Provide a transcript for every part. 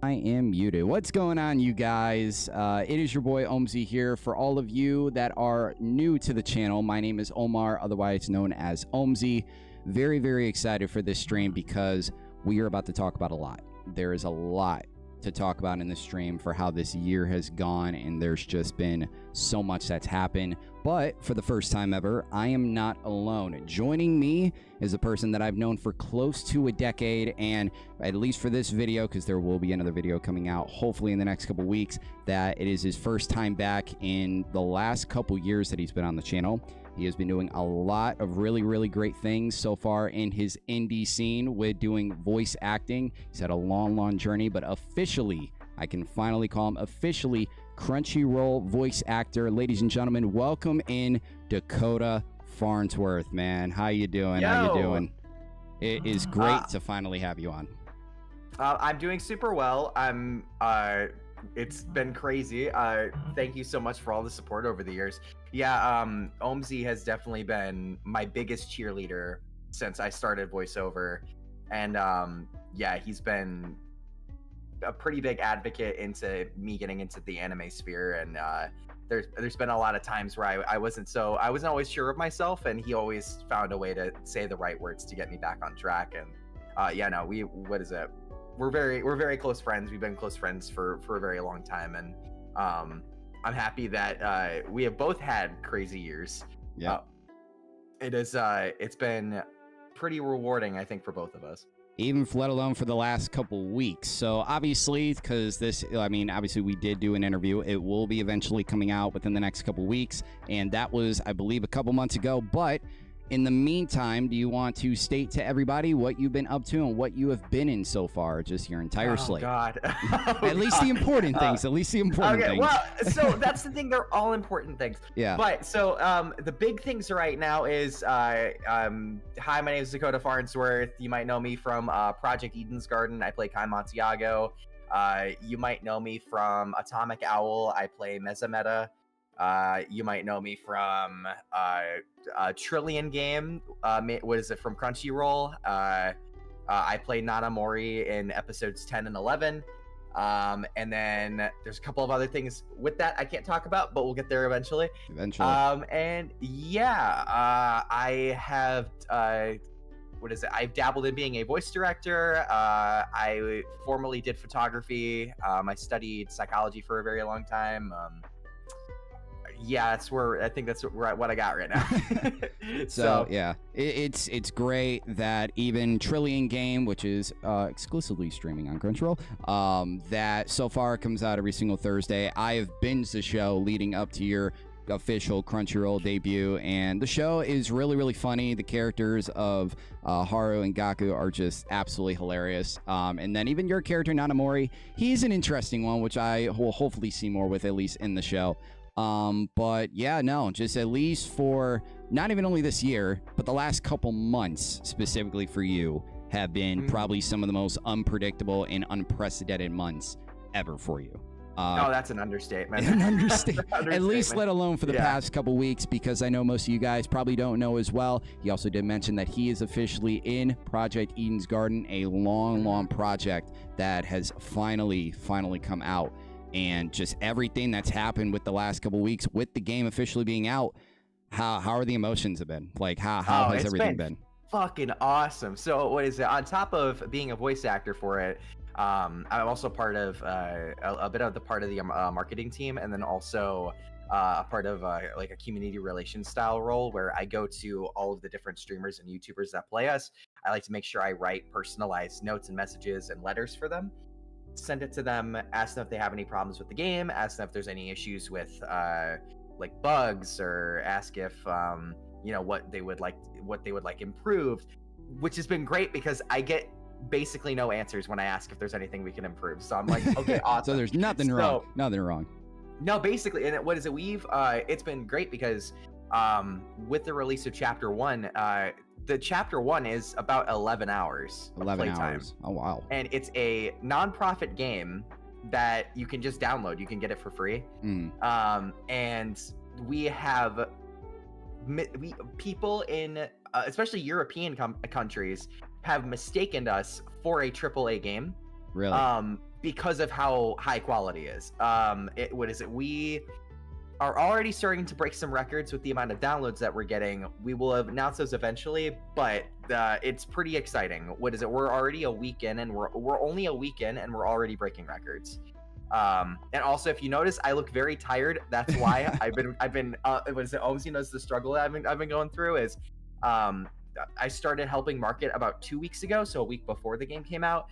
I am muted. What's going on, you guys? It is your boy Omzy here. For all of you that are new to the channel, my name is Omar, otherwise known as Omzy. Very, very excited for this stream because we are about to talk about a lot. There is a lot to talk about in this stream for how this year has gone, and there's just been so much that's happened. But for the first time ever, I am not alone. Joining me is a person that I've known for close to a decade, and at least for this video, because there will be another video coming out hopefully in the next couple weeks, that it is his first time back in the last couple years that he's been on the channel. He has been doing a lot of really, really great things so far in his indie scene with doing voice acting. He's had a long, long journey, but officially, I can finally call him officially Crunchyroll voice actor. Ladies and gentlemen, welcome in Dakota Farnsworth, man. How you doing? Yo. How you doing? It is great to finally have you on. I'm doing super well. It's been crazy. Thank you so much for all the support over the years. Yeah, Omzy has definitely been my biggest cheerleader since I started voiceover, and yeah, he's been a pretty big advocate into me getting into the anime sphere. And there's been a lot of times where I wasn't always sure of myself, and he always found a way to say the right words to get me back on track. And yeah, no, we're very close friends. We've been close friends for a very long time, and I'm happy that we have both had crazy years. Yeah, it's been pretty rewarding, I think, for both of us. Even let alone for the last couple weeks. So obviously, because obviously we did do an interview. It will be eventually coming out within the next couple weeks, and that was, I believe, a couple months ago. But in the meantime, do you want to state to everybody what you've been up to and what you have been in so far, just your entire slate? God. At least the important things. At least the important things. Well, so that's the thing. They're all important things. Yeah. But so the big things right now is hi, my name is Dakota Farnsworth. You might know me from Project Eden's Garden. I play Kai Montiago. You might know me from Atomic Owl. I play Mezameta. You might know me from Trillion Game. What is it, from Crunchyroll? I play Nana Mori in episodes 10 and 11. And then there's a couple of other things with that I can't talk about, but we'll get there eventually. And yeah, I have I've dabbled in being a voice director. I formerly did photography. I studied psychology for a very long time. Yeah, that's where I think that's what I got right now. So yeah, it's great that even Trillion Game, which is exclusively streaming on Crunchyroll, that so far comes out every single Thursday. I have binged the show leading up to your official Crunchyroll debut, and the show is really, really funny. The characters of Haru and Gaku are just absolutely hilarious. And then even your character Nanamori, he's an interesting one, which I will hopefully see more with, at least in the show. But yeah, no, just at least for not even only this year, but the last couple months specifically for you have been probably some of the most unpredictable and unprecedented months ever for you. Oh, that's an understatement. At least let alone for the past couple weeks, because I know most of you guys probably don't know as well. He also did mention that he is officially in Project Eden's Garden, a long, long project that has finally come out. And just everything that's happened with the last couple weeks, with the game officially being out, how are the emotions have been? Like, how has everything been? Fucking awesome. So what is it? On top of being a voice actor for it, I'm also part of a bit of the marketing team, and then also a part of like a community relations style role where I go to all of the different streamers and YouTubers that play us. I like to make sure I write personalized notes and messages and letters for them. Send it to them, ask them if they have any problems with the game, ask them if there's any issues with like bugs, or ask if what they would like improved, which has been great because I get basically no answers when I ask if there's anything we can improve. So I'm like, okay, awesome. So there's nothing wrong. No, basically, and what is it? It's been great because with the release of Chapter 1, the Chapter 1 is about 11 hours. 11 hours. Oh, wow. And it's a non-profit game that you can just download. You can get it for free. And we have people in, especially European countries, have mistaken us for a AAA game. Really? because of how high quality is. What is it? We are already starting to break some records with the amount of downloads that we're getting. We will announce those eventually, but it's pretty exciting. What is it? We're already a week in, and we're only a week in, and we're already breaking records. And also, if you notice, I look very tired. That's why I've been. What is it? Omzy knows the struggle that I've been going through. Is I started helping market about 2 weeks ago, so a week before the game came out.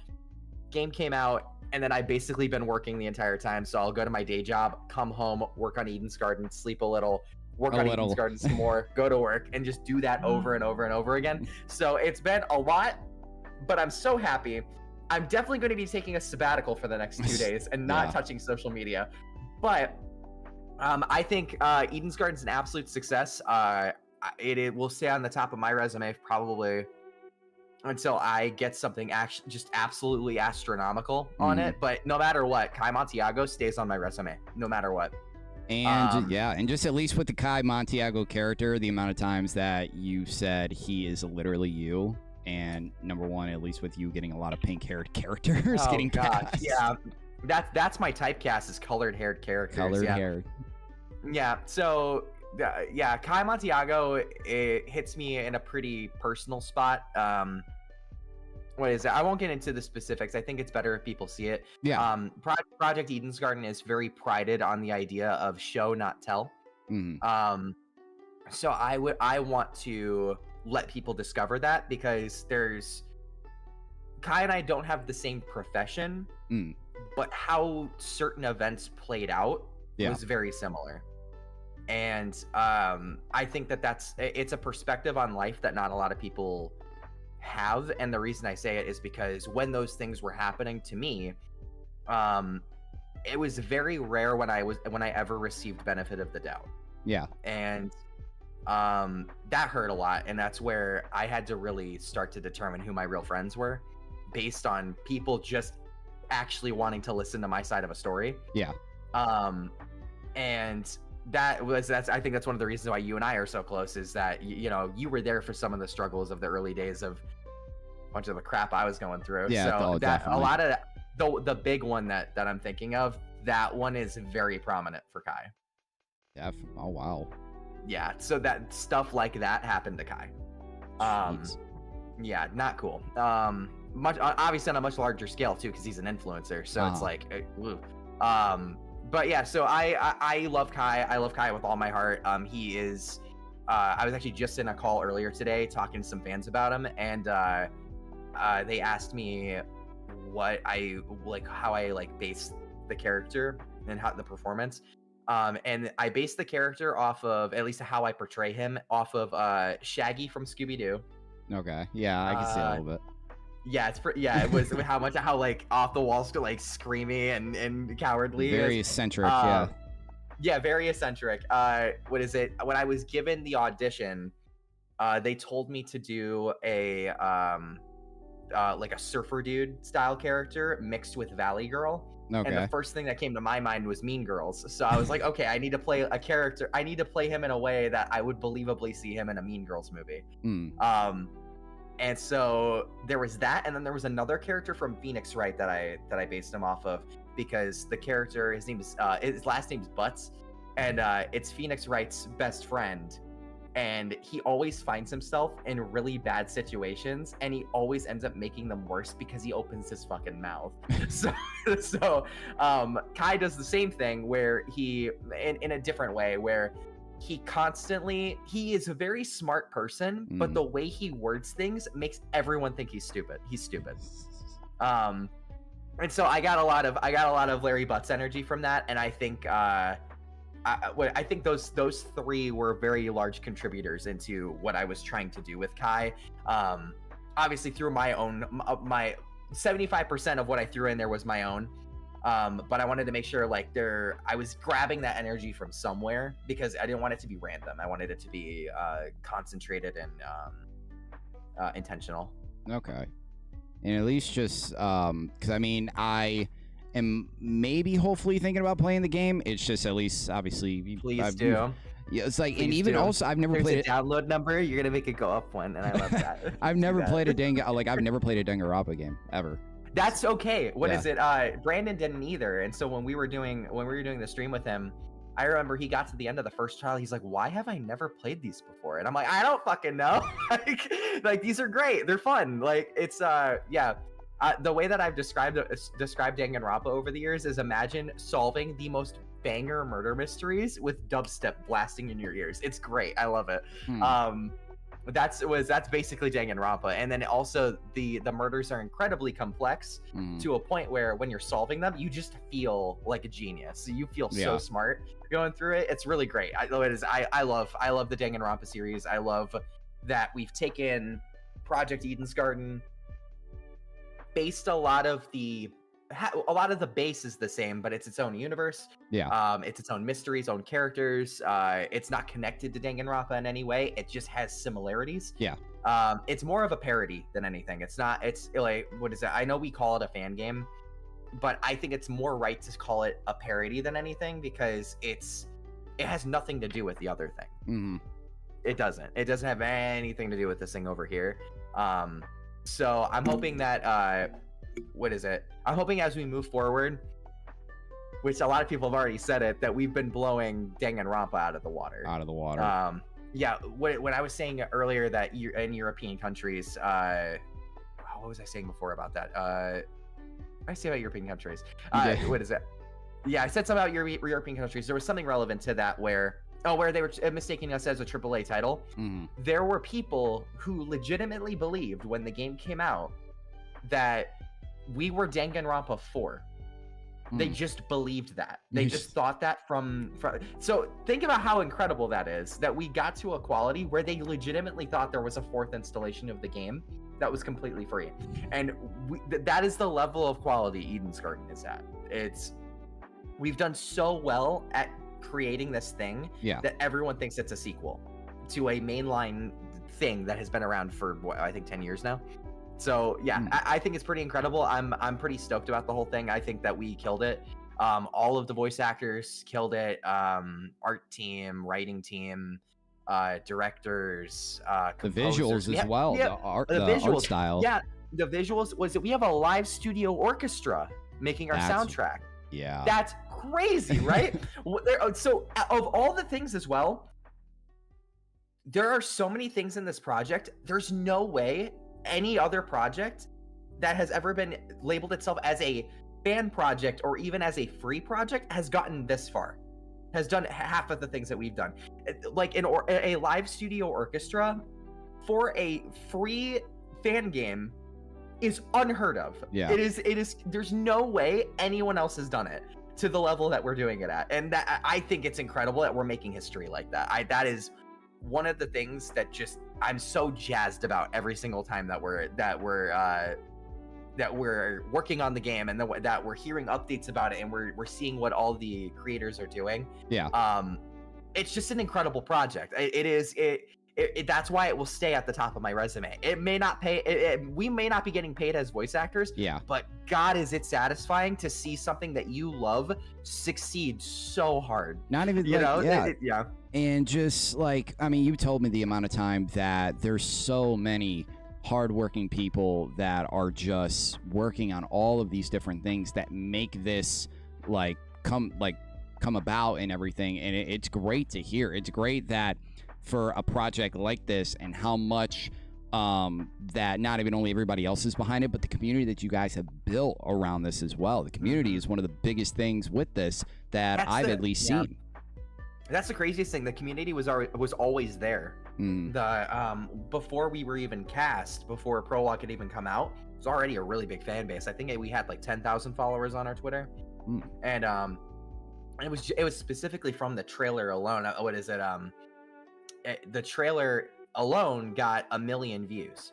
And then I've basically been working the entire time. So I'll go to my day job, come home, work on Eden's Garden, sleep a little, work on Eden's Garden some more, go to work, and just do that over and over and over again. So it's been a lot, but I'm so happy. I'm definitely going to be taking a sabbatical for the next 2 days and not touching social media. But I think Eden's Garden's an absolute success. It will stay on the top of my resume probably until I get something just absolutely astronomical on it. But no matter what, Kai Montiago stays on my resume, no matter what. And and just at least with the Kai Montiago character, the amount of times that you said he is literally you, and number one, at least with you getting a lot of pink-haired characters getting cast. Yeah, that's my typecast is colored-haired characters. Colored-haired. Yeah, so Kai Montiago, it hits me in a pretty personal spot. What is it? I won't get into the specifics. I think it's better if people see it. Yeah. Project Eden's Garden is very prided on the idea of show, not tell. So I want to let people discover that, because Kai and I don't have the same profession, but how certain events played out was very similar. And I think it's a perspective on life that not a lot of people have. And the reason I say it is because when those things were happening to me, it was very rare when I ever received benefit of the doubt. Yeah. And that hurt a lot. And that's where I had to really start to determine who my real friends were, based on people just actually wanting to listen to my side of a story. Yeah. And I think that's one of the reasons why you and I are so close, is that you were there for some of the struggles of the early days of a bunch of the crap I was going through. Yeah, so definitely. A lot of the big one that I'm thinking of, that one is very prominent for Kai. Oh wow. Yeah, so that stuff like that happened to Kai. Yeah, not cool. Much obviously on a much larger scale too, because he's an influencer. So it's like, but yeah, so I love Kai. I love Kai with all my heart. He is. I was actually just in a call earlier today talking to some fans about him, and they asked me how I base the character and how the performance. And I base the character off of, at least how I portray him, off of Shaggy from Scooby-Doo. Okay, yeah, I can see a little bit. Yeah, it was how like off the walls, like screamy and cowardly. Very eccentric, Yeah, very eccentric. What is it? When I was given the audition, they told me to do a like a surfer dude style character mixed with Valley Girl. Okay. And the first thing that came to my mind was Mean Girls. So I was like, okay, I need to play a character. I need to play him in a way that I would believably see him in a Mean Girls movie. And so there was that, and then there was another character from Phoenix Wright that I based him off of, because the character, his last name's Butts, and it's Phoenix Wright's best friend, and he always finds himself in really bad situations, and he always ends up making them worse because he opens his fucking mouth. so Kai does the same thing, where he in a different way, where he is a very smart person, but the way he words things makes everyone think he's stupid. And so I got a lot of Larry Butts energy from that, and I think I think those three were very large contributors into what I was trying to do with Kai. Obviously through my 75% of what I threw in there was my own. But I wanted to make sure I was grabbing that energy from somewhere, because I didn't want it to be random. I wanted it to be concentrated and intentional. Okay. And at least just because I am maybe hopefully thinking about playing the game. It's just at least obviously please do. Yeah, it's like, Please and even do. also I've never played a download number. You're gonna make it go up one, and I love that. I've never played a I've never played a Danganronpa game ever. That's okay. What Yeah. is it? Brandon didn't either. And so when we were doing the stream with him, I remember he got to the end of the first trial. He's like, "Why have I never played these before?" And I'm like, "I don't fucking know." like these are great. They're fun. Like it's yeah. The way that I've described Danganronpa over the years is imagine solving the most banger murder mysteries with dubstep blasting in your ears. It's great. I love it. That's basically Danganronpa. And then also the murders are incredibly complex to a point where when you're solving them, you just feel like a genius. You feel so smart going through it. It's really great. I love the Danganronpa series. I love that we've taken Project Eden's Garden, based a lot of the base is the same, but it's its own universe. It's its own mysteries, own characters. It's not connected to Danganronpa in any way. It just has similarities. It's more of a parody than anything. It's like, what is it? I know we call it a fan game, but I think it's more right to call it a parody than anything, because it has nothing to do with the other thing. It doesn't have anything to do with this thing over here. So I'm hoping that what is it? I'm hoping as we move forward, which a lot of people have already said it, that we've been blowing Danganronpa out of the water. Yeah. When I was saying earlier that in European countries, what was I saying before about that? What did I say about European countries? What is it? Yeah, I said something about European countries. There was something relevant to that where they were mistaking us as a AAA title. There were people who legitimately believed when the game came out that we were Danganronpa 4. They just believed that. They just thought that from. So think about how incredible that is, that we got to a quality where they legitimately thought there was a 4th installation of the game that was completely free. And that is the level of quality Eden's Garden is at. We've done so well at creating this thing that everyone thinks it's a sequel to a mainline thing that has been around for I think 10 years now. So yeah, I think it's pretty incredible. I'm pretty stoked about the whole thing. I think that we killed it. All of the voice actors killed it. Art team, writing team, directors, the visuals as well. The art style. Yeah, the visuals was that we have a live studio orchestra making our soundtrack. Yeah, that's crazy, right? So of all the things as well, there are so many things in this project. There's no way any other project that has ever been labeled itself as a fan project or even as a free project has gotten this far, has done half of the things that we've done. Like a live studio orchestra for a free fan game is unheard of. It is there's no way anyone else has done it to the level that we're doing it at. And that, I think it's incredible that we're making history like that. That is one of the things that just I'm so jazzed about every single time that we're working on the game, and that we're hearing updates about it, and we're seeing what all the creators are doing. It's just an incredible project. That's why it will stay at the top of my resume. It may not pay. We may not be getting paid as voice actors. But God, is it satisfying to see something that you love succeed so hard. Not even And just like, I mean, you told me the amount of time that there's so many hardworking people that are just working on all of these different things that make this come about and everything. And it's great to hear. It's great that for a project like this, and how much that not even only everybody else is behind it, but the community that you guys have built around this as well. The community is one of the biggest things with this that I've at least seen. That's the craziest thing. The community was always there. Before we were even cast, before Prologue had even come out, it was already a really big fan base. I think we had like 10,000 followers on our Twitter, and it was specifically from the trailer alone. What is it? The trailer alone got 1 million views.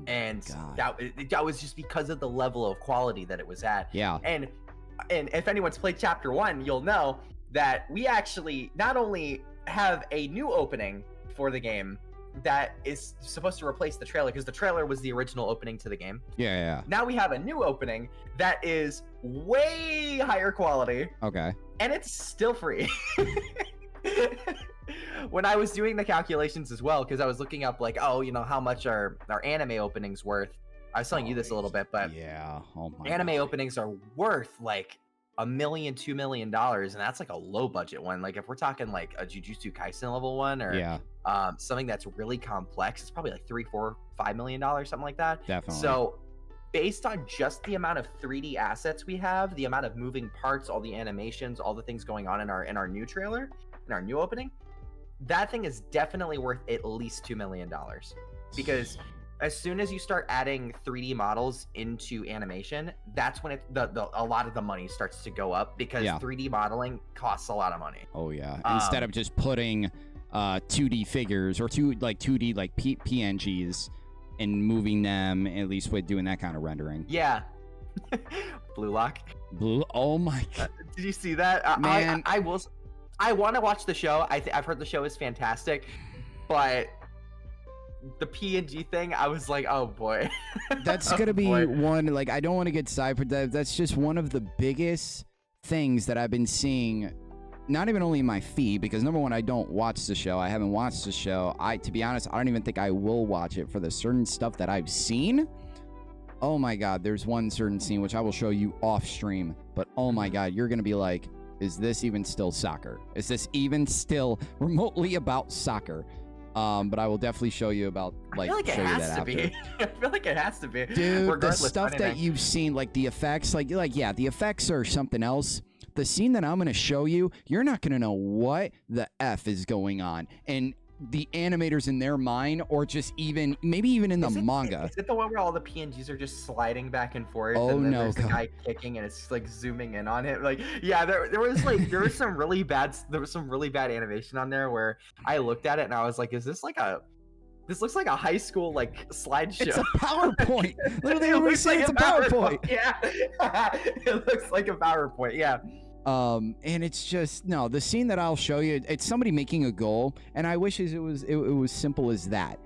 And that was just because of the level of quality that it was at. And if anyone's played chapter 1, you'll know that we actually not only have a new opening for the game that is supposed to replace the trailer, because the trailer was the original opening to the game. Now we have a new opening that is way higher quality. And it's still free. When I was doing the calculations as well, because I was looking up how much our anime openings worth, I was telling you this a little bit, but yeah, oh my anime God. openings are worth like $1 million, $2 million, and that's like a low budget one. Like if we're talking like a Jujutsu Kaisen level one, or Yeah, something that's really complex, it's probably like $3, $4, $5 million, something like that. definitely. So based on just the amount of 3D assets we have, the amount of moving parts, all the animations, all the things going on in our new trailer, in our new opening, that thing is definitely worth at least $2 million. Because as soon as you start adding 3D models into animation, that's when a lot of the money starts to go up, because 3D modeling costs a lot of money. Oh yeah. Instead of just putting 2D figures or 2D like PNGs and moving them, at least with doing that kind of rendering. Yeah. Blue Lock. Oh my God. Did you see that? Man. I want to watch the show. I've heard the show is fantastic, but the PNG thing, I was like, oh boy. That's gonna be one, like, I don't want to get sidetracked. That's just one of the biggest things that I've been seeing, not even only in my feed, because number one, I don't watch the show. I haven't watched the show. To be honest, I don't even think I will watch it for the certain stuff that I've seen. Oh my God, there's one certain scene which I will show you off stream, but oh my God, you're gonna be like, is this even still soccer? Is this even still remotely about soccer? But I will definitely show you about, like, I feel like show it you has that to after. be. I feel like it has to be. Dude, the stuff that you've seen, like the effects, like yeah, the effects are something else. The scene that I'm gonna show you, you're not gonna know what the F is going on, and the animators in their mind, or just maybe even in the manga. Is it the one where all the PNGs are just sliding back and forth? Oh, and then no, there's the guy kicking and it's like zooming in on it. Like, yeah, there was some really bad animation on there where I looked at it and I was like, this looks like a high school like slideshow. It's a PowerPoint. Literally, everybody saying it's a PowerPoint. Yeah, it looks like a PowerPoint. Yeah. And it's just, no, the scene that I'll show you, it's somebody making a goal, and I wish it was simple as that.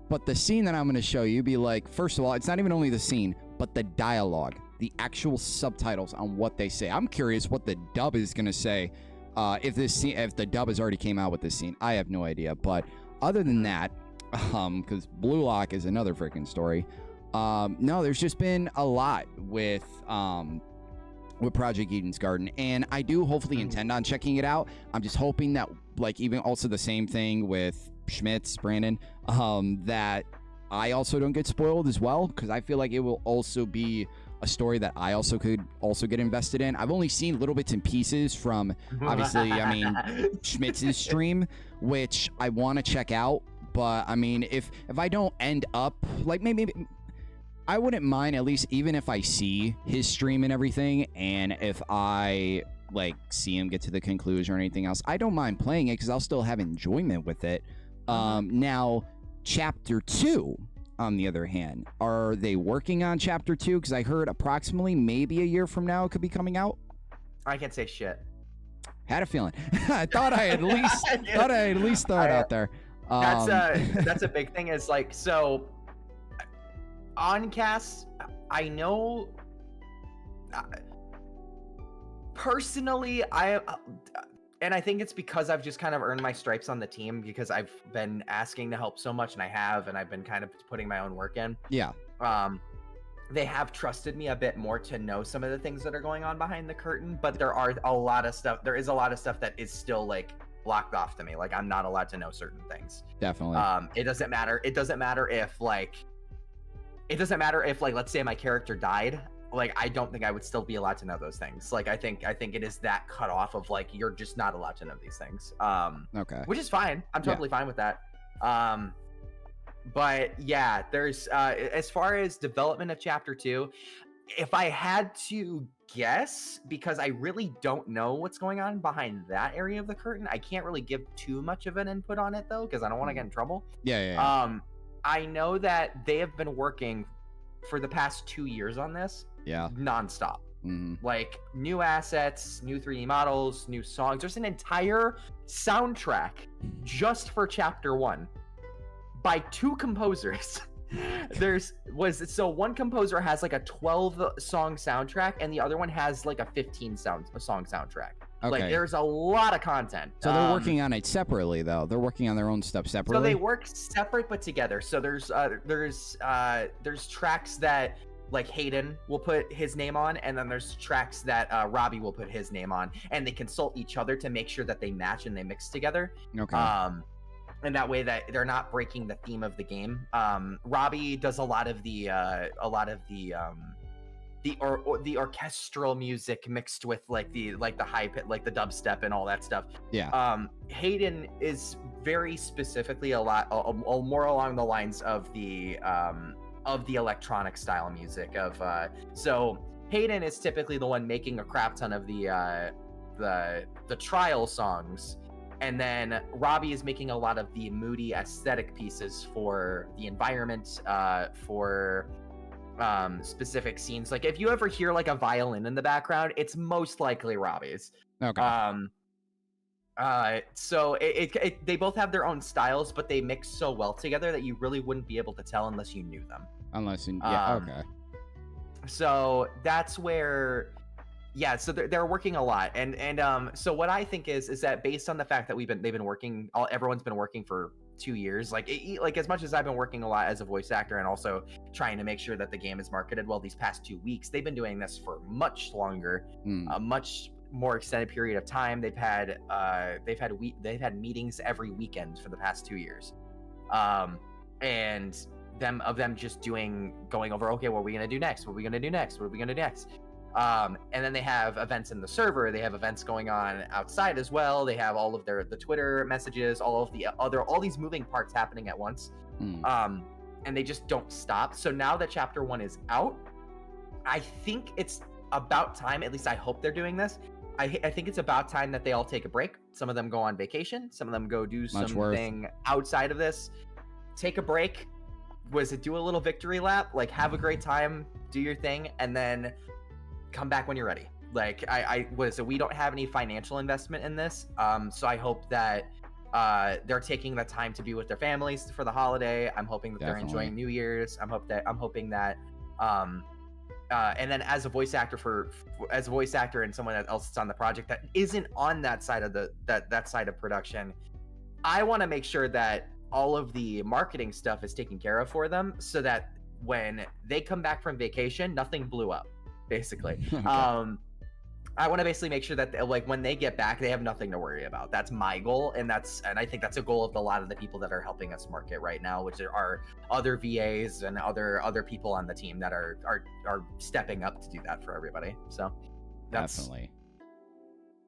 But the scene that I'm going to show you, be like, first of all, it's not even only the scene, but the dialogue, the actual subtitles on what they say. I'm curious what the dub is going to say, if the dub has already came out with this scene. I have no idea. But other than that, because Blue Lock is another freaking story. No, there's just been a lot with Project Eden's Garden, and I do hopefully intend on checking it out. I'm just hoping that, like, even also the same thing with Schmitz, Brandon, that I also don't get spoiled as well, because I feel like it will also be a story that I also could get invested in. I've only seen little bits and pieces from, obviously, I mean, Schmitz's stream, which I want to check out, but I mean, if I don't end up, like, maybe I wouldn't mind, at least, even if I see his stream and everything, and if I, like, see him get to the conclusion or anything else, I don't mind playing it, because I'll still have enjoyment with it. Now, Chapter 2, on the other hand, are they working on Chapter 2? Because I heard approximately maybe a year from now it could be coming out. I can't say shit. Had a feeling. I thought I at least throw it out there. That's a big thing, is like, so on cast, I know personally, and I think it's because I've just kind of earned my stripes on the team, because I've been asking to help so much, and I've been kind of putting my own work in. Yeah. They have trusted me a bit more to know some of the things that are going on behind the curtain, but there is a lot of stuff that is still, like, blocked off to me. Like, I'm not allowed to know certain things. Definitely. It doesn't matter if let's say my character died, like, I don't think I would still be allowed to know those things. Like, I think it is that cut off of, like, you're just not allowed to know these things. Okay. Which is fine. I'm totally fine with that. But yeah, there's as far as development of Chapter 2, if I had to guess, because I really don't know what's going on behind that area of the curtain, I can't really give too much of an input on it, though, because I don't want to get in trouble. Yeah. I know that they have been working for the past 2 years on this. Yeah. Nonstop. Like, new assets, new 3D models, new songs. There's an entire soundtrack just for Chapter 1 by 2 composers. So one composer has like a 12 song soundtrack, and the other one has like a 15 song soundtrack. Like, Okay. there's a lot of content. So they're working on it separately, though. They're working on their own stuff So separately. they work separate but together. So there's tracks that like Hayden will put his name on, and then there's tracks that Robbie will put his name on, and they consult each other to make sure that they match and they mix together. Okay. And that way that they're not breaking the theme of the game. Robbie does a lot of the orchestral music mixed with like the high pit, like the dubstep and all that stuff. Yeah. Hayden is very specifically a lot more along the lines of the electronic style music of so Hayden is typically the one making a crap ton of the trial songs, and then Robbie is making a lot of the moody aesthetic pieces for the environment, for specific scenes. Like if you ever hear like a violin in the background, it's most likely Robbie's. Okay. So they both have their own styles, but they mix so well together that you really wouldn't be able to tell unless you knew them. Okay. So that's where, yeah. So they're working a lot, and so what I think is that based on the fact that they've been working, everyone's been working for 2 years. Like as much as I've been working a lot as a voice actor and also trying to make sure that the game is marketed well, these past 2 weeks they've been doing this for much longer, much more extended period of time. They've had meetings every weekend for the past 2 years, and them just going over, okay, what are we gonna do next? What are we gonna do next? What are we gonna do next? And then they have events in the server. They have events going on outside as well. They have all of the Twitter messages, all these moving parts happening at once. And they just don't stop. So now that chapter 1 is out, I think it's about time, at least I hope they're doing this. I think it's about time that they all take a break. Some of them go on vacation. Some of them go do something outside of this. Take a break. Do a little victory lap, like have a great time, do your thing, and then come back when you're ready. Like we don't have any financial investment in this, so I hope that they're taking the time to be with their families for the holiday. I'm hoping that they're enjoying New Year's. I'm hoping that and then as a voice actor and someone else that's on the project that isn't on that side of that side of production, I want to make sure that all of the marketing stuff is taken care of for them, so that when they come back from vacation, nothing blew up, basically. Okay. I want to basically make sure that like when they get back, they have nothing to worry about. That's my goal, and I think that's a goal of a lot of the people that are helping us market right now, which are other VAs and other people on the team that are stepping up to do that for everybody. So definitely.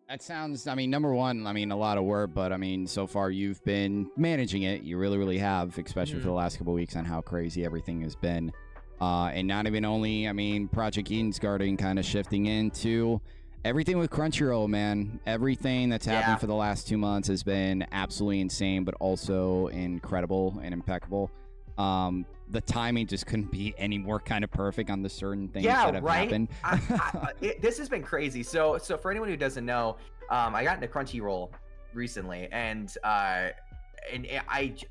That sounds, number one, a lot of work, but so far you've been managing it. You really, really have, especially for the last couple of weeks on how crazy everything has been. And not even only, Project Eden's Garden kind of shifting into everything with Crunchyroll, man. Everything that's happened for the last 2 months has been absolutely insane, but also incredible and impeccable. The timing just couldn't be any more kind of perfect on the certain things that have happened. This has been crazy. So for anyone who doesn't know, I got into Crunchyroll recently, and I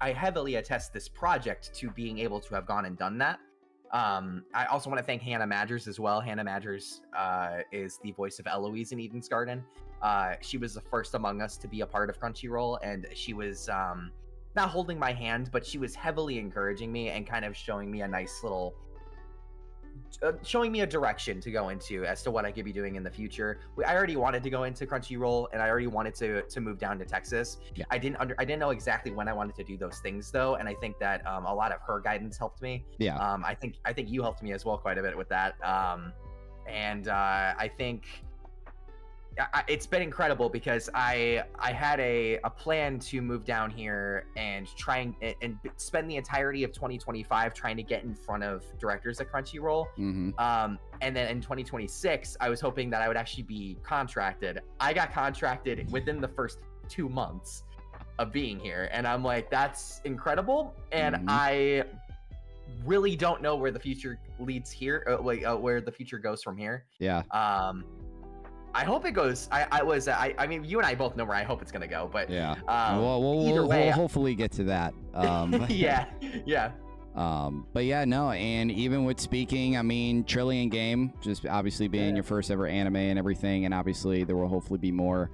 heavily attest this project to being able to have gone and done that. I also want to thank Hannah Madgers as well. Hannah Madgers is the voice of Eloise in Eden's Garden. She was the first among us to be a part of Crunchyroll, and she was not holding my hand, but she was heavily encouraging me and kind of showing me a nice little showing me a direction to go into as to what I could be doing in the future. I already wanted to go into Crunchyroll, and I already wanted to move down to Texas. Yeah. I didn't know exactly when I wanted to do those things though, and I think that a lot of her guidance helped me. Yeah. I think you helped me as well quite a bit with that. And I think it's been incredible because I had a plan to move down here and try and spend the entirety of 2025 trying to get in front of directors at Crunchyroll. Mm-hmm. And then in 2026, I was hoping that I would actually be contracted. I got contracted within the first 2 months of being here, and I'm like, that's incredible. And mm-hmm. I really don't know where the future leads here, where the future goes from here. Yeah. I hope it goes. I mean, you and I both know where I hope it's gonna go, but yeah. Either way, we'll hopefully get to that. yeah. But yeah, no, and even with speaking, I mean, Trillion Game, just obviously being your first ever anime and everything, and obviously there will hopefully be more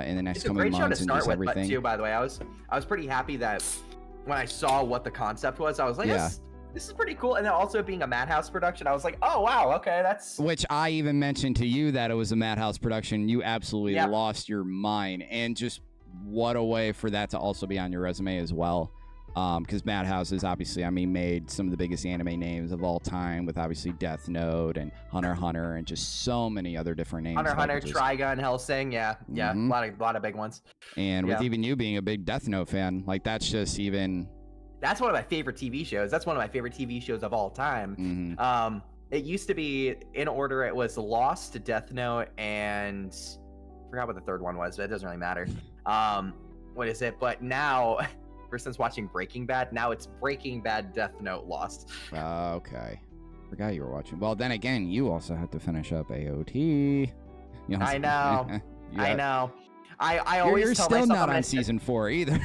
in the next coming months and just everything. Too, by the way, I was pretty happy that when I saw what the concept was, I was like, this is pretty cool. And then also being a Madhouse production, I was like, oh wow, okay, that's. Which I even mentioned to you that it was a Madhouse production. You absolutely lost your mind, and just what a way for that to also be on your resume as well. Because Madhouse is obviously, I mean, made some of the biggest anime names of all time with obviously Death Note and Hunter x Hunter and just so many other different names. Hunter x Hunter, Trigun, Hellsing, a lot of big ones. And with even you being a big Death Note fan, like that's just even. That's one of my favorite TV shows. That's one of my favorite TV shows of all time. It used to be in order. It was Lost, Death Note, and I forgot what the third one was, but it doesn't really matter. What is it? But now. Since watching Breaking Bad, now it's Breaking Bad, Death Note, Lost. Okay. Forgot you were watching. Well, then again, you also have to finish up AOT. You know, I know. I know. I always you're tell still myself not on season 4 either.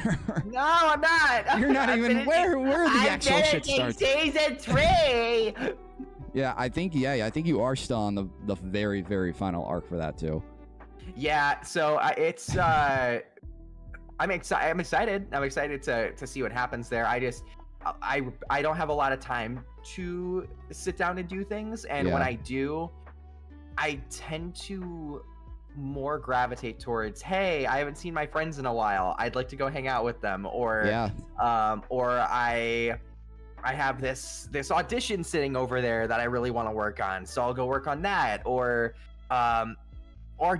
No, I'm not. You're not even where the actual shit starts. Season 3. Yeah, I think you are still on the very, very final arc for that too. Yeah, so it's I'm excited. I'm excited to see what happens there. I don't have a lot of time to sit down and do things, and when I do, I tend to more gravitate towards, hey, I haven't seen my friends in a while. I'd like to go hang out with them, or I have this audition sitting over there that I really want to work on, so I'll go work on that, or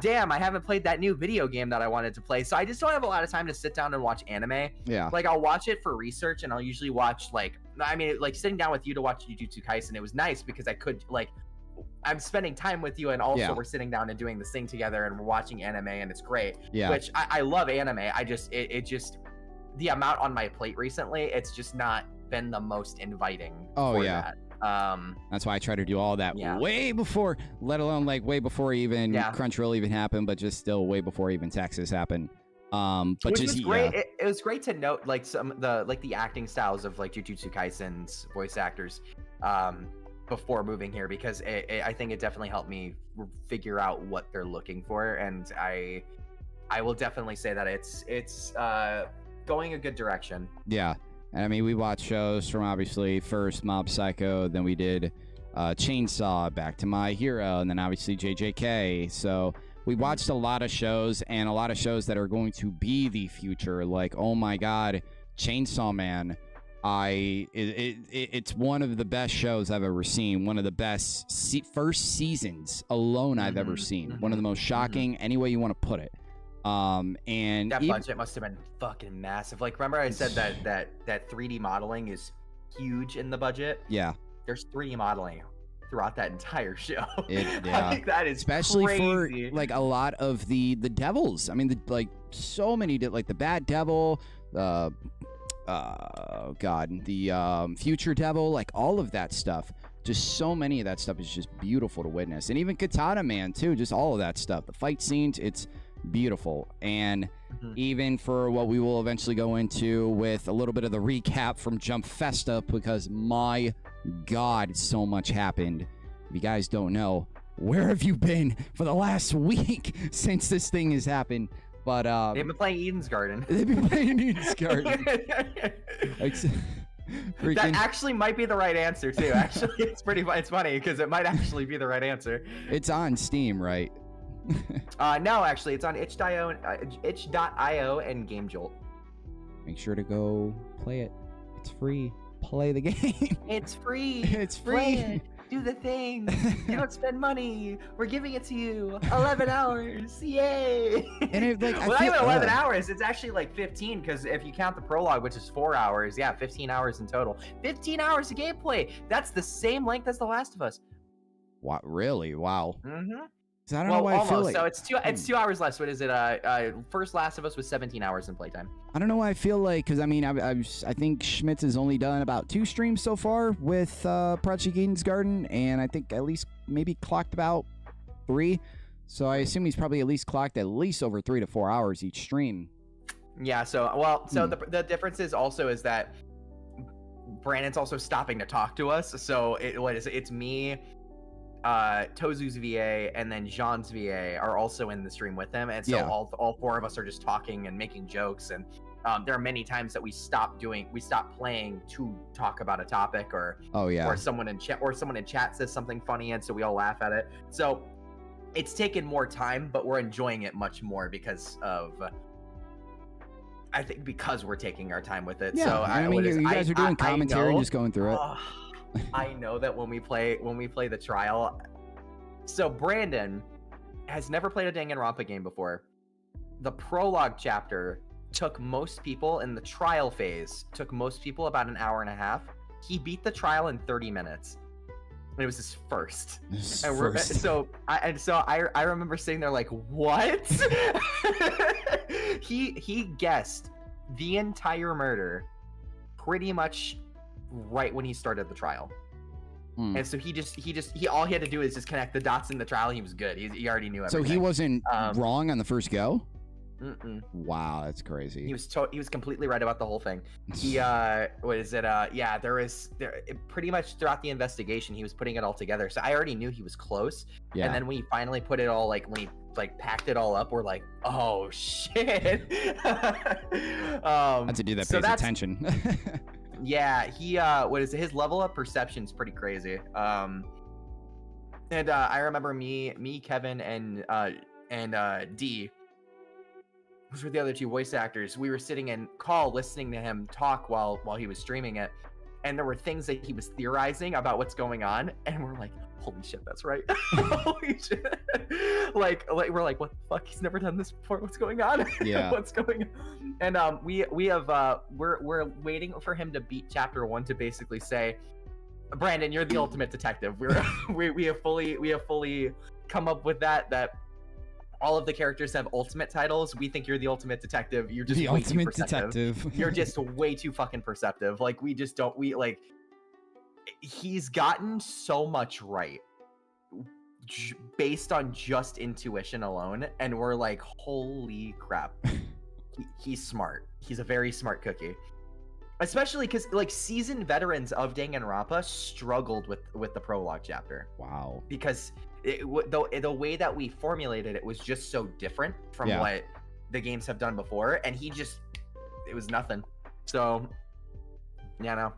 damn, I haven't played that new video game that I wanted to play. So I just don't have a lot of time to sit down and watch anime. Yeah. Like I'll watch it for research, and I'll usually watch like sitting down with you to watch Jujutsu Kaisen. It was nice because I could I'm spending time with you, and also we're sitting down and doing this thing together, and we're watching anime, and it's great. Yeah. Which I love anime. I just it just the amount on my plate recently, it's just not been the most inviting. That. That's why I try to do all that way before, let alone like way before even Crunchyroll even happened, but just still way before even taxes happened. But which just was great. It was great to note like some the acting styles of like Jujutsu Kaisen's voice actors before moving here, because I think it definitely helped me figure out what they're looking for, and I will definitely say that it's going a good direction. Yeah. And I mean, we watched shows from obviously first Mob Psycho, then we did Chainsaw, back to My Hero, and then obviously JJK. So we watched a lot of shows, and a lot of shows that are going to be the future. Like, oh my God, Chainsaw Man. It's one of the best shows I've ever seen. One of the best first seasons alone I've ever seen. One of the most shocking, any way you want to put it. And that budget must have been fucking massive. Like, remember I said that 3D modeling is huge in the budget? Yeah. There's 3D modeling throughout that entire show. I think that is especially crazy. For like a lot of the devils. I mean, so many like the Bad Devil, the Future Devil, like all of that stuff. Just so many of that stuff is just beautiful to witness, and even Katana Man too. Just all of that stuff. The fight scenes, it's beautiful. And even for what we will eventually go into with a little bit of the recap from Jump Festa, because my God, so much happened. If you guys don't know, where have you been for the last week since this thing has happened? But they've been playing Eden's Garden. They've been playing Eden's Garden. That actually might be the right answer too. Actually, it's funny because it might actually be the right answer. It's on Steam, right? No, actually, it's on itch.io and GameJolt. Make sure to go play it. It's free. Play the game. It's free. It's free. Play it. Do the thing. You don't spend money. We're giving it to you. 11 hours. Yay. And it, like, well, not even 11 hours. It's actually like 15, because if you count the prologue, which is 4 hours, 15 hours in total. 15 hours of gameplay. That's the same length as The Last of Us. What? Really? Wow. Mm-hmm. I don't know why almost. I feel like... So it's 2 hours less. What is it? First Last of Us was 17 hours in playtime. I don't know why I feel like, because I mean, I think Schmitz has only done about 2 streams so far with Project Eden's Garden, and I think at least maybe clocked about 3. So I assume he's probably at least clocked at least over 3 to 4 hours each stream. Yeah. So the difference is also is that Brandon's also stopping to talk to us. So it's me, Tozu's VA, and then Jean's VA are also in the stream with him, and so all four of us are just talking and making jokes. And there are many times that we stop playing to talk about a topic, or or someone in chat says something funny, and so we all laugh at it. So it's taken more time, but we're enjoying it much more because we're taking our time with it. Yeah, so I mean, you guys are doing commentary and just going through it. I know that when we play the trial, so Brandon has never played a Danganronpa game before. The prologue chapter took most people in the trial phase, took most people about an hour and a half. He beat the trial in 30 minutes. And it was his first. I remember sitting there like, what? he guessed the entire murder pretty much right when he started the trial. And so he all he had to do is just connect the dots in the trial. He was good. He already knew everything. So he wasn't wrong on the first go? Wow, that's crazy. He was completely right about the whole thing. He pretty much throughout the investigation he was putting it all together. So I already knew he was close. Yeah. And then when he finally put it all, like when he like packed it all up, we're like, oh shit. That's a dude that pays attention. Yeah, his level of perception's pretty crazy. And I remember me, Kevin, and D, which were the other two voice actors, we were sitting in call listening to him talk while he was streaming it, and there were things that he was theorizing about what's going on, and we're like, holy shit, that's right. Holy shit. like we're like, what the fuck, he's never done this before, what's going on? Yeah. What's going on? And we're waiting for him to beat chapter 1 to basically say, Brandon, you're the ultimate detective. We have fully come up with that all of the characters have ultimate titles. We think you're the ultimate detective. You're just the way ultimate too perceptive. detective. You're just way too fucking perceptive. Like he's gotten so much right based on just intuition alone, and we're like, holy crap. He's smart. He's a very smart cookie. Especially because like seasoned veterans of Danganronpa struggled with the prologue chapter. Wow. Because the way that we formulated it was just so different from what the games have done before, and it was nothing. So no,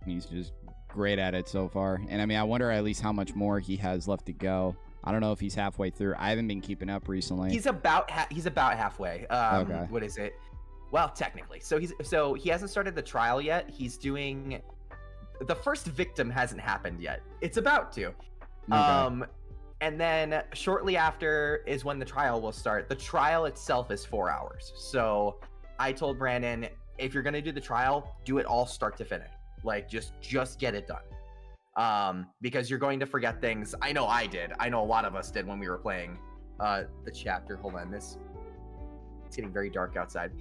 he's just great at it so far. And I mean, I wonder at least how much more he has left to go. I don't know if he's halfway through. I haven't been keeping up recently. He's about halfway. Okay. What is it? Well, technically. So he hasn't started the trial yet. He's doing the first victim hasn't happened yet. It's about to. Okay. And then shortly after is when the trial will start. The trial itself is 4 hours. So I told Brandon, if you're going to do the trial, do it all start to finish. Like, just get it done. Because you're going to forget things. I know I did. I know a lot of us did when we were playing the chapter. Hold on, it's getting very dark outside.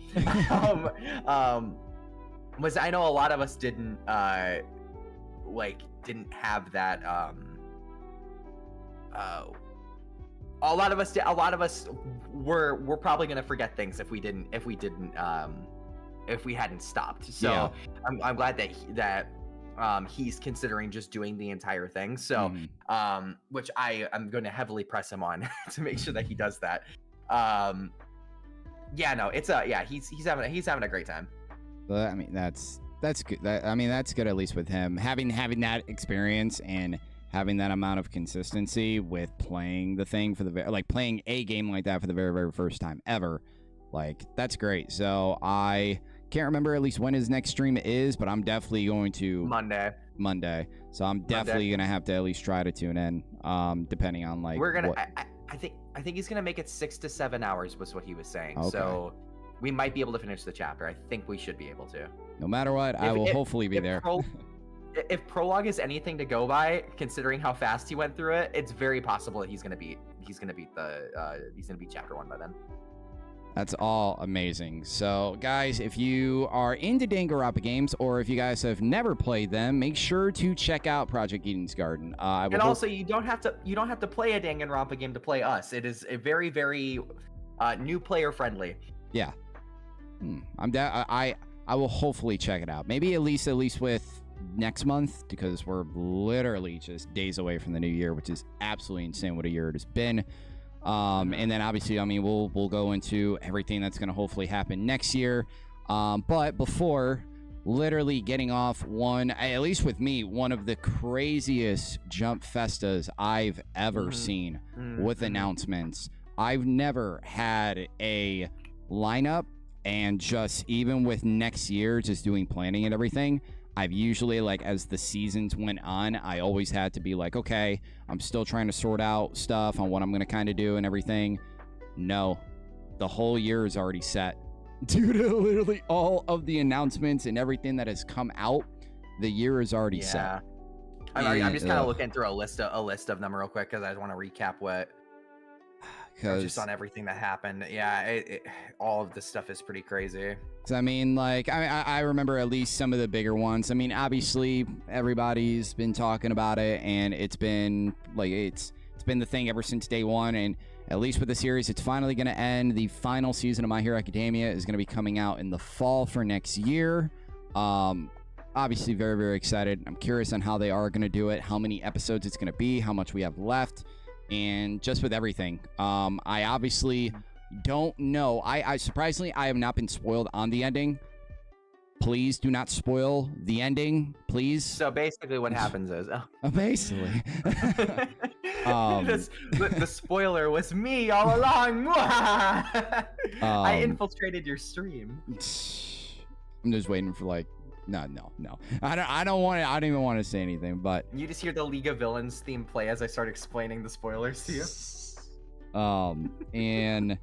Was I know a lot of us didn't have that a lot of us were probably gonna forget things if we hadn't stopped. So I'm glad that he's considering just doing the entire thing. So which I'm going to heavily press him on to make sure that he does that. He's having a great time. But I mean that's good. That's good, at least with him having that experience and having that amount of consistency with playing the thing playing a game like that for the very, very first time ever. Like, that's great. So I can't remember at least when his next stream is, but I'm definitely going to Monday. So I'm definitely gonna have to at least try to tune in. Depending on like I think he's gonna make it 6 to 7 hours was what he was saying. Okay. So we might be able to finish the chapter. I think we should be able to. No matter what, I will hopefully be there. If prologue is anything to go by, considering how fast he went through it, it's very possible that he's gonna beat chapter 1 by then. That's all amazing. So, guys, if you are into Danganronpa games, or if you guys have never played them, make sure to check out Project Eden's Garden. And also, you don't have to play a Danganronpa game to play us. It is a very, very new player friendly. Yeah. I will hopefully check it out. Maybe at least with next month, because we're literally just days away from the new year, which is absolutely insane what a year it has been. And then obviously, I mean, we'll go into everything that's going to hopefully happen next year. But before literally getting off at least with me, one of the craziest jump festas I've ever seen with announcements. I've never had a lineup, and just even with next year, just doing planning and everything, I've usually, like, as the seasons went on, I always had to be like, okay, I'm still trying to sort out stuff on what I'm going to kind of do and everything. No, the whole year is already set. Due to literally all of the announcements and everything that has come out, the year is already set. I'm just kind of looking through a list of them real quick, because I just want to recap what just on everything that happened. Yeah, all of this stuff is pretty crazy. So, I mean, like, I remember at least some of the bigger ones. I mean, obviously, everybody's been talking about it, and it's been like it's been the thing ever since day one. And at least with the series, it's finally going to end. The final season of My Hero Academia is going to be coming out in the fall for next year. Obviously, very, very excited. I'm curious on how they are going to do it, how many episodes it's going to be, how much we have left, and just with everything. I obviously don't know. I surprisingly, I have not been spoiled on the ending. Please do not spoil the ending, please. So basically what happens is... Basically. The spoiler was me all along. I infiltrated your stream. I'm just waiting for, like... No. I don't even want to say anything, but... You just hear the League of Villains theme play as I start explaining the spoilers to you. And...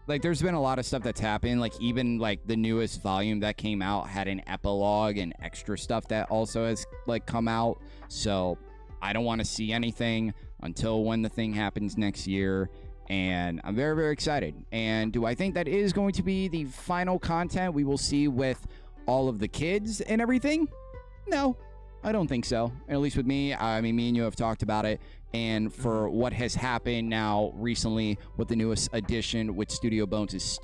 like, there's been a lot of stuff that's happened. Like, even, like, the newest volume that came out had an epilogue and extra stuff that also has, like, come out. So, I don't want to see anything until when the thing happens next year. And I'm very, very excited. And do I think that is going to be the final content we will see with all of the kids and everything? No, I don't think so. At least with me. I mean, me and you have talked about it. And for what has happened now recently with the newest addition with Studio Bones'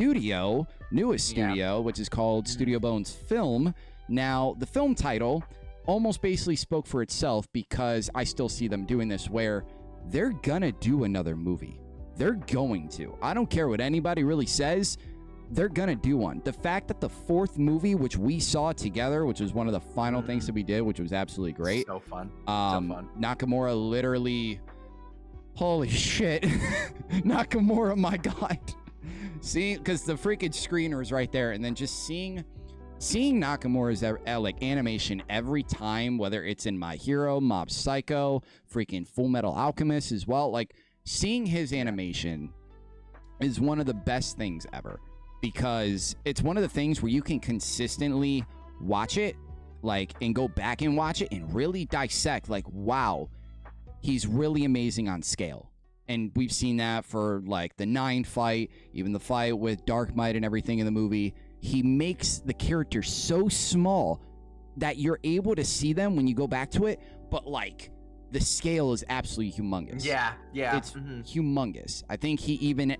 newest studio, which is called Studio Bones Film. Now, the film title almost basically spoke for itself, because I still see them doing this where they're gonna do another movie. They're going to. I don't care what anybody really says. They're gonna do one. The fact that the fourth movie, which we saw together, which was one of the final things that we did, which was absolutely great. So fun. Nakamura literally, holy shit. Nakamura, my God. See, because the freaking screener is right there, and then just seeing Nakamura's like animation every time, whether it's in My Hero, Mob Psycho, freaking Full Metal Alchemist as well, like seeing his animation is one of the best things ever. Because it's one of the things where you can consistently watch it, like, and go back and watch it and really dissect, like, wow, he's really amazing on scale. And we've seen that for, like, the 9 fight, even the fight with Dark Might and everything in the movie. He makes the character so small that you're able to see them when you go back to it, but, like, the scale is absolutely humongous. Yeah. It's humongous. I think he even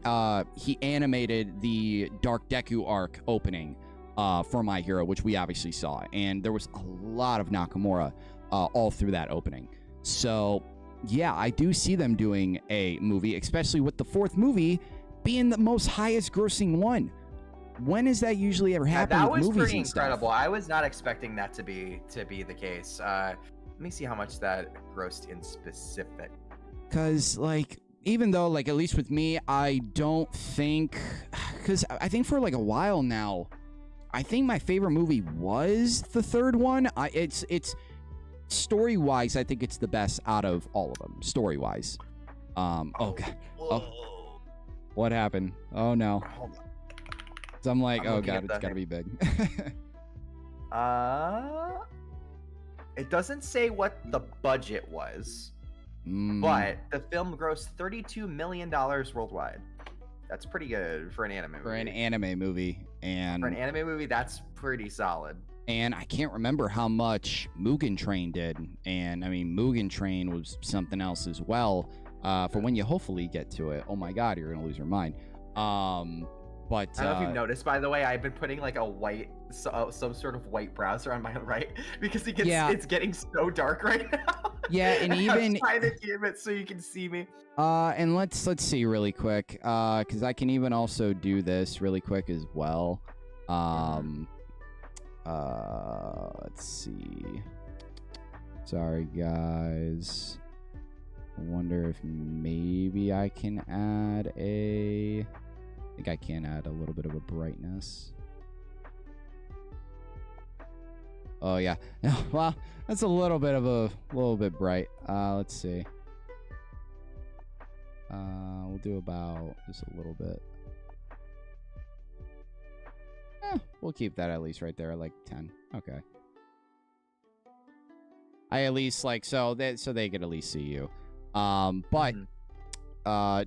he animated the Dark Deku arc opening for My Hero, which we obviously saw, and there was a lot of Nakamura all through that opening. So yeah, I do see them doing a movie, especially with the fourth movie being the most highest grossing one. When is that usually ever happen? That was with movies pretty and incredible. Stuff? I was not expecting that to be the case. Let me see how much that grossed in specific. Because, like, even though, like, at least with me, I don't think... Because I think for, like, a while now, I think my favorite movie was the third one. It's story-wise, I think it's the best out of all of them, story-wise. Oh, God. Oh, what happened? Oh, no. Hold on. So I'm like, oh, God, it's got to be big. It doesn't say what the budget was, but the film grossed $32 million worldwide. That's pretty good for an anime movie. For an anime movie. And for an anime movie, that's pretty solid. And I can't remember how much Mugen Train did. And, I mean, Mugen Train was something else as well. For when you hopefully get to it. Oh, my God, you're going to lose your mind. But I don't know if you've noticed, by the way, I've been putting like a white, some sort of white browser on my right because it's getting so dark right now. Yeah, and even I'm trying to keep it so you can see me. And let's see really quick, because I can even also do this really quick as well. Let's see. Sorry, guys. I wonder if maybe I can add I think I can add a little bit of a brightness. Oh yeah. Well, that's a little bit bright. Let's see. We'll do about just a little bit. We'll keep that at least right there, like 10. Okay. I at least like so they could at least see you. But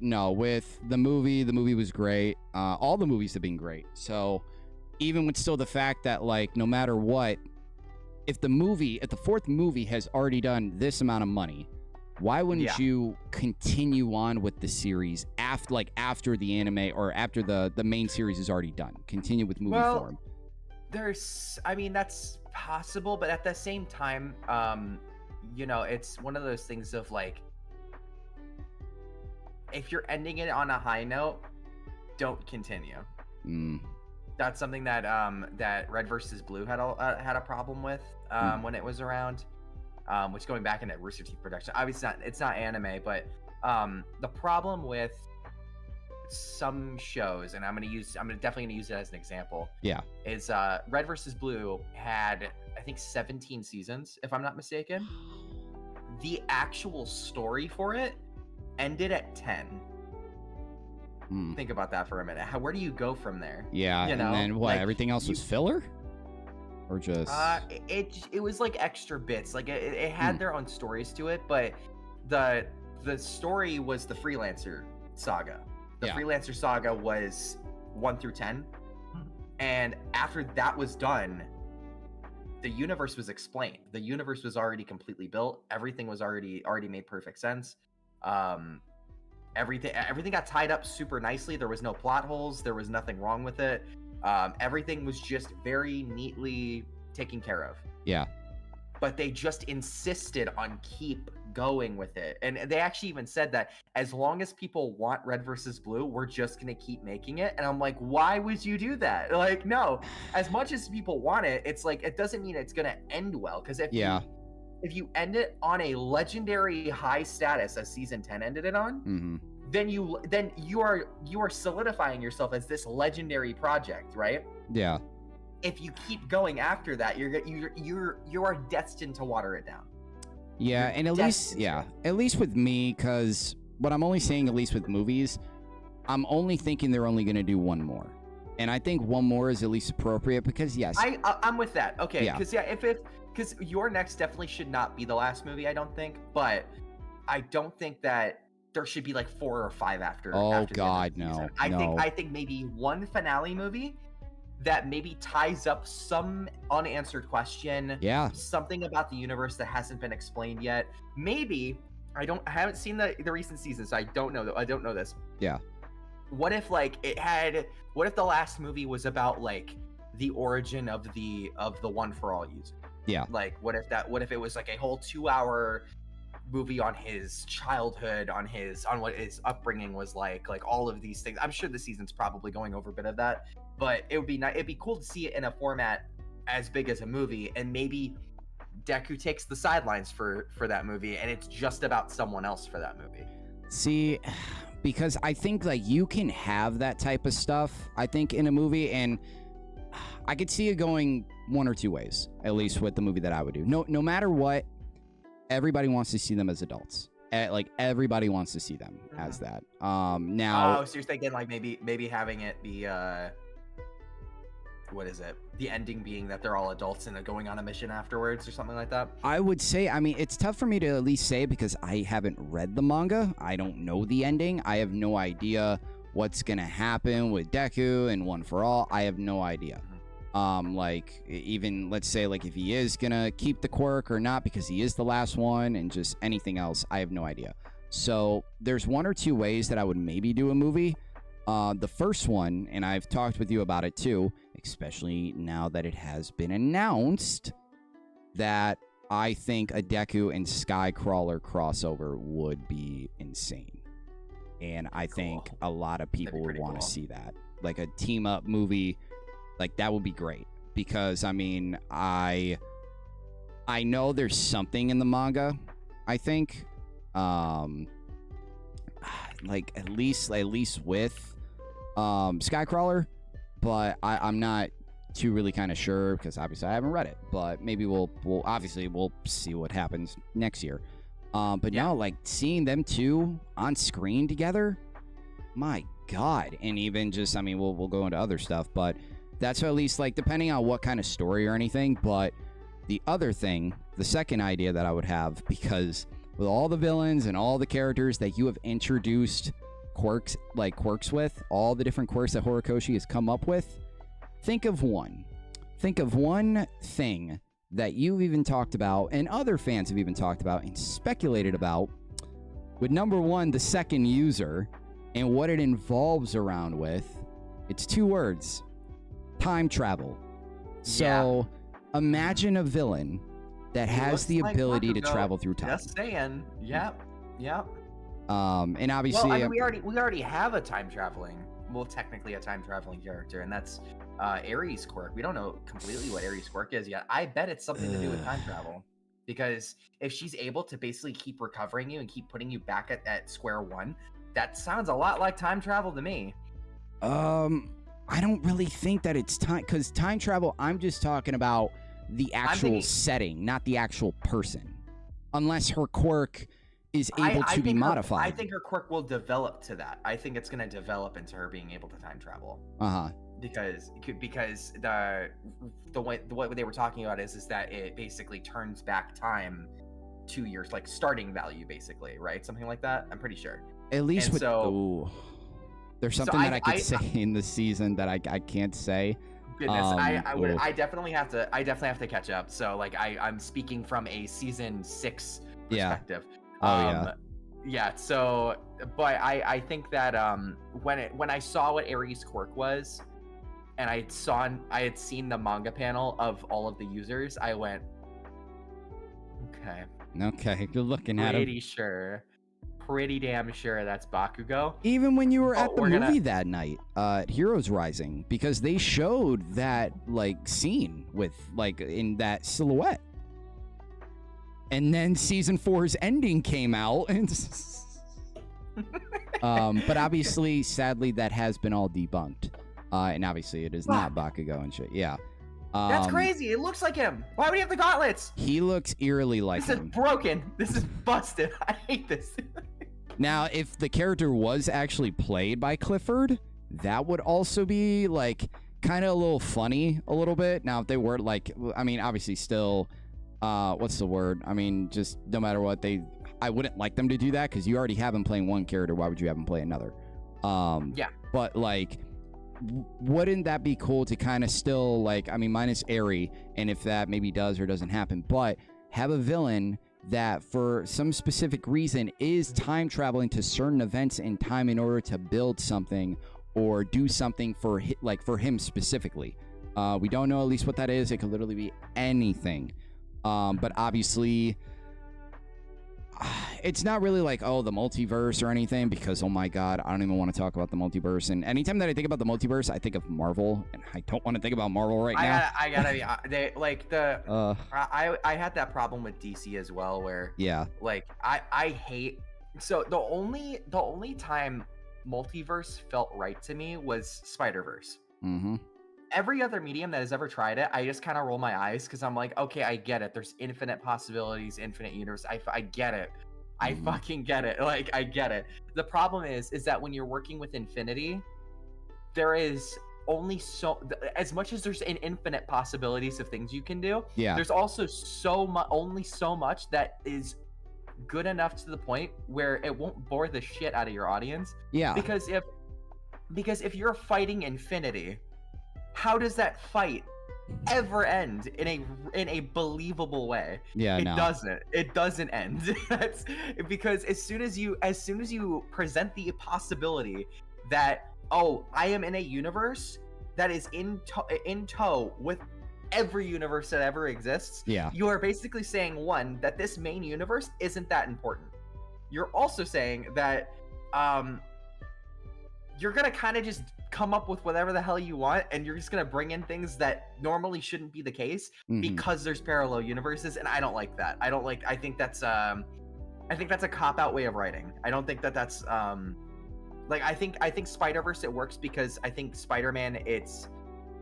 no, with the movie was great. All the movies have been great. So even with still the fact that like no matter what, if the fourth movie has already done this amount of money, why wouldn't you continue on with the series after the anime or after the main series is already done? Continue with movie form. I mean, that's possible, but at the same time, you know, it's one of those things of like, if you're ending it on a high note, don't continue. That's something that that Red versus Blue had a problem with when it was around. Which going back into Rooster Teeth production, obviously it's not anime, but the problem with some shows, and I'm definitely gonna use it as an example. Yeah, is Red versus Blue had I think 17 seasons, if I'm not mistaken. The actual story for it ended at 10. Think about that for a minute. Where do you go from there? Yeah, you know? And then what? Like, everything else was filler, or just it was like extra bits. Like it had their own stories to it, but the story was the Freelancer saga. The Freelancer saga was 1 through 10, and after that was done, the universe was explained. The universe was already completely built. Everything was already made perfect sense. Everything got tied up super nicely. There was no plot holes. There was nothing wrong with it. Everything was just very neatly taken care of. Yeah. But they just insisted on keep going with it. And they actually even said that as long as people want Red versus Blue, we're just going to keep making it. And I'm like, why would you do that? Like, no, as much as people want it, it's like, it doesn't mean it's going to end well. Because if you end it on a legendary high status as season 10 ended it on, then you are solidifying yourself as this legendary project, right? Yeah. If you keep going after that, you are destined to water it down. Yeah, and at least with me, because what I'm only saying, at least with movies, I'm only thinking they're only going to do one more, and I think one more is at least appropriate because yes, I'm with that. Okay, because Your Next definitely should not be the last movie. I don't think, but I don't think that there should be like 4 or 5 after. Oh God, no. I think maybe one finale movie that maybe ties up some unanswered question. Yeah. Something about the universe that hasn't been explained yet. Maybe I haven't seen the recent seasons, so I don't know this. Yeah. What if the last movie was about like the origin of the One for All user? Yeah. Like what if it was like a whole 2-hour movie on his childhood, on what his upbringing was like all of these things. I'm sure the season's probably going over a bit of that, but it'd be cool to see it in a format as big as a movie, and maybe Deku takes the sidelines for that movie, and it's just about someone else for that movie. See, because I think like you can have that type of stuff, I think, in a movie, and I could see it going one or two ways, at least with the movie that I would do. No matter what, everybody wants to see them as adults. Like everybody wants to see them as that. Now. Oh, so you're thinking like maybe having it be what is it? The ending being that they're all adults and they're going on a mission afterwards or something like that? I would say, I mean, it's tough for me to at least say because I haven't read the manga. I don't know the ending. I have no idea what's going to happen with Deku and One for All. I have no idea. Like even let's say like if he is going to keep the quirk or not because he is the last one and just anything else, I have no idea. So there's one or two ways that I would maybe do a movie. The first one, and I've talked with you about it too, especially now that it has been announced that I think a Deku and Skycrawler crossover would be insane. And I think a lot of people would want to see that. Like a team up movie, like that would be great. Because I mean, I know there's something in the manga, I think. Like at least with Skycrawler, but I'm not too really kind of sure because obviously I haven't read it, but maybe we'll see what happens next year. But no, like seeing them two on screen together, my God. And even just, I mean, we'll go into other stuff, but that's at least like depending on what kind of story or anything. But the other thing, the second idea that I would have, because with all the villains and all the characters that you have introduced quirks with, all the different quirks that Horikoshi has come up with, think of one thing that you've even talked about and other fans have even talked about and speculated about with number one, the second user, and what it involves around with. It's 2 words: time travel. So imagine a villain that has the ability to travel through time. Just saying. Yep. And obviously, well, I mean, we already have a time traveling. Well, technically a time traveling character, and that's Ares' quirk. We don't know completely what Ares' quirk is yet. I bet it's something to do with time travel, because if she's able to basically keep recovering you and keep putting you back at square one, that sounds a lot like time travel to me. I don't really think that it's time, because time travel, I'm just talking about the actual setting, not the actual person, unless her quirk is able to be modified. I think her quirk will develop to that. I think it's going to develop into her being able to time travel. Because the way what they were talking about is that it basically turns back time 2 years, like starting value, basically, right? Something like that. I'm pretty sure. At least there's something that I could say in the season that I can't say. Goodness, I definitely have to catch up. So like I'm speaking from a season 6 perspective. So but I think that when I saw what Ares' quirk was, and I had seen the manga panel of all of the users, I went, okay, you're looking at him. Pretty damn sure that's Bakugo. Even when you were at the movie that night, Heroes Rising, because they showed that like scene with like in that silhouette. And then season 4's ending came out, and but obviously, sadly, that has been all debunked. And obviously, it is not Bakugo and shit. Yeah, that's crazy. It looks like him. Why would he have the gauntlets? He looks eerily like him. This is broken. This is busted. I hate this. Now, if the character was actually played by Clifford, that would also be like kind of a little funny, a little bit. Now, if they were like, I mean, obviously, still. What's the word? I mean, just no matter what, I wouldn't like them to do that, because you already have them playing one character. Why would you have them play another? But like, wouldn't that be cool to kind of still like, I mean, minus Eri, and if that maybe does or doesn't happen, but have a villain that for some specific reason is time traveling to certain events in time in order to build something or do something for him specifically. We don't know at least what that is. It could literally be anything. But obviously, it's not really like, the multiverse or anything, because, oh my God, I don't even want to talk about the multiverse. And anytime that I think about the multiverse, I think of Marvel, and I don't want to think about Marvel right now. I had that problem with DC as well, where like I hate. So the only time multiverse felt right to me was Spider-Verse. Every other medium that has ever tried it, I just kind of roll my eyes, because I'm like, okay, I get it. There's infinite possibilities, infinite universe. I get it. I fucking get it. Like, I get it. The problem is that when you're working with infinity, there is only as much as there's an infinite possibilities of things you can do. There's also only so much that is good enough to the point where it won't bore the shit out of your audience. Because if you're fighting infinity, how does that fight ever end in a believable way? It doesn't end. That's because as soon as you present the possibility that oh, I am in a universe that is in tow with every universe that ever exists. Yeah. You are basically saying, one, that this main universe isn't that important. You're also saying that you're gonna kind of just come up with whatever the hell you want, and you're just gonna bring in things that normally shouldn't be the case because there's parallel universes, and I don't like that. I think that's a cop-out way of writing. I don't think that that's like I think Spider-Verse it works because I think Spider-Man it's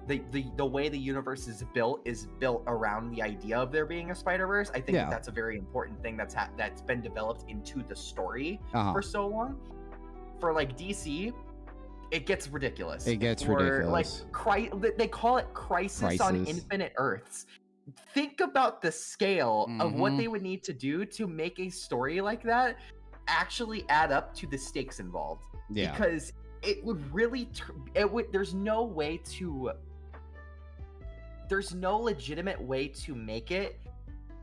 the way the universe is built around the idea of there being a Spider-Verse. I think that's a very important thing that's been developed into the story for so long. For like DC, it gets ridiculous. It gets ridiculous. Like they call it Crisis on Infinite Earths. Think about the scale of what they would need to do to make a story like that actually add up to the stakes involved. Yeah. Because it would really there's no legitimate way to make it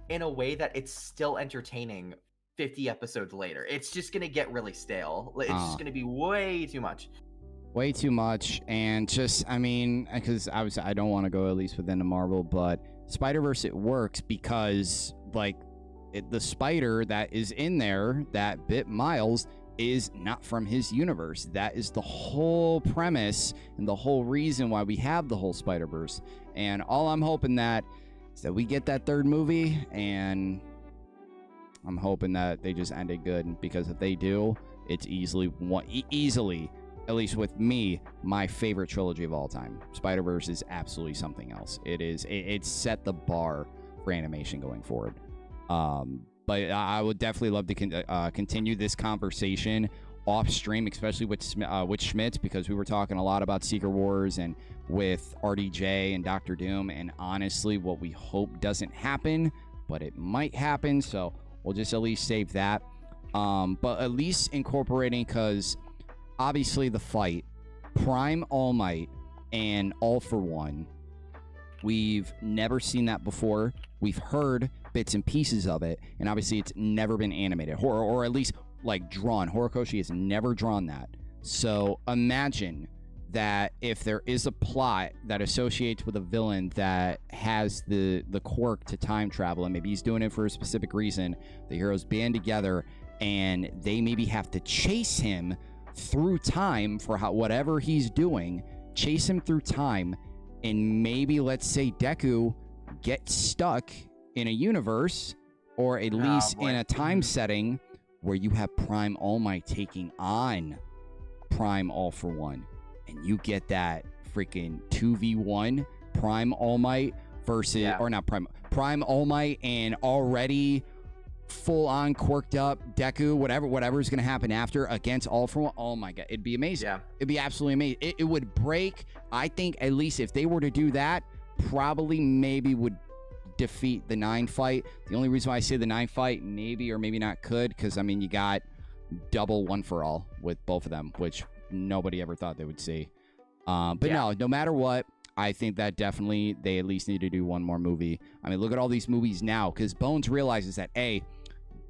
in a way that it's still entertaining 50 episodes later. It's just going to get really stale. It's just going to be way too much. Way too much. And just, I mean, because I don't want to go at least within the Marvel, but Spider-Verse, it works because, like, the spider that is in there that bit Miles is not from his universe. That is the whole premise and the whole reason why we have the whole Spider-Verse. And all I'm hoping that is that we get that third movie, and I'm hoping that they just end it good, because if they do, it's easily, at least with me, my favorite trilogy of all time. Spider-Verse is absolutely something else. It's set the bar for animation going forward. But I would definitely love to continue this conversation off stream, especially with Schmitz, because we were talking a lot about Secret Wars and with RDJ and Doctor Doom, and honestly, what we hope doesn't happen, but it might happen. So we'll just at least save that. But at least incorporating, because obviously the fight, Prime All Might and All for One, we've never seen that before. We've heard bits and pieces of it, and obviously it's never been animated, or at least like drawn. Horikoshi has never drawn that. So imagine that if there is a plot that associates with a villain that has the quirk to time travel, and maybe he's doing it for a specific reason, the heroes band together and they maybe have to chase him through time for whatever he's doing, chase him through time, and maybe, let's say, Deku gets stuck in a universe, or at least in a time setting where you have Prime All Might taking on Prime All for One, and you get that freaking 2v1 Prime All Might versus, or not Prime All Might and already full-on quirked up Deku, whatever is going to happen after, against All for One. Oh my god, it'd be amazing. It'd be absolutely amazing. It would break, I think, at least if they were to do that, probably maybe would defeat the 9 fight. The only reason why I say the 9 fight maybe or maybe not could, because I mean, you got double One for All with both of them, which nobody ever thought they would see. But no matter what, I think that definitely they at least need to do one more movie. I mean, look at all these movies now, because Bones realizes that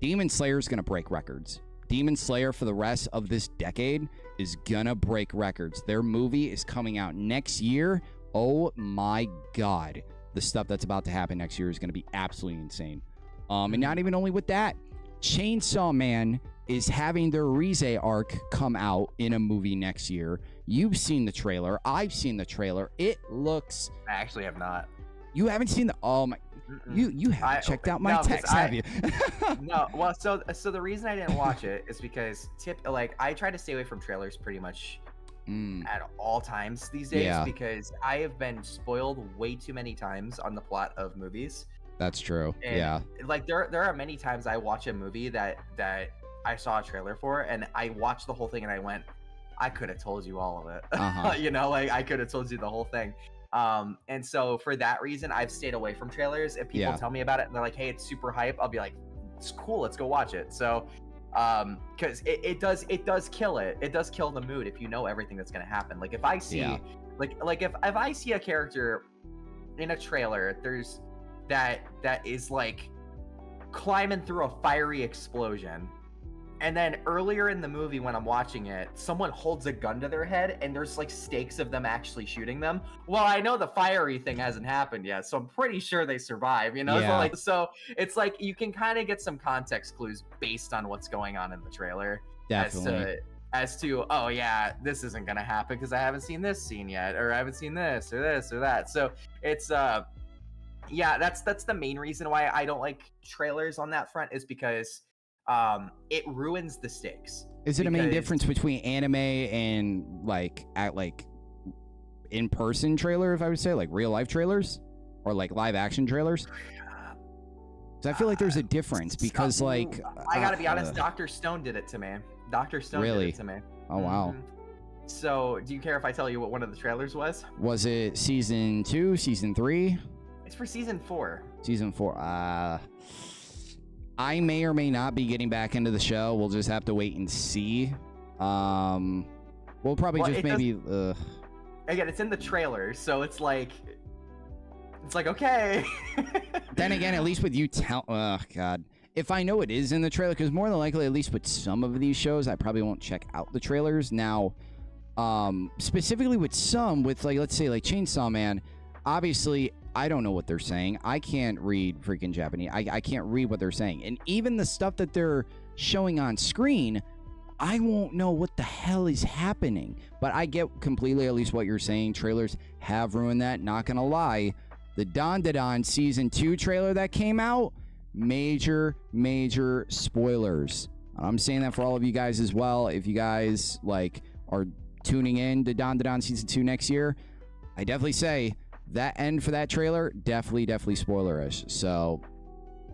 Demon Slayer is going to break records. Demon Slayer for the rest of this decade is going to break records. Their movie is coming out next year. Oh my god. The stuff that's about to happen next year is going to be absolutely insane. And not even only with that, Chainsaw Man is having their Rize arc come out in a movie next year. You've seen the trailer. I've seen the trailer. It looks... I actually have not. You haven't seen the... Oh my... You haven't checked out my text, have you? No. Well, so the reason I didn't watch it is because I try to stay away from trailers pretty much at all times these days, because I have been spoiled way too many times on the plot of movies. That's true. And, like, there are many times I watch a movie that I saw a trailer for, and I watched the whole thing and I went, I could have told you all of it. You know, like, I could have told you the whole thing. And so for that reason, I've stayed away from trailers. If people tell me about it and they're like, hey, it's super hype, I'll be like, it's cool, let's go watch it. So because it does kill it. It does kill the mood if you know everything that's gonna happen. Like, if I see like if I see a character in a trailer that is like climbing through a fiery explosion, And then earlier in the movie, when I'm watching it, someone holds a gun to their head, and there's like stakes of them actually shooting them. Well, I know the fiery thing hasn't happened yet, so I'm pretty sure they survive. You know, Yeah. so it's like you can kind of get some context clues based on what's going on in the trailer. Definitely. As to oh yeah, this isn't gonna happen because I haven't seen this scene yet, or I haven't seen this or this or that. So it's yeah, that's the main reason why I don't like trailers on that front, is because it ruins the stakes. Is it a main difference between anime and like in-person trailer, if I would say, like real life trailers or like live action trailers? Because I feel like there's a difference, because like I gotta be honest, Dr. Stone did it to me. Dr. Stone did it to me. Oh wow. So do you care if I tell you what one of the trailers was? Was it season 2, season 3? It's for season 4. Season 4. I may or may not be getting back into the show. We'll just have to wait and see. We'll probably just maybe. Again, it's in the trailer, so it's like okay. Then again, at least with you oh god, if I know it is in the trailer, because more than likely, at least with some of these shows, I probably won't check out the trailers now. Specifically with some, with like let's say like Chainsaw Man, obviously. I don't know what they're saying. I can't read freaking Japanese. I can't read what they're saying. And even the stuff that they're showing on screen, I won't know what the hell is happening. But I get completely at least what you're saying. Trailers have ruined that. Not gonna lie. The Dandadan Season 2 trailer that came out, major spoilers. I'm saying that for all of you guys as well. If you guys like are tuning in to Dandadan Season 2 next year, I definitely say that end for that trailer, definitely spoilerish. So,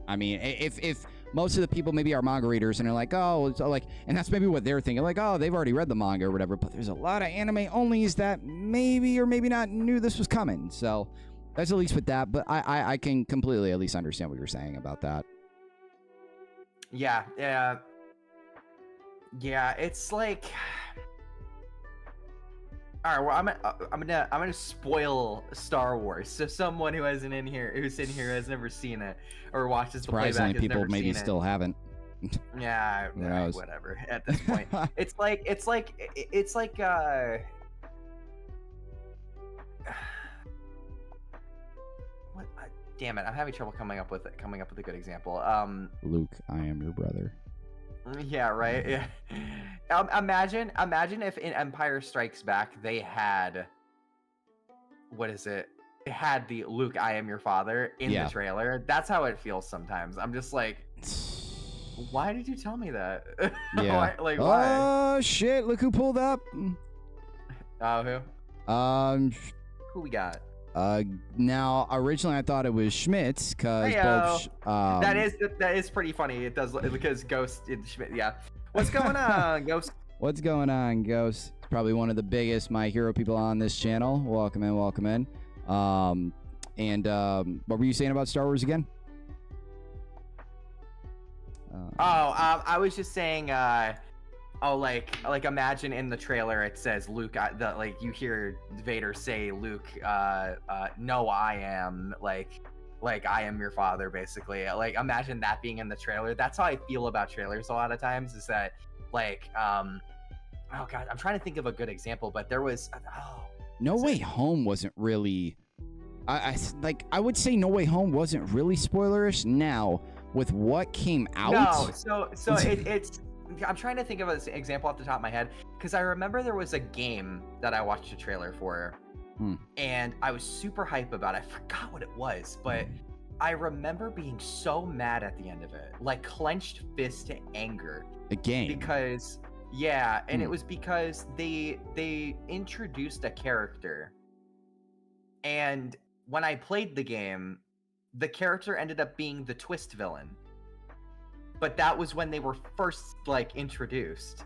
I mean, if most of the people maybe are manga readers and are like, oh, it's like, and that's maybe what they're thinking, like, oh, they've already read the manga or whatever. But there's a lot of anime onlys that maybe or maybe not knew this was coming. So that's at least with that. But I can completely at least understand what you're saying about that. Yeah. It's like. All right, well, I'm gonna spoil Star Wars. So someone who's in here has never seen it or watches the playback. Surprisingly, people maybe still haven't. Yeah, whatever. At this point, it's like what? Damn it! I'm having trouble coming up with a good example. Luke, I am your brother. Yeah, right. Yeah. Imagine if in Empire Strikes Back they had They had the Luke, I am your father in the trailer. That's how it feels sometimes. I'm just like, why did you tell me that? Yeah. why? Oh shit! Look who pulled up. Who? Who we got? Now originally I thought it was Schmitz because that is pretty funny. It does because Ghost in Schmidt. Yeah. What's going on, Ghost? What's going on, Ghost? It's probably one of the biggest My Hero people on this channel. Welcome in. What were you saying about Star Wars again? I was just saying. Like imagine in the trailer it says Luke. Like you hear Vader say, "Luke, no, I am like I am your father." Basically, like imagine that being in the trailer. That's how I feel about trailers a lot of times. Is that like, oh god, I'm trying to think of a good example, but there was No Way Home wasn't really. I would say No Way Home wasn't really spoilerish. Now with what came out. No, so it's. I'm trying to think of an example off the top of my head because I remember there was a game that I watched a trailer for, and I was super hype about it. I forgot what it was, but I remember being so mad at the end of it, like clenched fist to anger. A game. Because and it was because they introduced a character, and when I played the game, the character ended up being the twist villain. But that was when they were first introduced,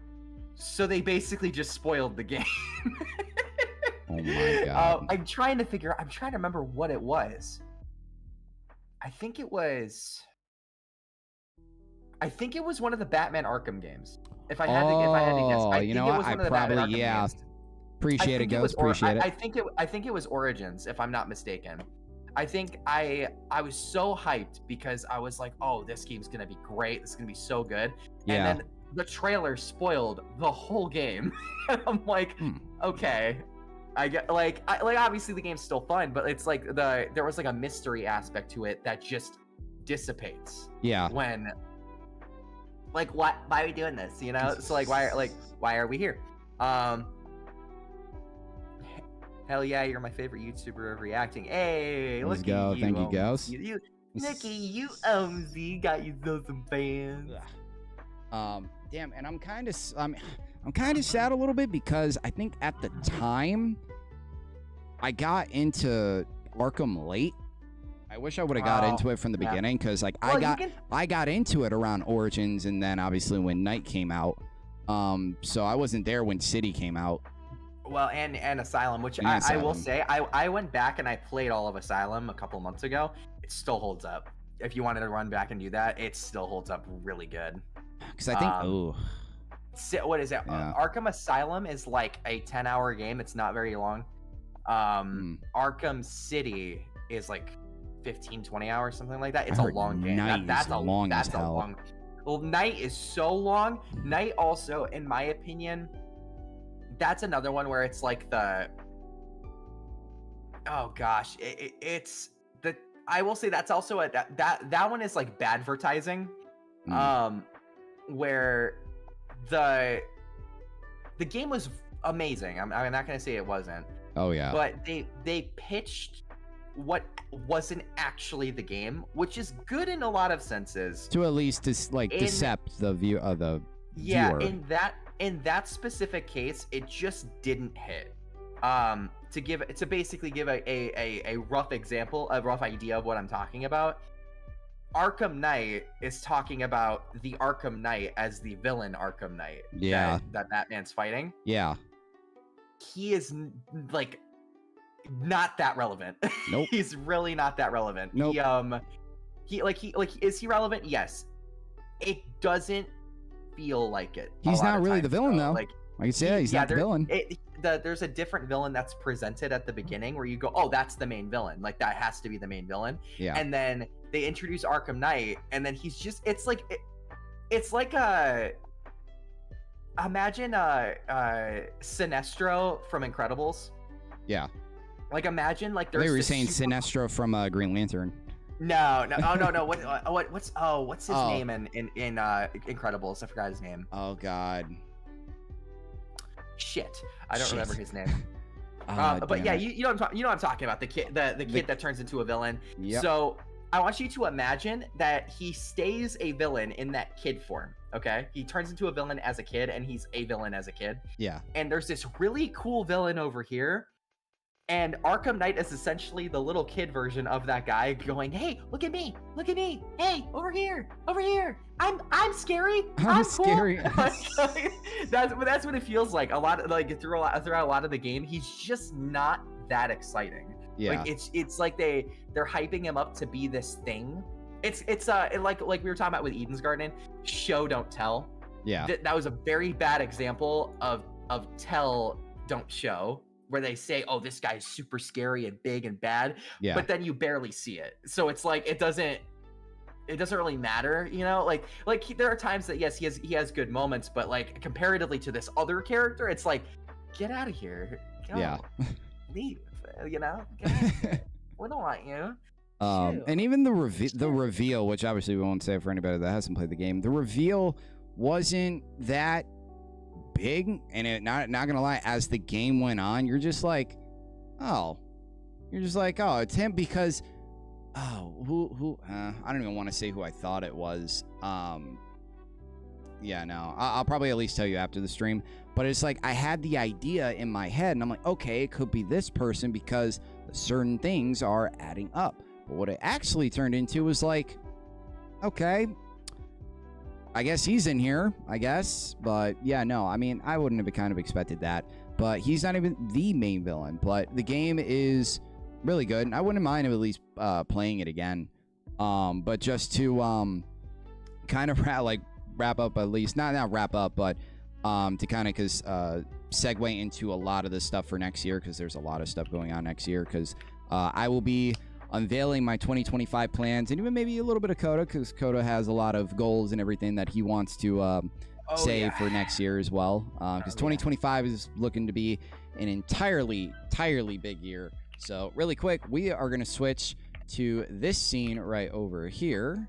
so they basically just spoiled the game. Oh my god! I'm trying to remember what it was. I think it was one of the Batman Arkham games. If I had to guess, I think it was one of the Batman Arkham games. Appreciate it, Ghost. Appreciate it. I think it was Origins, if I'm not mistaken. I think I was so hyped because I was like, oh, this game's gonna be great. This is gonna be so good. Yeah. And then the trailer spoiled the whole game. I'm like, okay. I get like obviously the game's still fun, but it's like there was like a mystery aspect to it that just dissipates. Yeah. When like why are we doing this? You know? So like why are we here? Hell yeah, you're my favorite YouTuber of reacting. Hey, let's go. Thank you, Gauss. Look at you, Omzy, got you some fans. Damn, and I'm kind of sad a little bit because I think at the time I got into Arkham late. I wish I would have got into it from the beginning because like I got into it around Origins and then obviously when Night came out. So I wasn't there when City came out. Well, and Asylum, which I will say, I went back and I played all of Asylum a couple months ago. It still holds up. If you wanted to run back and do that, it still holds up really good. Because I think, what is it? Yeah. Arkham Asylum is like a 10-hour game. It's not very long. Arkham City is like 15, 20 hours, something like that. It's a long game. That's a long. Well, Night is so long. Night also, in my opinion, that's another one where it's like oh gosh, it's the. I will say that's also that one is like bad advertising, where the game was amazing. I'm not gonna say it wasn't. Oh yeah. But they pitched what wasn't actually the game, which is good in a lot of senses. To at least decept the viewer. Yeah, in that specific case, it just didn't hit. To basically give a rough example, a rough idea of what I'm talking about. Arkham Knight is talking about the Arkham Knight as the villain Arkham Knight. Yeah. That Batman's fighting. Yeah. He is like not that relevant. Nope. He's really not that relevant. Nope. Is he relevant? Yes. It doesn't feel like it. He's not really the villain though. Like you said, he's not the villain. There's a different villain that's presented at the beginning where you go, oh, that's the main villain. Like that has to be the main villain. Yeah. And then they introduce Arkham Knight, and then he's just it's like a imagine Sinestro from Incredibles. Yeah. Like imagine like there's. They were saying Sinestro from Green Lantern. No. What's his name in Incredibles? I forgot his name. Oh God. Shit, I don't remember his name. But yeah, you know what I'm talking about, the kid that turns into a villain. Yep. So I want you to imagine that he stays a villain in that kid form. Okay, he turns into a villain as a kid, and he's a villain as a kid. Yeah. And there's this really cool villain over here. And Arkham Knight is essentially the little kid version of that guy going, "Hey, look at me! Hey, over here! I'm scary! I'm cool." Scary." That's what it feels like. A lot of throughout a lot of the game, he's just not that exciting. Yeah. Like it's like they're hyping him up to be this thing. It's like we were talking about with Eden's Garden, show don't tell. Yeah. That was a very bad example of tell don't show, where they say, oh, this guy's super scary and big and bad, but then you barely see it. So it's like it doesn't really matter, you know? Like there are times that yes, he has good moments, but like comparatively to this other character, it's like, get out of here. Go. Yeah. Leave, you know? We don't want you. And even the reveal, which obviously we won't say for anybody that hasn't played the game, the reveal wasn't that big, and it not gonna lie, as the game went on, you're just like, oh, it's him, because I don't even want to say who I thought it was. Yeah, no, I'll probably at least tell you after the stream, but it's like I had the idea in my head and I'm like, okay, it could be this person because certain things are adding up. But what it actually turned into was like, okay, I guess he's in here, I guess. But yeah, no, I mean, I wouldn't have kind of expected that. But he's not even the main villain. But the game is really good, and I wouldn't mind at least playing it again. But just to kind of wrap up, at least not wrap up, but to kind of segue into a lot of the stuff for next year, because there's a lot of stuff going on next year, because I will be unveiling my 2025 plans, and even maybe a little bit of Coda, because Coda has a lot of goals and everything that he wants to save for next year as well, because 2025 is looking to be an entirely big year. So really quick, we are going to switch to this scene right over here.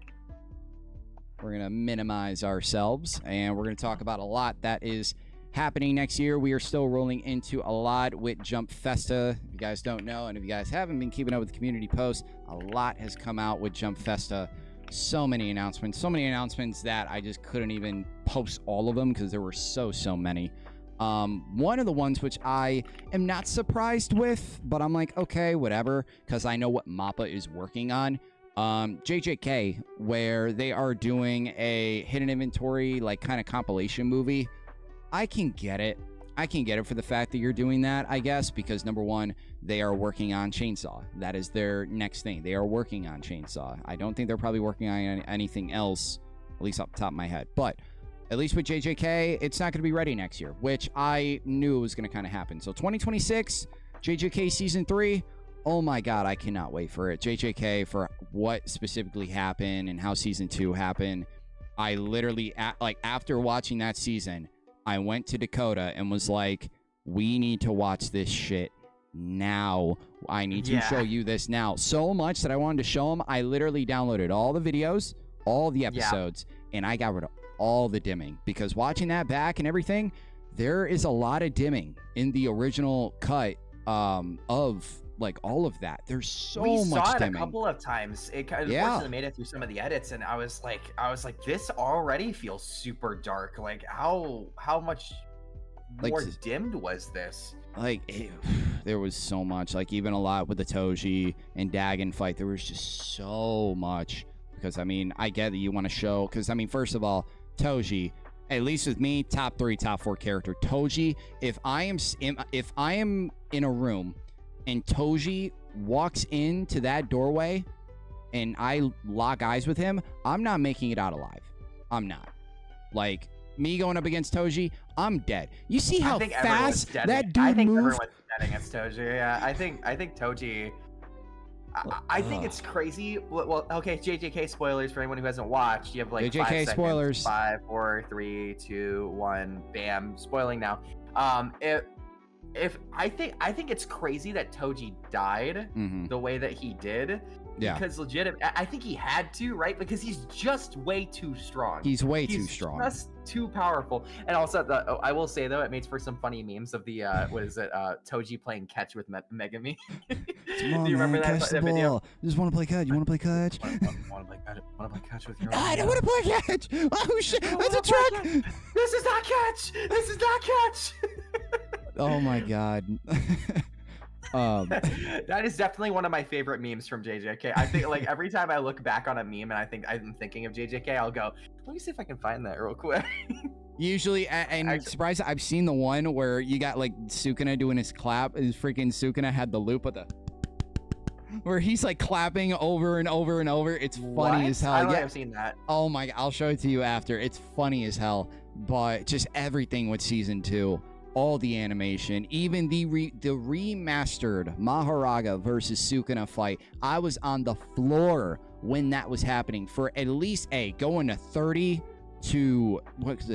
We're going to minimize ourselves, and we're going to talk about a lot that is happening next year. We are still rolling into a lot with Jump Festa. If you guys don't know, and if you guys haven't been keeping up with the community posts, a lot has come out with Jump Festa. So many announcements that I just couldn't even post all of them because there were so many. One of the ones which I am not surprised with, but I'm like, okay, whatever, because I know what Mappa is working on. JJK, where they are doing a hidden inventory, like, kind of compilation movie. I can get it. For the fact that you're doing that, I guess, because number one, they are working on Chainsaw. That is their next thing. They are working on Chainsaw. I don't think they're probably working on anything else, at least off the top of my head. But at least with JJK, it's not going to be ready next year, which I knew was going to kind of happen. So 2026, JJK Season 3, oh my God, I cannot wait for it. JJK, for what specifically happened and how Season 2 happened. I literally, after watching that season, I went to Dakota and was like, we need to watch this shit now. I need to show you this now. So much that I wanted to show him, I literally downloaded all the videos, all the episodes, and I got rid of all the dimming, because watching that back and everything, there is a lot of dimming in the original cut of like all of that. There's so much dimming. We saw it a couple of times. It kind of unfortunately made it through some of the edits, and I was like, this already feels super dark. Like, how much more dimmed was this? Like, there was so much. Like, even a lot with the Toji and Dagon fight, there was just so much. Because I mean, I get that you want to show, because I mean, first of all, Toji, at least with me, top 3, top 4 character. Toji, if I am in a room and Toji walks into that doorway and I lock eyes with him, I'm not making it out alive. I'm not. Like, me going up against Toji, I'm dead. You see how fast that dude moves? I think everyone's dead against Toji. Yeah, I think Toji... I think it's crazy. Well, okay, JJK spoilers for anyone who hasn't watched. You have like JJK 5 seconds. Spoilers. 5, 4, 3, 2, 1, bam. Spoiling now. If I think it's crazy that Toji died the way that he did. Yeah. Because I think he had to, right? Because he's just way too strong. He's way too strong. Just too powerful. And also, I will say though, it makes for some funny memes of the Toji playing catch with Megami. Come on, do you remember that video? Just want to play catch. You want to play catch? Want to play catch with your? I don't want to play catch. Oh shit! That's a trick. This is not catch. This is not catch. Oh my God. That is definitely one of my favorite memes from JJK. I think like every time I look back on a meme and I'm thinking of JJK, I'll go, let me see if I can find that real quick. Usually, and surprised, I've seen the one where you got like Sukuna doing his clap. His freaking Sukuna had the loop of the where he's like clapping over and over and over. It's funny as hell. I don't think I've seen that. Oh my, I'll show it to you after. It's funny as hell. But just everything with season 2. All the animation, even the remastered Maharaga versus Sukuna fight. I was on the floor when that was happening for at least going to 30 to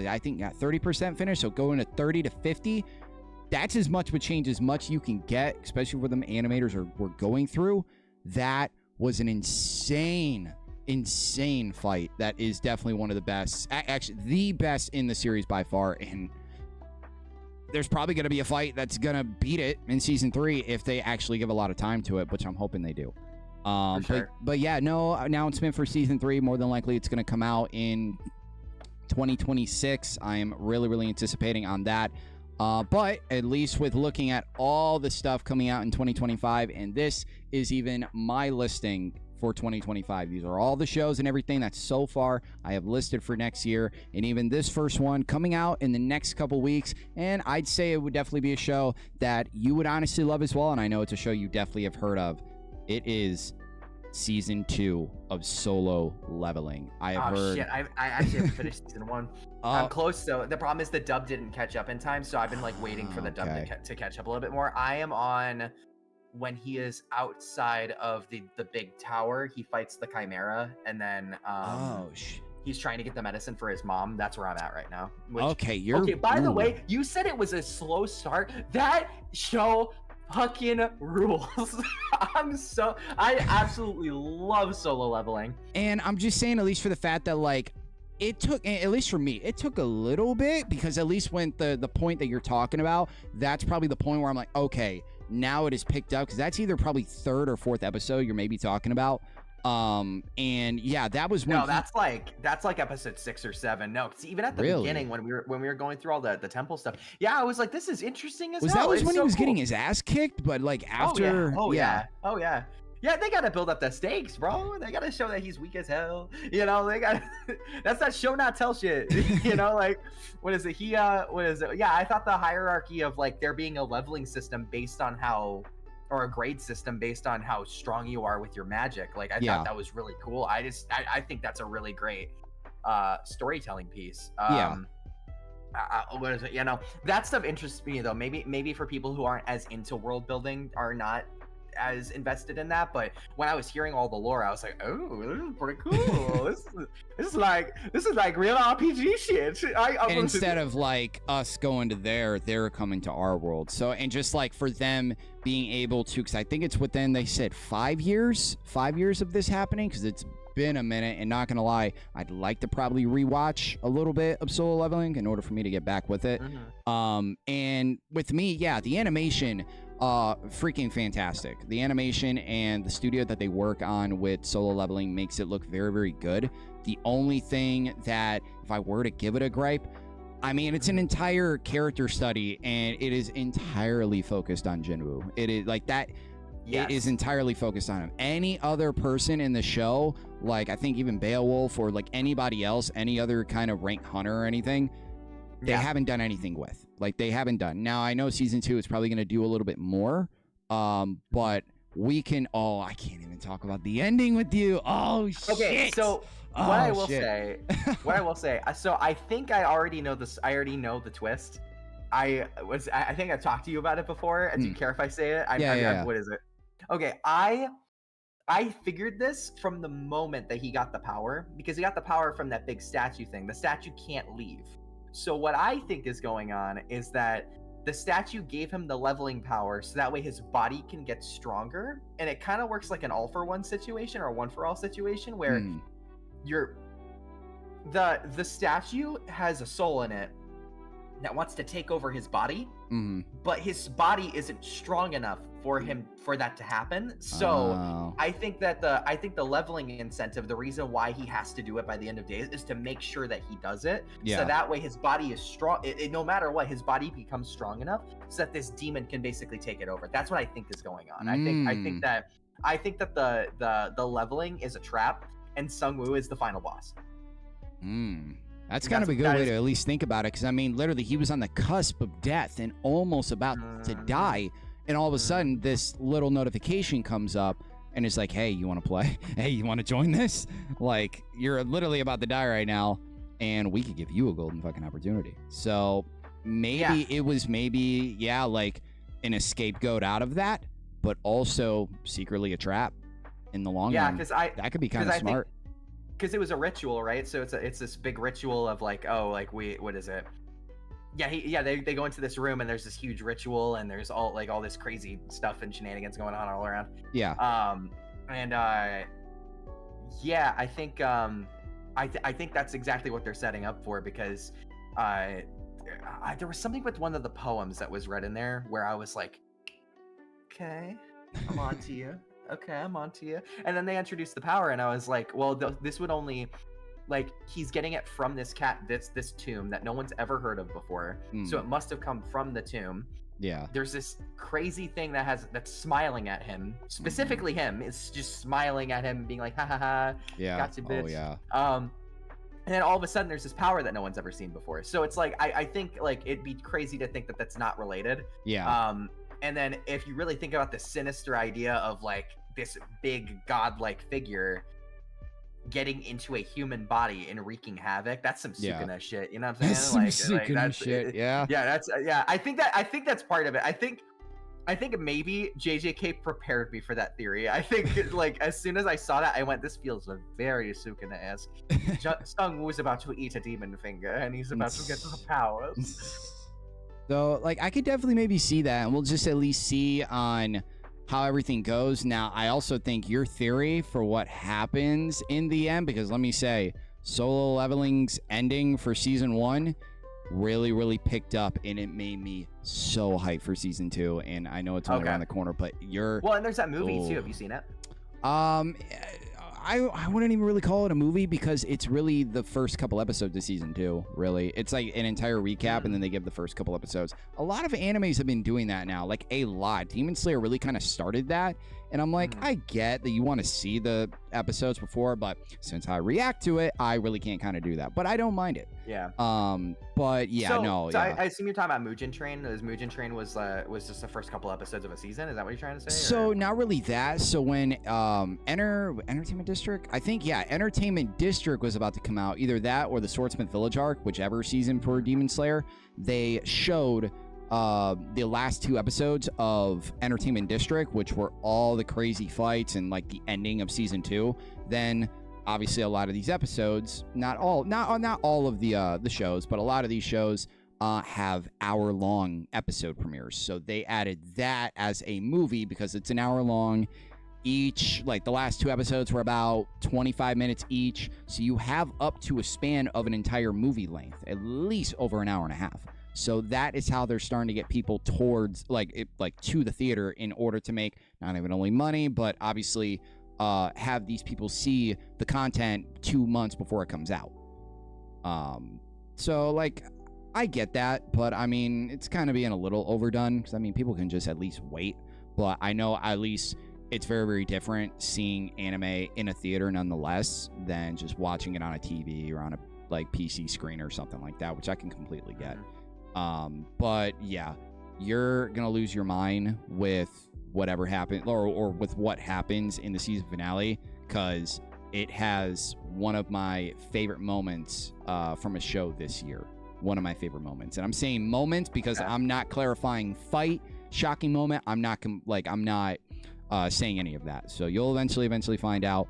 I think got 30% finish, so going to 30 to 50. That's as much of a change as much you can get, especially where the animators were going through. That was an insane fight. That is definitely one of the best, actually the best in the series by far. And there's probably going to be a fight that's going to beat it in season 3 if they actually give a lot of time to it, which I'm hoping they do. Sure. But yeah, no announcement for season 3. More than likely, it's going to come out in 2026. I am really anticipating on that. But at least with looking at all the stuff coming out in 2025, and this is even my listing for 2025. These are all the shows and everything that so far I have listed for next year, and even this first one coming out in the next couple weeks. And I'd say it would definitely be a show that you would honestly love as well, and I know it's a show you definitely have heard of. It is season 2 of Solo Leveling. I have heard. Shit, I actually haven't finished season 1. I'm close though. The problem is the dub didn't catch up in time, so I've been like waiting for the dub to catch up a little bit more. I am on when he is outside of the big tower. He fights the Chimera, and then he's trying to get the medicine for his mom. That's where I'm at right now. Okay, okay. By the way, you said it was a slow start. That show fucking rules. I absolutely love Solo Leveling. And I'm just saying, at least for the fact that like it took, at least for me, it took a little bit, because at least when the point that you're talking about, that's probably the point where I'm like, okay, now it is picked up, because that's either probably 3rd or 4th episode you're maybe talking about. And yeah, that was when that's like episode 6 or 7. No, because even at the beginning when we were going through all the temple stuff, I was like, this is interesting as hell. That was when he was getting his ass kicked, but like after Yeah, they gotta build up the stakes, bro. They gotta show that he's weak as hell. You know, they gotta that's that show not tell shit. You know, like what is it? What is it? Yeah, I thought the hierarchy of like there being a leveling system based on how, or a grade system based on how strong you are with your magic. Like I thought that was really cool. I think that's a really great storytelling piece. What is it? You know, that stuff interests me though. Maybe for people who aren't as into world building are not as invested in that, but when I was hearing all the lore, I was like, oh, this is pretty cool. this is like real RPG shit. And instead of like us going to they're coming to our world. So, and just like for them being able to, because I think it's within, they said 5 years of this happening, because it's been a minute, and not gonna lie, I'd like to probably rewatch a little bit of Solo Leveling in order for me to get back with it. And with me, the animation, freaking fantastic. The animation and the studio that they work on with Solo Leveling makes it look very, very good. The only thing that, if I were to give it a gripe, I mean, it's an entire character study, and it is entirely focused on Jinwoo. It is like that. It is entirely focused on him. Any other person in the show, like I think even Beowulf or like anybody else, any other kind of rank hunter or anything, they haven't done anything with. Like they haven't done. Now I know season 2 is probably going to do a little bit more, but we can. Oh, I can't even talk about the ending with you. Oh shit. Okay, so what I will say. So I think I already know this. I already know the twist. I think I've talked to you about it before. Do you care if I say it? What is it? Okay, I figured this from the moment that he got the power, because he got the power from that big statue thing. The statue can't leave. So what I think is going on is that the statue gave him the leveling power, so that way his body can get stronger, and it kind of works like an all-for-one situation or a one-for-all situation where the statue has a soul in it that wants to take over his body, but his body isn't strong enough for that to happen. So I think the leveling incentive, the reason why he has to do it by the end of days, is to make sure that he does it. So that way his body is strong. No matter what, his body becomes strong enough so that this demon can basically take it over. That's what I think is going on. I think that the leveling is a trap, and Sungwoo is the final boss. That's kind of a good way to at least think about it, because I mean, literally, he was on the cusp of death and almost about to die, and all of a sudden, this little notification comes up, and it's like, "Hey, you want to play? Hey, you want to join this? Like, you're literally about to die right now, and we could give you a golden fucking opportunity." So maybe it was like an scapegoat out of that, but also secretly a trap in the long run. Yeah, because that could be kind of smart. Because it was a ritual, right? So it's this big ritual of like, what is it? They go into this room, and there's this huge ritual, and there's all this crazy stuff and shenanigans going on all around. I think that's exactly what they're setting up for, because there was something with one of the poems that was read in there where I was like, okay, I'm on to you. Okay, I'm on to you. And then they introduced the power, and I was like, well, this would only, like, he's getting it from this this tomb that no one's ever heard of before. So it must have come from the tomb. Yeah. There's this crazy thing that's smiling at him. Specifically him. It's just smiling at him, being like, ha ha ha. Yeah. Gotcha, bitch. Oh, yeah. And then all of a sudden there's this power that no one's ever seen before. So it's like, I think like it'd be crazy to think that that's not related. Yeah. And then if you really think about the sinister idea of like this big godlike figure getting into a human body and wreaking havoc, that's some Sukuna shit. You know what I'm saying? That's some Sukuna shit. Yeah. Yeah. I think that's part of it. I think I think maybe JJK prepared me for that theory. I think like as soon as I saw that, I went, "This feels very Sukuna-esque." Sung Woo's about to eat a demon finger, and he's about to get the powers. So, like, I could definitely maybe see that, and we'll just at least see on how everything goes. Now, I also think your theory for what happens in the end, because let me say, Solo Leveling's ending for season 1 really, really picked up, and it made me so hyped for season 2. And I know it's only around the corner, but well, and there's that movie too. Have you seen it? I wouldn't even really call it a movie because it's really the first couple episodes of season 2, really. It's like an entire recap, and then they give the first couple episodes. A lot of animes have been doing that now, like a lot. Demon Slayer really kind of started that, and I'm like, I get that you want to see the episodes before, but since I react to it, I really can't kind of do that. But I don't mind it. Yeah. But yeah, so I assume you're talking about Mugen Train. Mugen Train was just the first couple episodes of a season. Is that what you're trying to say? So not really that. So when Entertainment District, I think Entertainment District was about to come out, either that or the Swordsmith Village arc, whichever season for Demon Slayer, they showed the last 2 episodes of Entertainment District, which were all the crazy fights and like the ending of season 2. Then obviously a lot of these episodes, not all of the shows, but a lot of these shows have hour-long episode premieres. So they added that as a movie because it's an hour long each. Like the last 2 episodes were about 25 minutes each. So you have up to a span of an entire movie length, at least over an hour and a half. So that is how they're starting to get people towards to the theater in order to make not even only money, but obviously have these people see the content 2 months before it comes out. So like I get that, but I mean it's kind of being a little overdone because I mean people can just at least wait. But I know at least it's very, very different seeing anime in a theater nonetheless than just watching it on a TV or on a like PC screen or something like that, which I can completely get. But yeah, you're gonna lose your mind with whatever happened or with what happens in the season finale, because it has one of my favorite moments from a show this year. One of my favorite moments, and I'm saying moments because I'm not clarifying fight, shocking moment. I'm not saying any of that. So you'll eventually find out.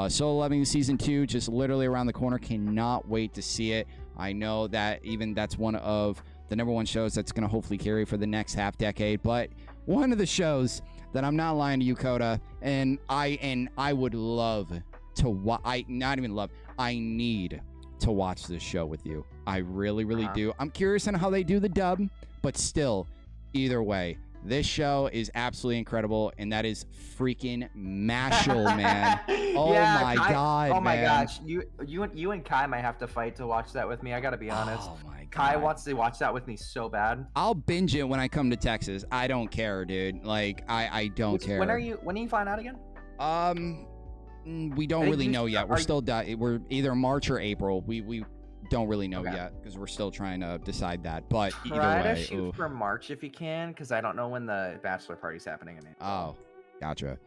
Solo Leveling season 2 just literally around the corner. Cannot wait to see it. I know that even that's one of the #1 shows that's going to hopefully carry for the next half decade. But one of the shows that I'm not lying to you, Coda, and I would love to I need to watch this show with you. I really, really do. I'm curious on how they do the dub, but still, either way, this show is absolutely incredible, and that is freaking Mashal, man. Oh yeah, my God, oh my gosh. You and Kai might have to fight to watch that with me. I gotta be honest. Oh my God. Kai wants to watch that with me so bad. I'll binge it when I come to Texas. I don't care, dude. Like I don't care. When are you flying out again? We don't really know yet. We're either March or April. We don't really know yet because we're still trying to decide that. But either way, shoot for March if you can, because I don't know when the bachelor party's happening in April. Oh, gotcha.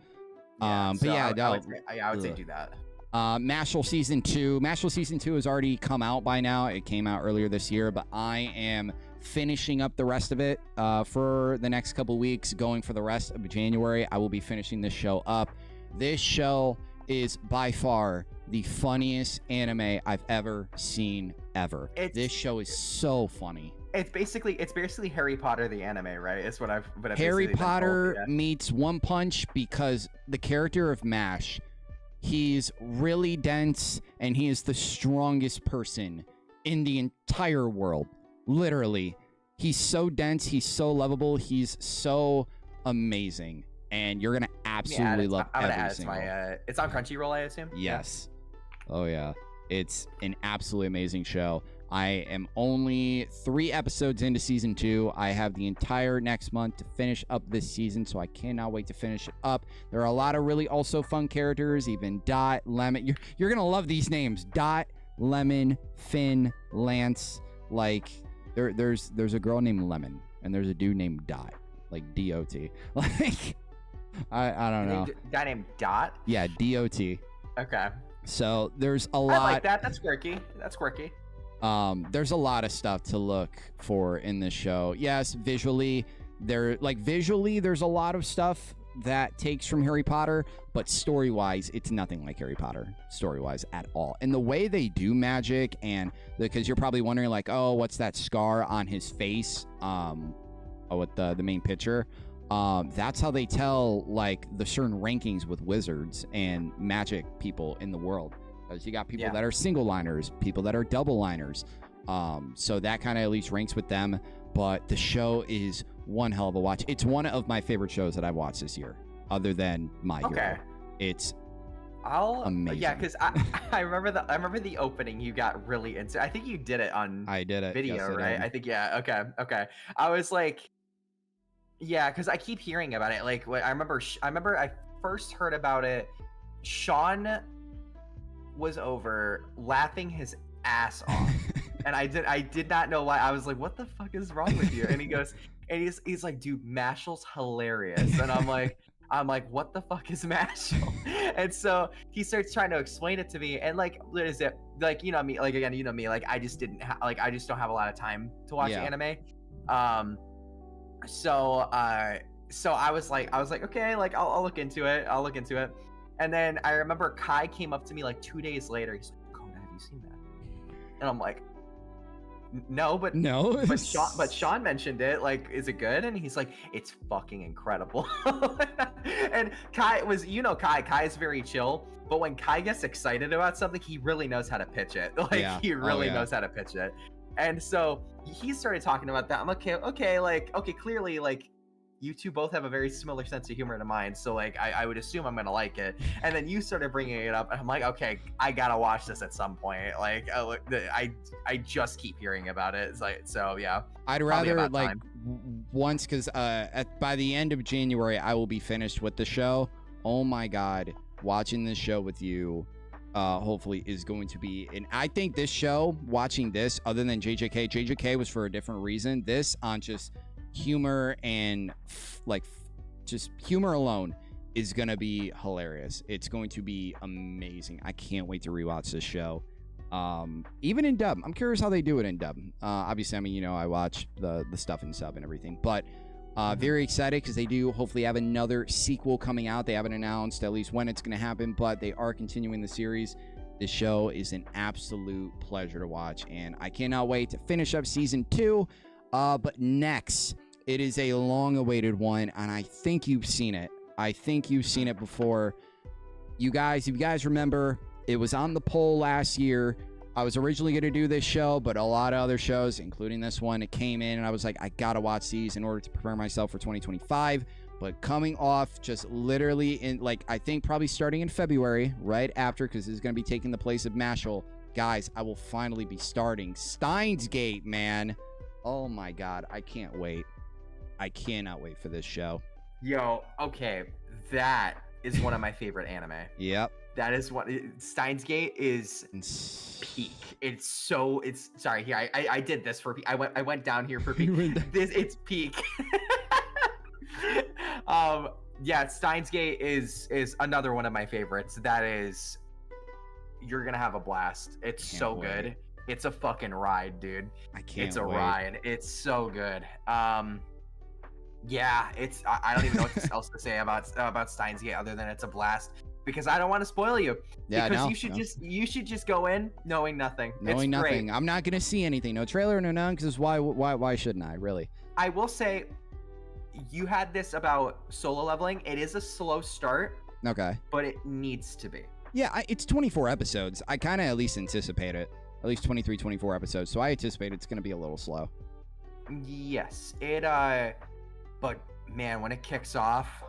Yeah, but I would say do that. Mashal season 2. Mashal season 2 has already come out by now. It came out earlier this year, but I am finishing up the rest of it for the next couple weeks. Going for the rest of January, I will be finishing this show up. This show is by far the funniest anime I've ever seen ever. This show is so funny. It's basically Harry Potter the anime, right? It's what I've Harry Potter meets One Punch, because the character of Mash, he's really dense and he is the strongest person in the entire world. Literally. He's so dense, he's so lovable, he's so amazing. And you're gonna absolutely love every single. It's on Crunchyroll, I assume. Yes. Oh yeah. It's an absolutely amazing show. I am only 3 episodes into season 2. I have the entire next month to finish up this season, so I cannot wait to finish it up. There are a lot of really also fun characters, even Dot, Lemon. You're gonna love these names: Dot, Lemon, Finn, Lance. Like there's a girl named Lemon and there's a dude named Dot, like D-O-T. Like I don't know. Guy named Dot? Yeah, D-O-T. Okay. So there's a lot. I like that. That's quirky. There's a lot of stuff to look for in this show. Yes, visually, They're like visually, there's a lot of stuff that takes from Harry Potter, but story-wise, it's nothing like Harry Potter story-wise at all. And the way they do magic, and because you're probably wondering like, oh, what's that scar on his face? With the main picture. That's how they tell like the certain rankings with wizards and magic people in the world. Because you got people that are single liners, people that are double liners. So that kind of at least ranks with them. But the show is one hell of a watch. It's one of my favorite shows that I've watched this year, other than My Hero. It's amazing. Yeah, because I remember the opening. You got really into. I think you did it on. I did it. Video, yes, right? I think Okay. I was like, yeah, because I keep hearing about it. Like, I remember I first heard about it. Sean was over laughing his ass off. And I did not know why. I was like, what the fuck is wrong with you? And he goes, and he's like, dude, Mashal's hilarious. And I'm like, what the fuck is Mashal? And so he starts trying to explain it to me. And like, what is it? Like, you know me, like, again, you know me, like, I just don't have a lot of time to watch anime. So I was like, okay, like, I'll look into it. And then I remember Kai came up to me like 2 days later. He's like, Dakota, have you seen that? And I'm like, no, but Sean mentioned it. Like, is it good? And he's like, it's fucking incredible. And Kai was, Kai is very chill, but when Kai gets excited about something, he really knows how to pitch it. Like, he really knows how to pitch it. And so he started talking about that. I'm like, okay, clearly, like, you two both have a very similar sense of humor to mine, so like I would assume I'm gonna like it. And then you started bringing it up, and I'm like, okay, I gotta watch this at some point. Like, I just keep hearing about it. It's like, so yeah. I'd rather like once, because by the end of January I will be finished with the show. Oh my god, watching this show with you hopefully is going to be, and I think this show, watching this, other than JJK was for a different reason. This on just humor and just humor alone is gonna be hilarious. It's going to be amazing. I can't wait to rewatch this show, even in dub. I'm curious how they do it in dub. Obviously, I mean, I watch the stuff in sub and everything, but very excited because they do hopefully have another sequel coming out. They haven't announced at least when it's going to happen, but they are continuing the series. This show is an absolute pleasure to watch, and I cannot wait to finish up season 2. But next, it is a long-awaited one, and I think you've seen it. I think you've seen it before. You guys, if you guys remember, it was on the poll last year. I was originally going to do this show, but a lot of other shows, including this one, it came in, and I was like, I got to watch these in order to prepare myself for 2025. But coming off just literally in, like, I think probably starting in February, right after, because this is going to be taking the place of Mashal. Guys, I will finally be starting Steins Gate, man. Oh my god, I can't wait. I cannot wait for this show. Yo, okay, that is one of my favorite anime. Yep. That is what Steins Gate is. Peak. Sorry, here I did this for peak. I went down here for peak. It's peak. Yeah, Steins Gate is another one of my favorites. That is, you're gonna have a blast. It's so good. It's a fucking ride, dude. I can't It's a wait. ride. It's so good. Yeah, I don't even know what else to say about Steins Gate other than it's a blast, because I don't want to spoil you. Yeah, because you should just go in knowing nothing. Knowing nothing. Great. I'm not gonna see anything. No trailer, no none. Because why shouldn't I? Really? I will say, you had this about solo leveling. It is a slow start. Okay. But it needs to be. Yeah, it's 24 episodes. I kind of at least anticipate it. At least 23, 24 episodes. So I anticipate it's going to be a little slow. Yes. But man, when it kicks off,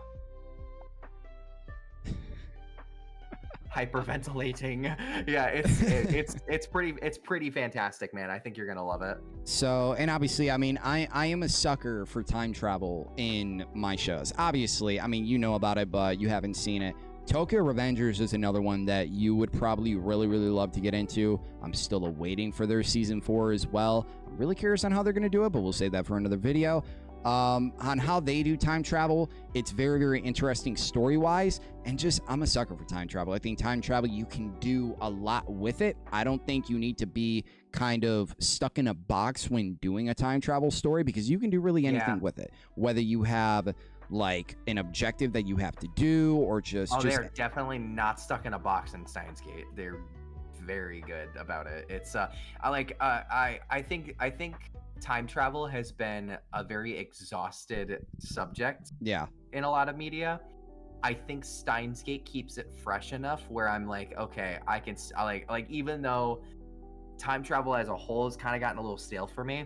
hyperventilating. Yeah, it's pretty fantastic, man. I think you're going to love it. So, and obviously, I mean, I am a sucker for time travel in my shows. Obviously, I mean, you know about it, but you haven't seen it. Tokyo Revengers is another one that you would probably really, really love to get into. I'm still awaiting for their season 4 as well. I'm really curious on how they're going to do it, but we'll save that for another video. On how they do time travel, it's very, very interesting story-wise, and just, I'm a sucker for time travel. I think time travel, you can do a lot with it. I don't think you need to be kind of stuck in a box when doing a time travel story, because you can do really anything with it, whether you have like an objective that you have to do or just they're definitely not stuck in a box in Steins Gate. They're very good about it. It's I think time travel has been a very exhausted subject in a lot of media. I think Steins Gate keeps it fresh enough where I'm like, okay, I like even though time travel as a whole has kind of gotten a little stale for me,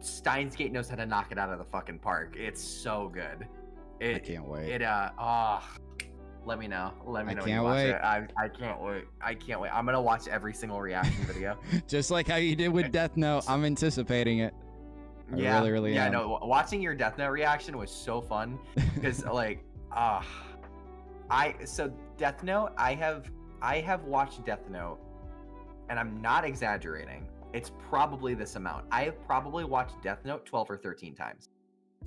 Steins Gate knows how to knock it out of the fucking park. It's so good. I can't wait. Let me know. Let me know when you watch it. I can't wait. I can't wait. I'm gonna watch every single reaction video. Just like how you did with Death Note. I'm anticipating it. I really am. No, watching your Death Note reaction was so fun because like Death Note, I have watched Death Note, and I'm not exaggerating. It's probably this amount. I have probably watched Death Note 12 or 13 times.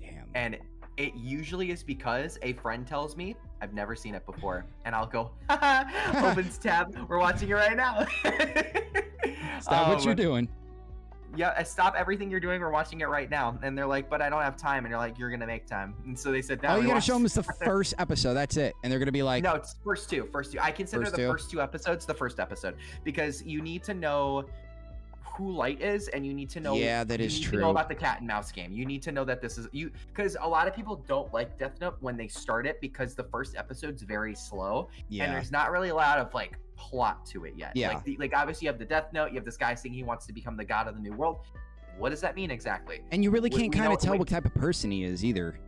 Damn. And it usually is because a friend tells me I've never seen it before, and I'll go, haha, opens tab, we're watching it right now. Stop what you're doing. Yeah, stop everything you're doing, we're watching it right now. And they're like, but I don't have time. And you're like, you're gonna make time. And so they sit down. Oh, you gotta show them the first episode, that's it. And they're gonna be like, no, it's first two. I consider first two episodes the first episode, because you need to know who Light is, and you need to know that is true. You know about the cat and mouse game. You need to know that this is because a lot of people don't like Death Note when they start it, because the first episode's very slow, and there's not really a lot of like plot to it yet. Like obviously you have the Death Note, you have this guy saying he wants to become the god of the new world. What does that mean exactly? And you really can't kind of tell what type of person he is either.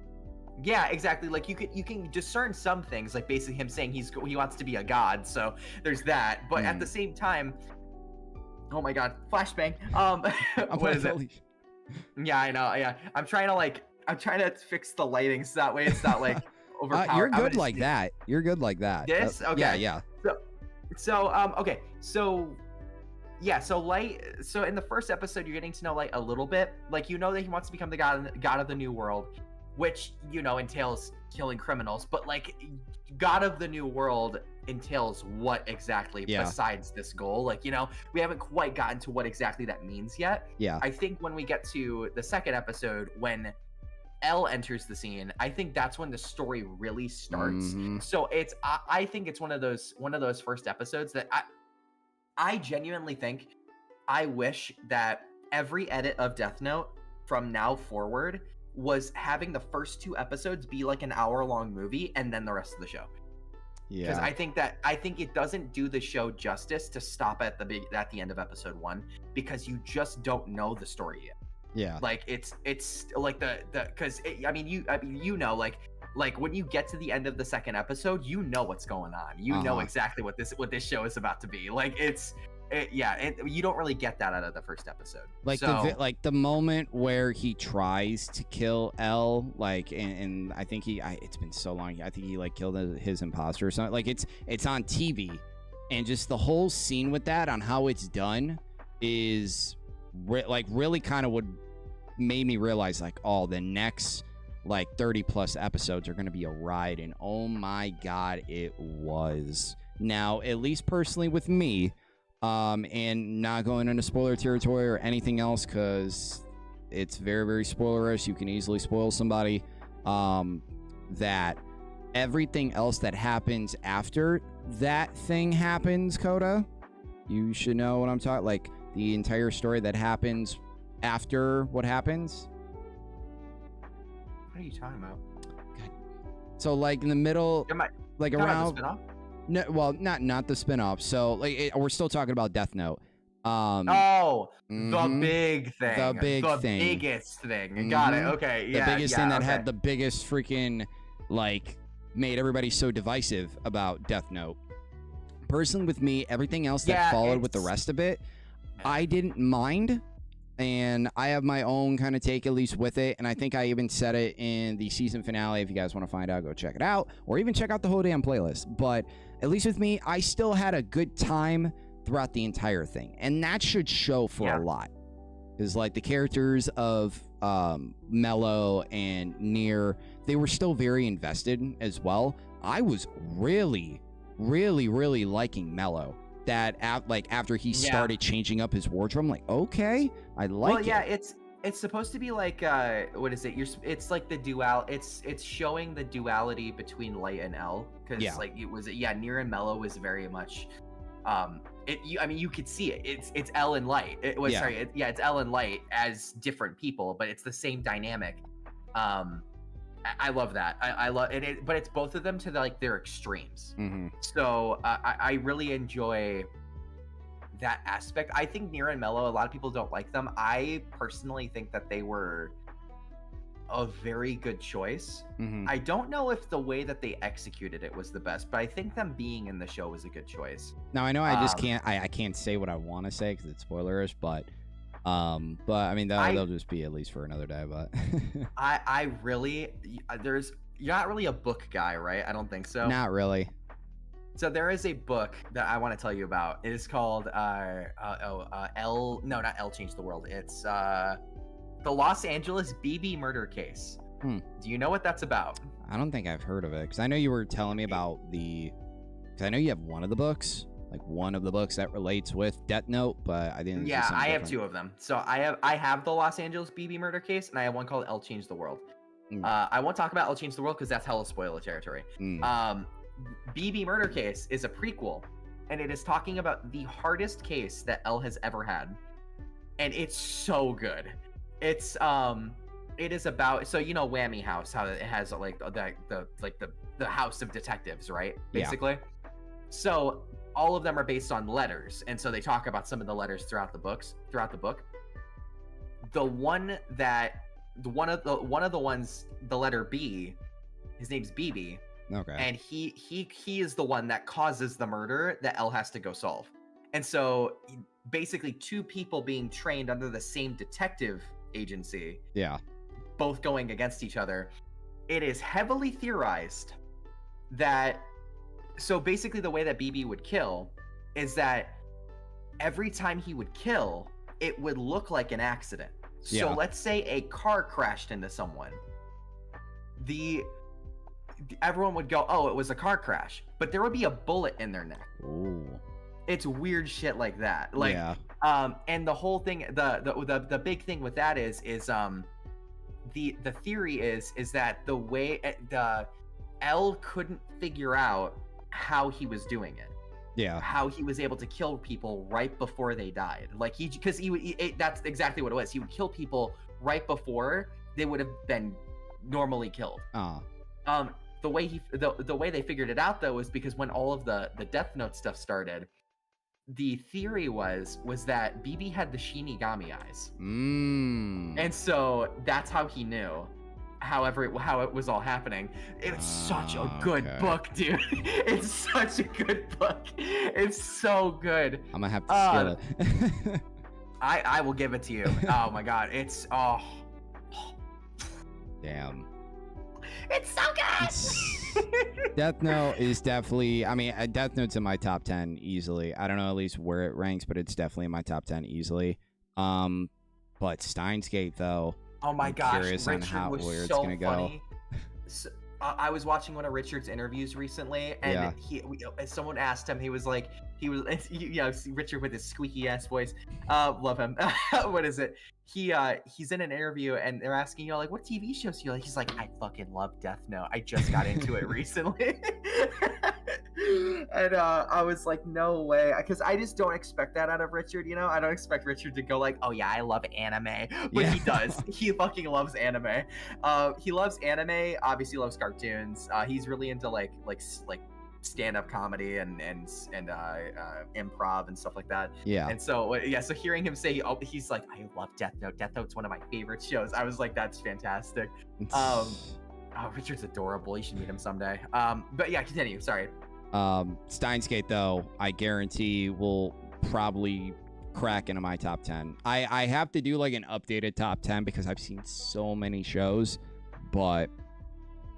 Yeah, exactly. Like you can discern some things, like basically him saying he wants to be a god, so there's that. But at the same time, oh my god, flashbang. What is it? Yeah, I know. Yeah, I'm trying to fix the lighting so that way it's not like overpowered. You're good like that. You're good like that. This? Okay. Yeah. So okay. So Light. So in the first episode, you're getting to know Light a little bit. Like you know that he wants to become the god of the new world, which entails killing criminals. But like, god of the new world entails what exactly besides this goal? Like, we haven't quite gotten to what exactly that means yet. Yeah. I think when we get to the second episode, when L enters the scene, I think that's when the story really starts. So I think it's one of those first episodes that I genuinely think, I wish that every edit of Death Note from now forward was having the first two episodes be like an hour-long movie and then the rest of the show. Yeah. Because I think it doesn't do the show justice to stop at the end of episode 1, because you just don't know the story yet. Yeah. Like it's like because like when you get to the end of the second episode, you know what's going on. You know exactly what this show is about to be. Like you don't really get that out of the first episode. Like the moment where he tries to kill L, like, and I think it's been so long. I think he like killed his imposter or something. Like it's on TV, and just the whole scene with that on how it's done is really kind of would made me realize like, oh, the next like 30 plus episodes are going to be a ride, and oh my god, it was. Now, at least personally with me, and not going into spoiler territory or anything else, because it's very, very spoilerish. You can easily spoil somebody. That everything else that happens after that thing happens, Coda, you should know what I'm talking. Like the entire story that happens after what happens. What are you talking about? God. So like in the middle, like around. No, well, not the spinoff. So like we're still talking about Death Note. The big thing. The biggest thing. Got it. Okay. Yeah. The biggest thing that had the biggest freaking like made everybody so divisive about Death Note. Personally, with me, everything else that followed with the rest of it, I didn't mind. And I have my own kind of take, at least with it. And I think I even said it in the season finale. If you guys want to find out, go check it out. Or even check out the whole damn playlist. But at least with me, I still had a good time throughout the entire thing. And that should show for a lot. Because like the characters of Mello and Nier, they were still very invested as well. I was really, really, really liking Mello. that after he started changing up his wardrobe. I'm like, okay, I like well, yeah, it's supposed to be like what is it? It's like the it's showing the duality between light and L, because like it was Nier and Mello was very much I mean, you could see it. It's L and light. It's L and light as different people, but it's the same dynamic. I love that. I love it, but it's both of them to their extremes. So I really enjoy that aspect. I think Nier and Mello, a lot of people don't like them. I personally think that they were a very good choice. I don't know if the way that they executed it was the best, but I think them being in the show was a good choice. Now I know I just can't I can't say what I want to say because it's spoilerish, but I mean they'll just be at least for another day. But I really you're not really a book guy, right? I don't think so. Not really. So there is a book that I want to tell you about. It is called not L Changed the World. It's the Los Angeles BB murder case. Do you know what that's about? I don't think I've heard of it, because I know you were telling me about because I know you have one of the books that relates with Death Note, but I didn't. Yeah, I have two of them. So I have the Los Angeles BB murder case, and I have one called L Changed the World. I won't talk about L Changed the World because that's hella spoiler territory. BB murder case is a prequel, and it is talking about the hardest case that L has ever had, and it's so good. It is about, so you know Whammy House, how it has the house of detectives, right? Basically. So all of them are based on letters, and so they talk about some of the letters throughout the book. The one of the ones, the letter B, his name's BB. Okay. And he is the one that causes the murder that L has to go solve. And so basically two people being trained under the same detective agency, both going against each other. It is heavily theorized that, so basically the way that BB would kill is that every time he would kill, it would look like an accident. So let's say a car crashed into someone. Everyone would go, oh, it was a car crash, but there would be a bullet in their neck. Ooh. It's weird shit like that. And the whole thing, the big thing with that is the theory is that the way the L couldn't figure out how he was doing it. Yeah. How he was able to kill people right before they died. That's exactly what it was. He would kill people right before they would have been normally killed. The way they figured it out though was because when all of the Death Note stuff started, the theory was that BB had the Shinigami eyes. And so that's how he knew how it was all happening. It's such a good book, dude. It's such a good book. It's so good. I'm gonna have to steal it. I will give it to you. Oh my god, it's damn. It's so good. Death Note is definitely, I mean, Death Note's in my top 10 easily. I don't know at least where it ranks, but it's definitely in my top 10 easily. But Steins Gate though, oh my gosh, curious Richard on was where it's so gonna funny. go. I was watching one of Richard's interviews recently, and someone asked him. He was Richard with his squeaky ass voice. Love him. What is it? He's in an interview, and they're asking, what TV shows do you like? He's like, I fucking love Death Note. I just got into it recently. And I was like, no way, because I just don't expect that out of Richard. I don't expect Richard to go like, oh yeah, I love anime, but he does. He fucking loves anime. He loves anime. Obviously, loves cartoons. He's really into like stand-up comedy and improv and stuff like that. And so so hearing him say, he's like, I love Death Note. Death Note's one of my favorite shows. I was like, that's fantastic. Richard's adorable. You should meet him someday. But yeah, continue. Sorry. Steins Gate though, I guarantee will probably crack into my top 10. I have to do like an updated top 10 because I've seen so many shows, but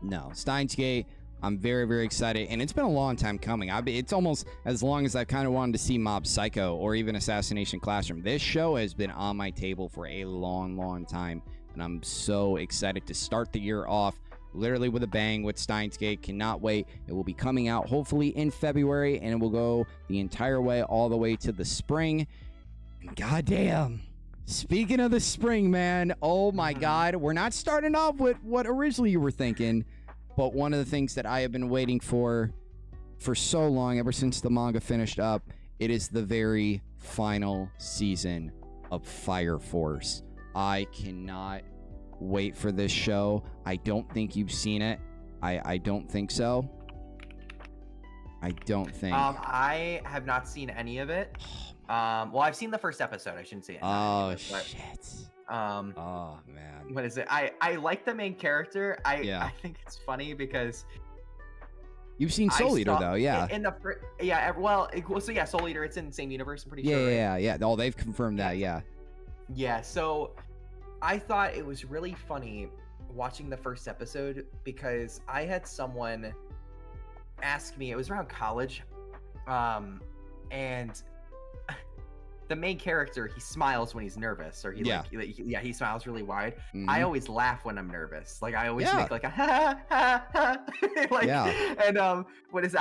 no, Steins Gate, I'm very, very excited, and it's been a long time coming. It's almost as long as I've kind of wanted to see Mob Psycho or even Assassination Classroom. This show has been on my table for a long, long time, and I'm so excited to start the year off literally with a bang with Steins Gate. Cannot wait. It will be coming out hopefully in February, and it will go the entire way, all the way to the spring. Goddamn. Speaking of the spring, man, oh my God, we're not starting off with what originally you were thinking, but one of the things that I have been waiting for so long, ever since the manga finished up, it is the very final season of Fire Force. I cannot wait for this show. I don't think you've seen it. I don't think so. I don't think. I have not seen any of it. Well, I've seen the first episode. I shouldn't say it. Oh, shit. Oh man. What is it? I like the main character. Yeah. I think it's funny because you've seen Soul Eater though, yeah. So yeah, Soul Eater. It's in the same universe. I'm pretty sure. Right? Yeah. Oh, they've confirmed that. Yeah. Yeah. So I thought it was really funny watching the first episode because I had someone ask me. It was around college, and the main character, he smiles when he's nervous, or he smiles really wide. Mm-hmm. I always laugh when I'm nervous. Like I always make like a ha ha ha, like, and I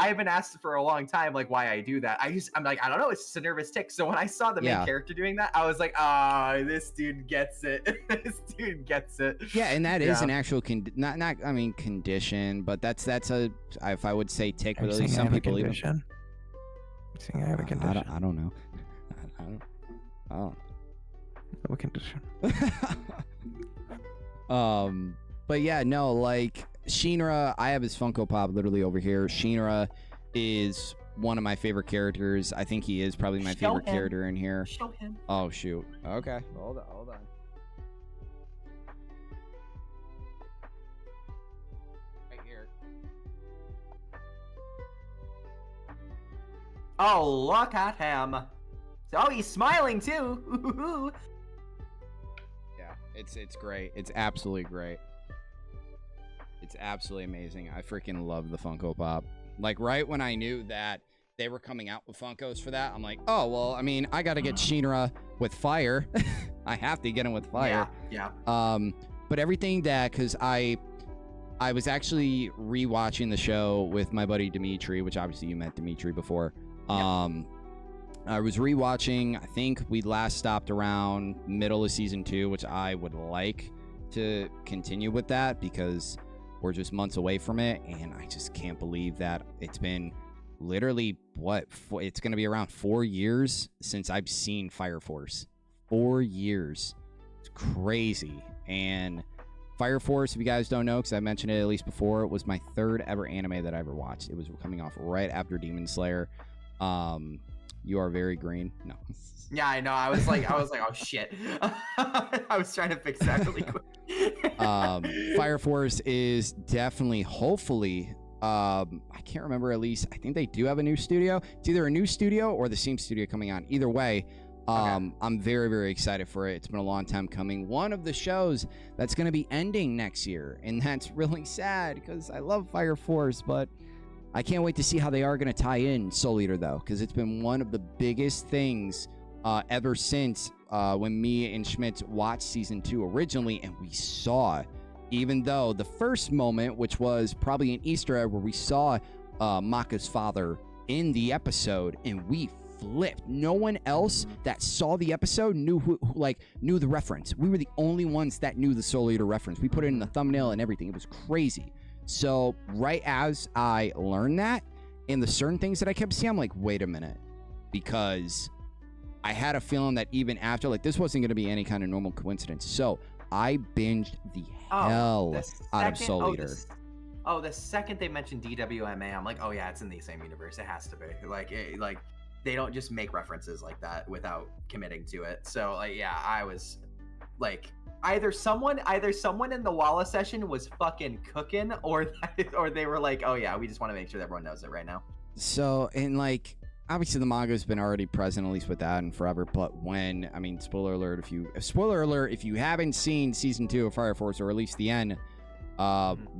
have been asked for a long time like why I do that. I'm like, I don't know, it's just a nervous tick. So when I saw the main character doing that, I was like, this dude gets it. This dude gets it. Yeah, and that is an actual condition, but that's a, if I would say tick, but at least some people even. I have a condition. I don't know. Oh. What condition? But yeah, no, like Shinra, I have his Funko Pop literally over here. Shinra is one of my favorite characters. I think he is probably my favorite character in here. Show him. Oh shoot. Okay. Hold on. Right here. Oh, look at him. Oh, he's smiling too. Yeah, it's great. It's absolutely great. It's absolutely amazing. I freaking love the Funko Pop. Like right when I knew that they were coming out with Funkos for that, I'm like, oh well, I mean, I got to get Shinra with fire. I have to get him with fire. Yeah. But everything that, because I was actually rewatching the show with my buddy Dimitri, which obviously you met Dimitri before. I was rewatching. I think we last stopped around middle of season 2, which I would like to continue with that because we're just months away from it, and I just can't believe that it's been literally it's going to be around 4 years since I've seen Fire Force. 4 years. It's crazy. And Fire Force, if you guys don't know, because I mentioned it at least before, it was my 3rd ever anime that I ever watched. It was coming off right after Demon Slayer. You are very green. No. Yeah, I know. I was like, oh shit. I was trying to fix that really quick. Fire Force is definitely, hopefully, I can't remember, at least I think they do have a new studio. It's either a new studio or the same studio coming on. Either way, I'm very, very excited for it. It's been a long time coming. One of the shows that's going to be ending next year, and that's really sad because I love Fire Force, but I can't wait to see how they are going to tie in Soul Eater, though, because it's been one of the biggest things ever since when me and Schmitz watched season 2 originally, and we saw, even though the first moment, which was probably an Easter egg where we saw Maka's father in the episode, and we flipped. No one else that saw the episode knew knew the reference. We were the only ones that knew the Soul Eater reference. We put it in the thumbnail and everything. It was crazy. So right as I learned that, and the certain things that I kept seeing, I'm like, wait a minute, because I had a feeling that even after, like, this wasn't going to be any kind of normal coincidence. So I binged the hell out of Soul Eater. The second they mentioned DWMA, I'm like, oh yeah, it's in the same universe. It has to be. Like they don't just make references like that without committing to it. So like, yeah, I was like, either someone in the Walla session was fucking cooking, or they were like, oh yeah, we just want to make sure that everyone knows it right now. So, and like, obviously the manga's been already present, at least with that and forever, but when, I mean, spoiler alert if you haven't seen season 2 of Fire Force, or at least the end,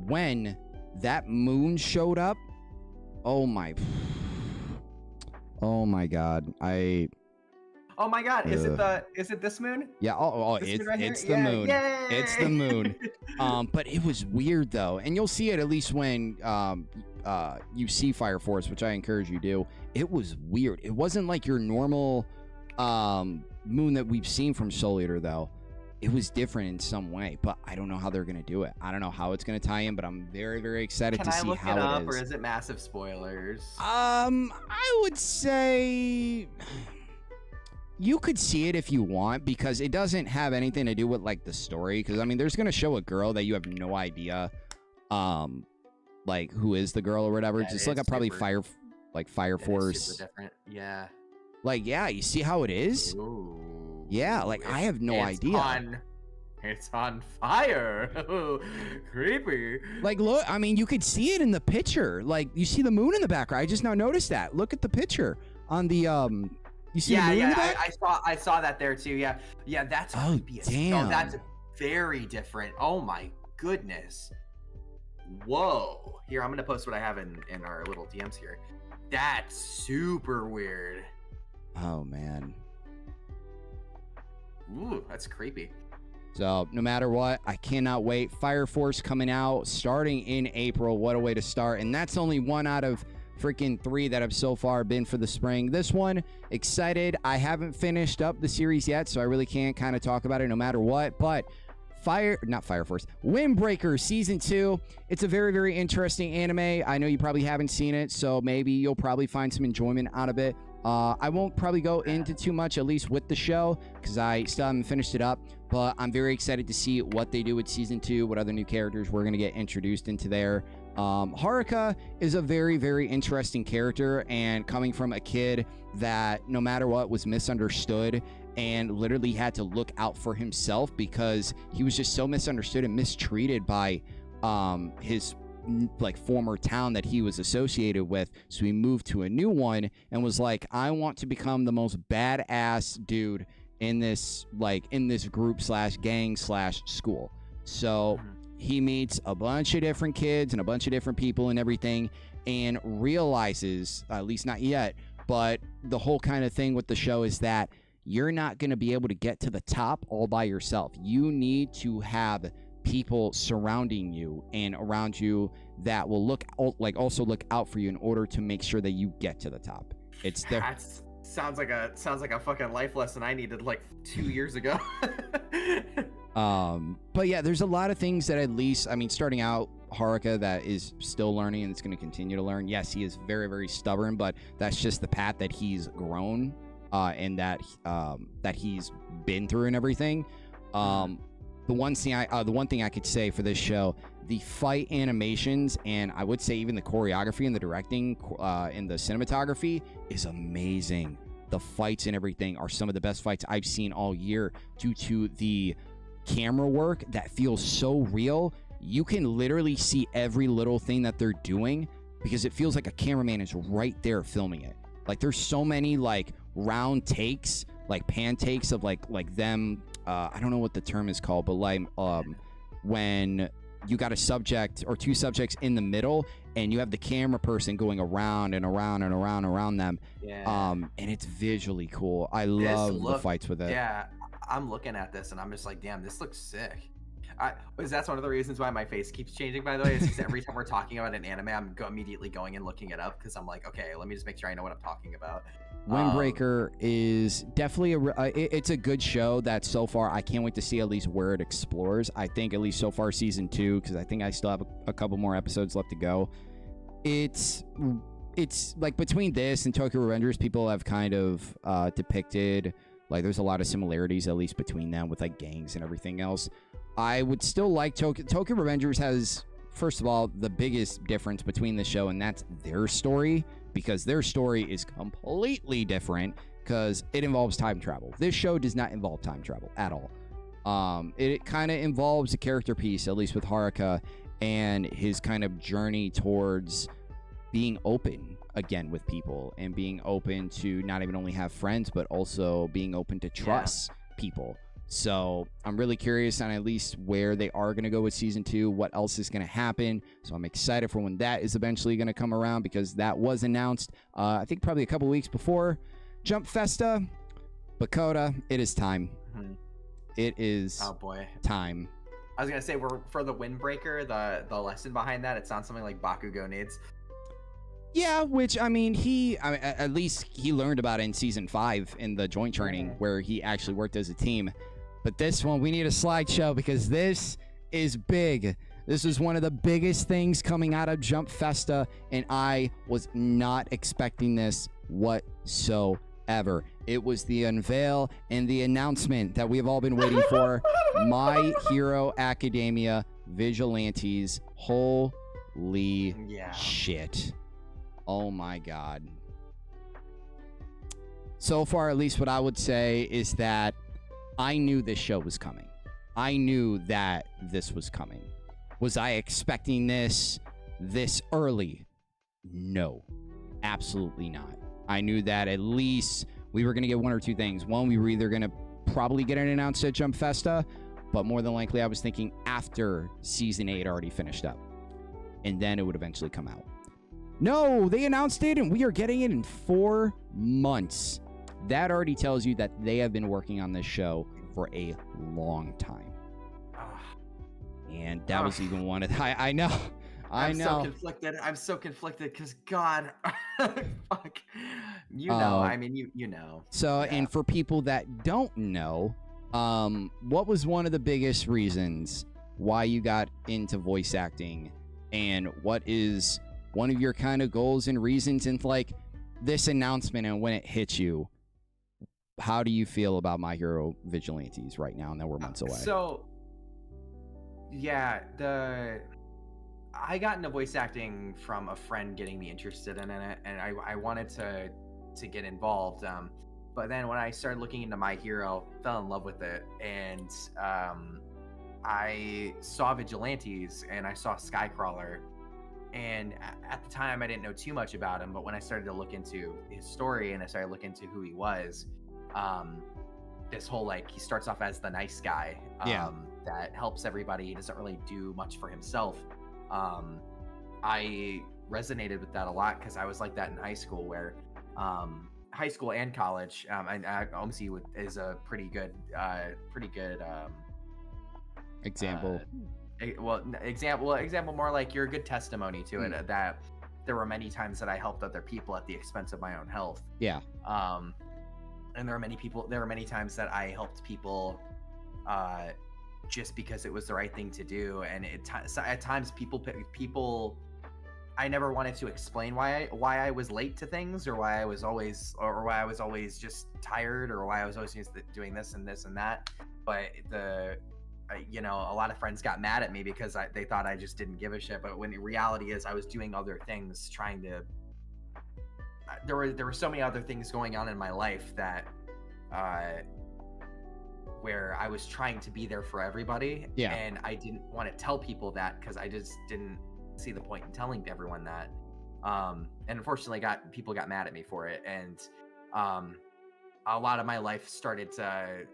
when that moon showed up, oh my god, Oh my God, is it this moon? Yeah. This moon right it's here? the Yeah, moon. yay! It's the moon. But it was weird though, and you'll see it at least when you see Fire Force, which I encourage you do. It was weird. It wasn't like your normal moon that we've seen from Soul Eater though. It was different in some way, but I don't know how they're gonna do it. I don't know how it's gonna tie in, but I'm very, very excited to see how Can I look it it up, is. or is it massive spoilers? I would say you could see it if you want, because it doesn't have anything to do with like the story. Because I mean, there's gonna show a girl that you have no idea, like who is the girl or whatever. Yeah, Just look up probably Fire Force. Super different. Yeah. Like, yeah, you see how it is? Ooh. Yeah, like I have no idea. It's on fire. Creepy. Like, look, I mean, you could see it in the picture. Like, you see the moon in the background. I just now noticed that. Look at the picture on the You see the moon in the back? I saw that there too. Yeah, yeah, that's creepy. Damn. Oh, that's very different. Oh my goodness. Whoa. Here, I'm gonna post what I have in our little DMs here. That's super weird. Oh man. Ooh, that's creepy. So no matter what, I cannot wait. Fire Force coming out starting in April. What a way to start. And that's only one out of freaking 3 that have so far been for the spring. This one, excited. I haven't finished up the series yet, so I really can't kind of talk about it no matter what. But not Fire Force, Windbreaker Season 2. It's a very, very interesting anime. I know you probably haven't seen it, so maybe you'll probably find some enjoyment out of it. I won't probably go into too much, at least with the show, because I still haven't finished it up. But I'm very excited to see what they do with Season 2, what other new characters we're going to get introduced into there. Haruka is a very, very interesting character, and coming from a kid that no matter what was misunderstood and literally had to look out for himself because he was just so misunderstood and mistreated by his like former town that he was associated with. So he moved to a new one and was like, I want to become the most badass dude in this group / gang / school. So he meets a bunch of different kids and a bunch of different people and everything, and realizes, at least not yet, but the whole kind of thing with the show is that you're not going to be able to get to the top all by yourself. You need to have people surrounding you and around you that will also look out for you in order to make sure that you get to the top. It's there. That sounds like a fucking life lesson I needed like 2 years ago. But yeah, there's a lot of things that, at least, I mean, starting out, Haruka that is still learning and it's going to continue to learn. Yes, he is very, very stubborn, but that's just the path that he's grown and that he's been through and everything. The one thing I could say for this show, the fight animations, and I would say even the choreography and the directing and the cinematography is amazing. The fights and everything are some of the best fights I've seen all year due to the camera work that feels so real. You can literally see every little thing that they're doing because it feels like a cameraman is right there filming it. Like, there's so many like round takes, like pan takes of like them. I don't know what the term is called, but like when you got a subject or 2 subjects in the middle and you have the camera person going around and around and around and around them. Yeah. And it's visually cool. I love the fights with it. Yeah, I'm looking at this and I'm just like, damn, this looks sick. That's one of the reasons why my face keeps changing, by the way, is because every time we're talking about an anime, I'm immediately going and looking it up because I'm like, okay, let me just make sure I know what I'm talking about. Windbreaker is definitely it's a good show that so far I can't wait to see at least where it explores. I think at least so far Season 2, because I think I still have a couple more episodes left to go. It's like between this and Tokyo Revengers, people have kind of depicted like there's a lot of similarities, at least between them, with like gangs and everything else. I would still like Tokyo Revengers has, first of all, the biggest difference between the show, and that's their story, because their story is completely different because it involves time travel. This show does not involve time travel at all. It kind of involves a character piece, at least with Haruka, and his kind of journey towards being open again with people and being open to not even only have friends, but also being open to trust people. So I'm really curious on at least where they are going to go with Season 2, what else is going to happen. So I'm excited for when that is eventually going to come around, because that was announced, I think probably a couple weeks before Jump Festa. Dakota, it is time. Mhm. It is Oh boy. time. I was gonna say we're for the windbreaker. The lesson behind that, it sounds something like Bakugo needs. Yeah, which I mean, at least he learned about it in season 5 in the joint training where he actually worked as a team. But this one, we need a slideshow because this is big. This is one of the biggest things coming out of Jump Festa, and I was not expecting this whatsoever. It was the unveil and the announcement that we have all been waiting for. My Hero Academia Vigilantes. Holy shit. Oh my God. So far, at least what I would say is that I knew this show was coming. I knew that this was coming. Was I expecting this early? No, absolutely not. I knew that at least we were going to get one or two things. One, we were either going to probably get it announced at Jump Festa, but more than likely I was thinking after season 8 already finished up. And then it would eventually come out. No, they announced it and we are getting it in 4 months. That already tells you that they have been working on this show for a long time. And that was even one of the, I know. I'm so conflicted. I'm so conflicted because God, fuck, you know. I mean, you know. So, yeah. And for people that don't know, what was one of the biggest reasons why you got into voice acting, and what is one of your kind of goals and reasons? And like this announcement and when it hit you, how do you feel about My Hero Vigilantes right now? And that we're months away. So, yeah, I got into voice acting from a friend getting me interested in it, and I wanted to get involved. But then when I started looking into My Hero, fell in love with it, and I saw Vigilantes and I saw Skycrawler, and at the time I didn't know too much about him. But when I started to look into his story and I started to look into who he was, this whole like he starts off as the nice guy, that helps everybody. He doesn't really do much for himself. I resonated with that a lot because I was like that in high school, where high school and college. Omzy is a pretty good example. Example more like you're a good testimony to it, that there were many times that I helped other people at the expense of my own health. Yeah. And there were many times that I helped people just because it was the right thing to do. And at times people I never wanted to explain why I was late to things, or why I was always just tired, or why I was always doing this and this and that. But a lot of friends got mad at me because they thought I just didn't give a shit. But when the reality is I was doing other things, trying to there were so many other things going on in my life that where I was trying to be there for everybody. Yeah. And I didn't want to tell people that because I just didn't see the point in telling everyone that. And unfortunately people got mad at me for it. And a lot of my life started to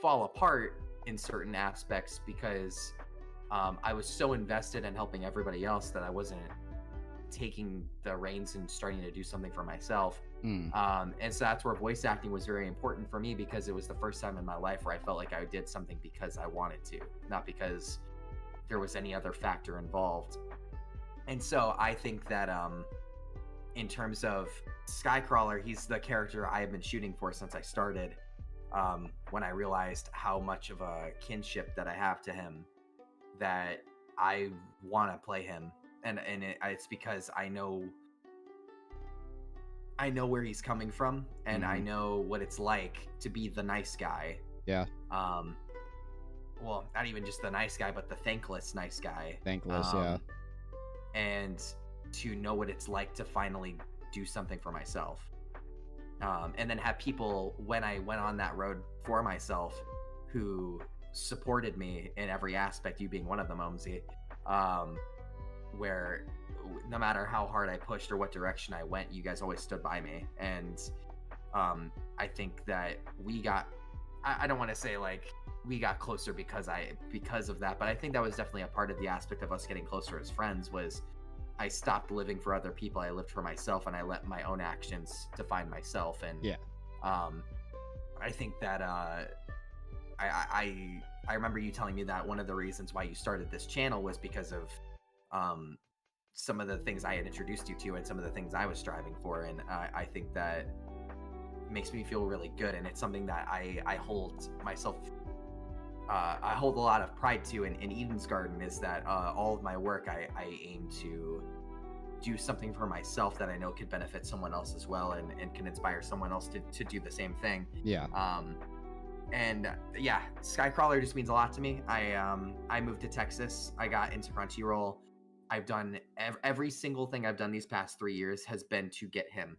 fall apart in certain aspects because I was so invested in helping everybody else that I wasn't taking the reins and starting to do something for myself. And so that's where voice acting was very important for me, because it was the first time in my life where I felt like I did something because I wanted to, not because there was any other factor involved. And so I think that in terms of Skycrawler, he's the character I have been shooting for since I started. When I realized how much of a kinship that I have to him, that I want to play him. And it's because I know where he's coming from, and I know what it's like to be the nice guy. Yeah. Well, not even just the nice guy, but the thankless nice guy. Thankless, yeah. And to know what it's like to finally do something for myself. And then have people, when I went on that road for myself, who supported me in every aspect, you being one of them, Omzy, where no matter how hard I pushed or what direction I went, you guys always stood by me. And I think that we got, I don't want to say like we got closer because of that, but I think that was definitely a part of the aspect of us getting closer as friends. Was I stopped living for other people, I lived for myself, and I let my own actions define myself. And I think that I remember you telling me that one of the reasons why you started this channel was because of some of the things I had introduced you to and some of the things I was striving for, and I think that makes me feel really good, and it's something that I hold myself. I hold a lot of pride to in Eden's Garden, is that all of my work I aim to do something for myself that I know could benefit someone else as well, and can inspire someone else to do the same thing. Yeah. And yeah, Skycrawler just means a lot to me. I moved to Texas. I got into Crunchyroll. I've done every single thing I've done these past 3 years has been to get him,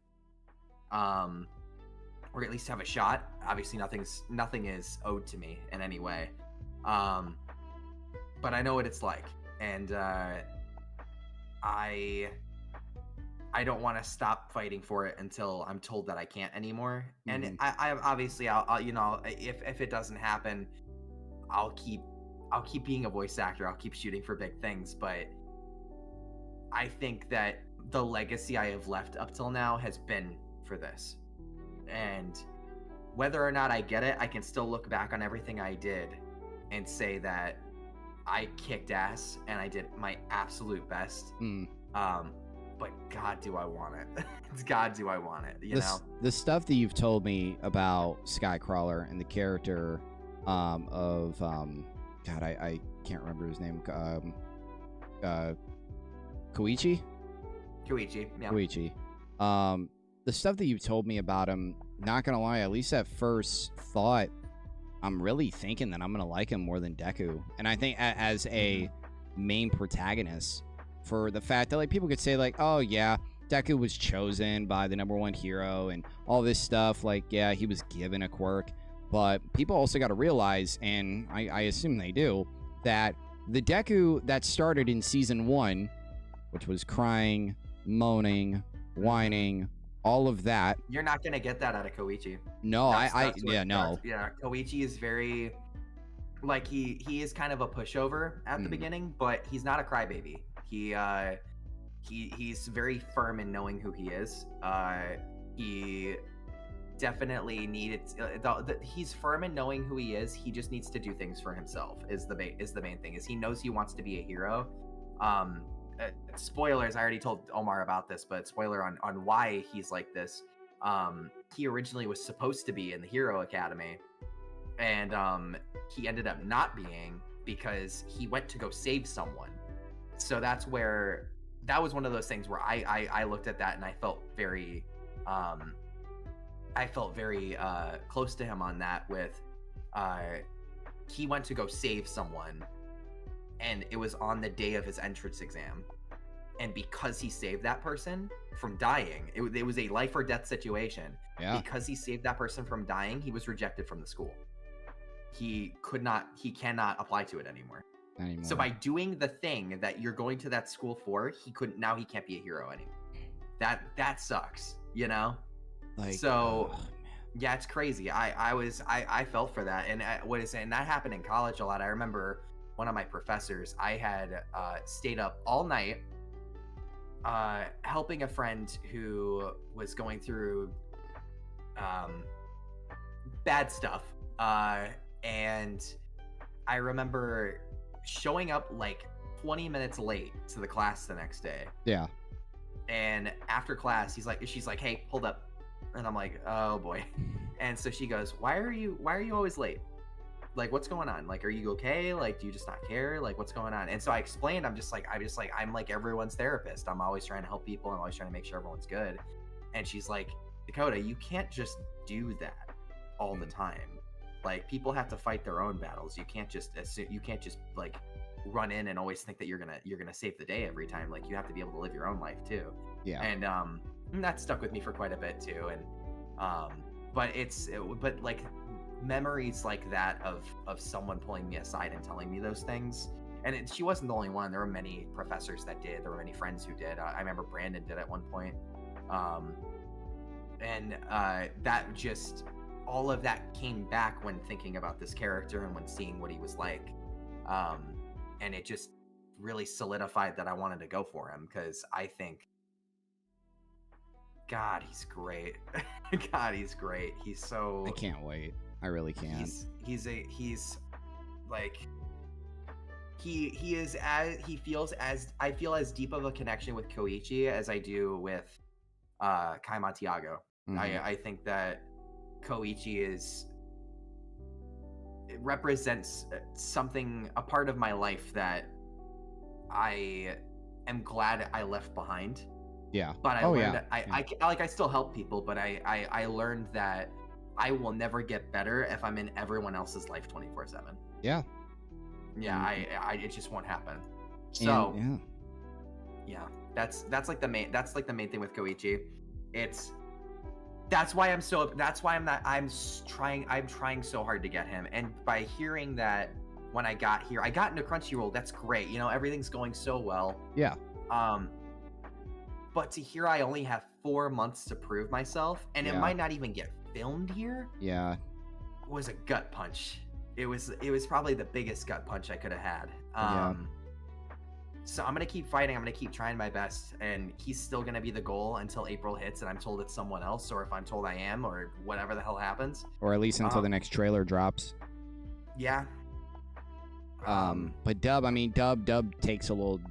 or at least have a shot. Obviously, nothing is owed to me in any way, but I know what it's like, and I don't want to stop fighting for it until I'm told that I can't anymore. Mm-hmm. And I obviously I'll you know, if it doesn't happen, I'll keep being a voice actor. I'll keep shooting for big things, but I think that the legacy I have left up till now has been for this. And whether or not I get it, I can still look back on everything I did and say that I kicked ass and I did my absolute best. But God, do I want it? God, do I want it? You know, the stuff that you've told me about Skycrawler and the character of God, I can't remember his name. Koichi, yeah. Koichi. The stuff that you've told me about him, not gonna lie, at least at first thought, I'm really thinking that I'm gonna like him more than Deku. And I think as a main protagonist, for the fact that like people could say like, oh yeah, Deku was chosen by the #1 hero and all this stuff, like yeah, he was given a quirk, but people also got to realize, and I assume they do, that the Deku that started in season 1, which was crying, moaning, whining, all of that, you're not gonna get that out of Koichi. No, no. Yeah, Koichi is very, like, he is kind of a pushover at the beginning, but he's not a crybaby. He's very firm in knowing who he is. He definitely needed. He's firm in knowing who he is. He just needs to do things for himself. Is the main thing. Is he knows he wants to be a hero. Spoilers. I already told Omar about this, but spoiler on why he's like this. He originally was supposed to be in the Hero Academy, and he ended up not being because he went to go save someone. So that was one of those things where I looked at that and I felt very close to him on that. With he went to go save someone, and it was on the day of his entrance exam, and because he saved that person from dying, it was a life or death situation. Yeah. Because he saved that person from dying, he was rejected from the school. He cannot apply to it anymore. So by doing the thing that you're going to that school for, he can't be a hero anymore. That sucks, you know? Like, so yeah, it's crazy. I felt for that. And and that happened in college a lot. I remember one of my professors, I had stayed up all night helping a friend who was going through bad stuff. And I remember showing up like 20 minutes late to the class the next day. Yeah. And after class, she's like, hey, hold up. And I'm like, oh boy. And so she goes, why are you always late? Like, what's going on? Like, are you okay? Like, do you just not care? Like, what's going on? And so I explained, I'm like everyone's therapist. I'm always trying to help people. I'm always trying to make sure everyone's good. And she's like, Dakota, you can't just do that all the time. Like, people have to fight their own battles. You can't just like run in and always think that you're gonna save the day every time. Like, you have to be able to live your own life too. Yeah. And that stuck with me for quite a bit too. And but like memories like that of someone pulling me aside and telling me those things. And she wasn't the only one. There were many professors that did. There were many friends who did. I remember Brandon did at one point. And that just, all of that came back when thinking about this character and when seeing what he was like. And it just really solidified that I wanted to go for him, because I think God, he's great. God, he's great. He's so. I can't wait. I really can't. He's like. He feels as I feel as deep of a connection with Koichi as I do with Kai Montiago. I think that Koichi it represents something, a part of my life that I am glad I left behind. Yeah. But I learned that I still help people, but I learned that I will never get better if I'm in everyone else's life 24/7. Yeah. Yeah, it just won't happen. So yeah, that's like the main thing with Koichi. That's why I'm trying so hard to get him. And by hearing that when I got here, I got into Crunchyroll, that's great. You know, everything's going so well. Yeah. But to hear I only have 4 months to prove myself, and it might not even get filmed here. Yeah. Was a gut punch. It was probably the biggest gut punch I could have had. So I'm gonna keep fighting. I'm gonna keep trying my best, and he's still gonna be the goal until April hits, and I'm told it's someone else, or if I'm told I am, or whatever the hell happens. Or at least until the next trailer drops. Yeah. But Dub takes a little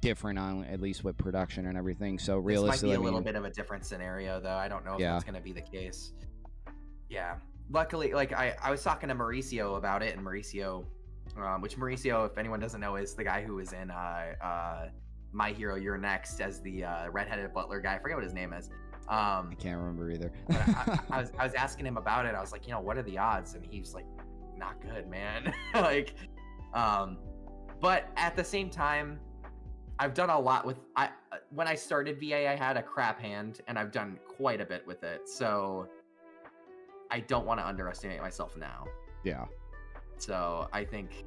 different on at least with production and everything. So realistically, this might be a little bit of a different scenario, though. I don't know if that's gonna be the case. Yeah. Luckily, like I was talking to Mauricio about it, and Mauricio, if anyone doesn't know, is the guy who was in My Hero You're Next as the redheaded butler guy. I forget what his name is. I can't remember either. I was asking him about it. I was like, what are the odds? And he's like, not good, man. Like, but at the same time, I've done a lot with when I started VA, I had a crap hand, and I've done quite a bit with it. So I don't want to underestimate myself now. Yeah. So I think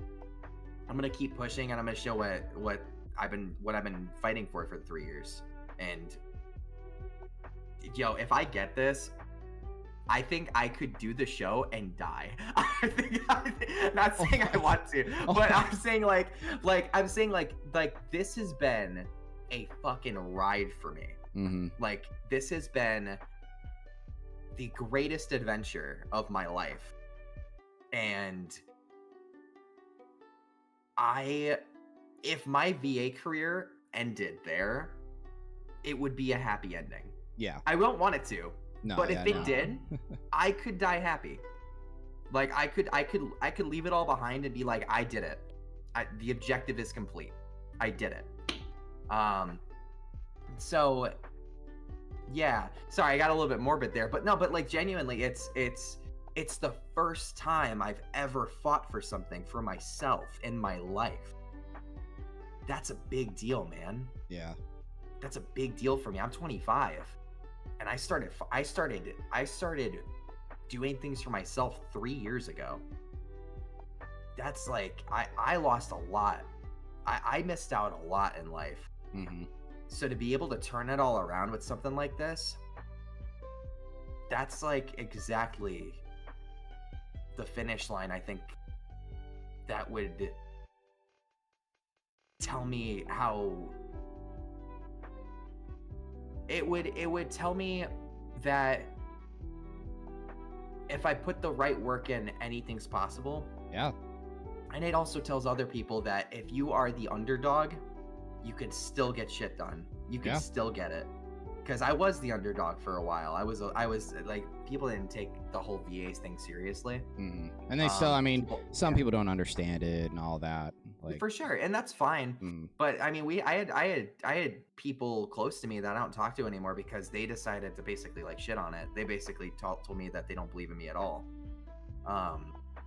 I'm gonna keep pushing, and I'm gonna show what I've been fighting for the 3 years. And if I get this, I think I could do the show and die. Not saying I want to, but I'm saying like this has been a fucking ride for me. Mm-hmm. Like, this has been the greatest adventure of my life. And if my VA career ended there, it would be a happy ending. Yeah. I won't want it to. No, but if it did, I could die happy. Like, I could leave it all behind and be like, I did it. The objective is complete. I did it. So yeah. Sorry, I got a little bit morbid there, but no, but like genuinely, it's the first time I've ever fought for something for myself in my life. That's a big deal, man. Yeah. That's a big deal for me. I'm 25. And I started doing things for myself 3 years ago. That's like, I lost a lot. I missed out a lot in life. Mm-hmm. So to be able to turn it all around with something like this, that's like exactly the finish line. I think that would tell me how it would tell me that if I put the right work in, anything's possible. Yeah. And it also tells other people that if you are the underdog, you can still get shit done. You can still get it. Because I was the underdog for a while. I was like, people didn't take the whole VA thing seriously. Mm-hmm. And they still, I mean, some people don't understand it and all that. Like, for sure, and that's fine. But I mean, I had people close to me that I don't talk to anymore because they decided to basically like shit on it. They basically told me that they don't believe in me at all.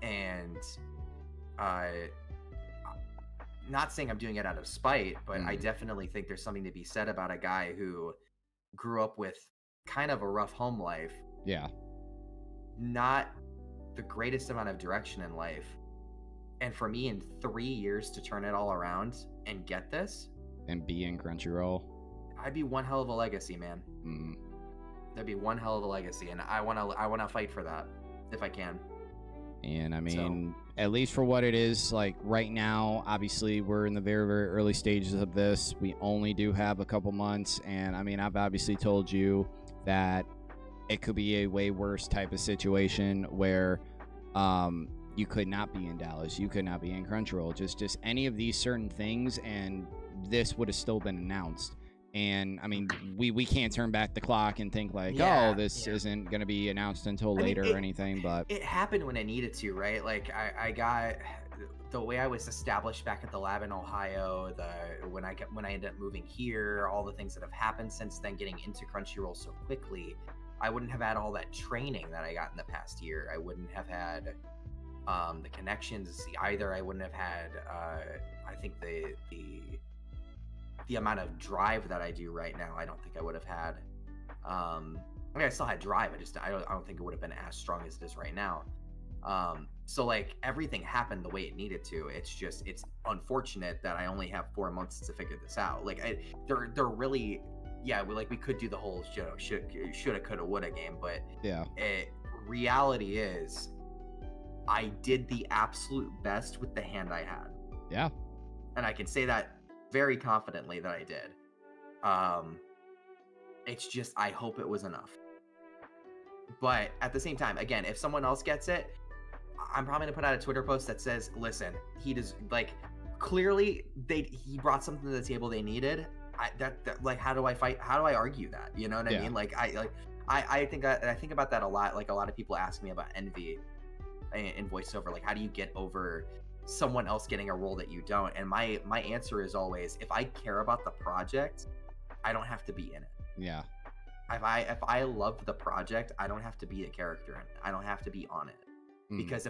And not saying I'm doing it out of spite, but I definitely think there's something to be said about a guy who grew up with kind of a rough home life. Yeah. Not the greatest amount of direction in life. And for me in 3 years to turn it all around and get this. And be in Crunchyroll. I'd be one hell of a legacy, man. That'd be one hell of a legacy. And I wanna fight for that if I can. And I mean, at least for what it is, like right now, obviously we're in the very, very early stages of this. We only do have a couple months. And I mean, I've obviously told you that it could be a way worse type of situation where you could not be in Dallas, you could not be in Crunchyroll, just any of these certain things, and this would have still been announced. And I mean, we can't turn back the clock and think like, oh, this isn't going to be announced until later or anything. But it happened when it needed to, right? Like I got the way I was established back at the lab in Ohio, when I ended up moving here, all the things that have happened since then, getting into Crunchyroll so quickly, I wouldn't have had all that training that I got in the past year. I wouldn't have had the connections either. I wouldn't have had I think the amount of drive that I do right now. I don't think I would have had. I mean, I still had drive. I don't think it would have been as strong as it is right now. So like everything happened the way it needed to. It's unfortunate that I only have 4 months to figure this out. Like they're really, we could do the whole shoulda, coulda, woulda game, but reality is, I did the absolute best with the hand I had. Yeah, and I can say that very confidently that I did. It's just, I hope it was enough. But at the same time, again, if someone else gets it, I'm probably gonna put out a Twitter post that says, listen, he does, like, clearly he brought something to the table they needed. Like, how do I fight? How do I argue that? You know what I mean? Like, I think about that a lot. Like, a lot of people ask me about envy in voiceover. Like, how do you get over someone else getting a role that you don't? And my answer is always, if I care about the project, I don't have to be in it. Yeah. If I love the project, I don't have to be a character in it. I don't have to be on it. Because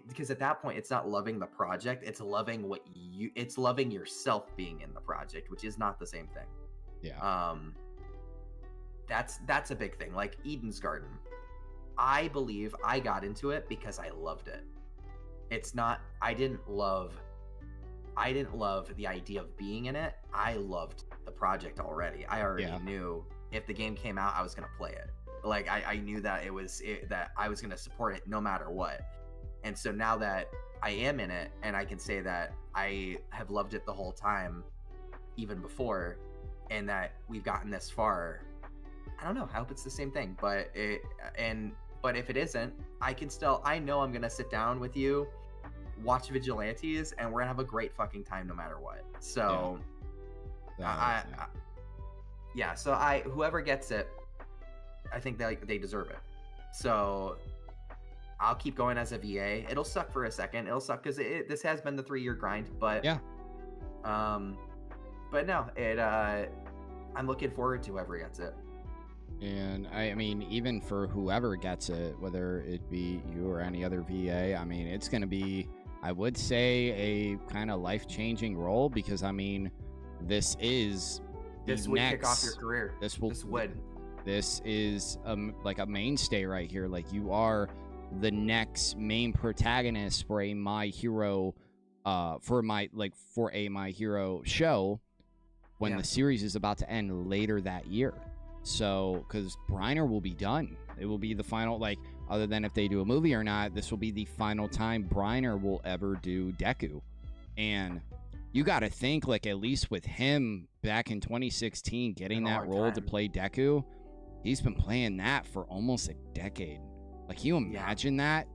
because at that point, it's not loving the project, it's loving it's loving yourself being in the project, which is not the same thing. Yeah. That's a big thing. Like Eden's Garden, I believe I got into it because I loved it. It's not, I didn't love the idea of being in it. I loved the project already. I already knew if the game came out, I was going to play it. Like, I knew that that I was going to support it no matter what. And so now that I am in it, and I can say that I have loved it the whole time, even before, and that we've gotten this far, I don't know, I hope it's the same thing. But if it isn't, I know I'm going to sit down with you, watch Vigilantes, and we're gonna have a great fucking time no matter what. So so whoever gets it, I think they deserve it. So I'll keep going as a VA. It'll suck for a second. It'll suck because this has been the 3-year grind, but but no, I'm looking forward to whoever gets it. And I mean, even for whoever gets it, whether it be you or any other VA, I mean, it's going to be, I would say, a kind of life-changing role, because I mean, this would kick off your career. This is like a mainstay right here. Like, you are the next main protagonist for a My Hero, for a My Hero show when the series is about to end later that year. So, because Briner will be done. It will be the final, like, other than if they do a movie or not, this will be the final time Briner will ever do Deku. And you got to think, like, at least with him back in 2016, getting that role to play Deku, he's been playing that for almost a decade. Like, can you imagine that?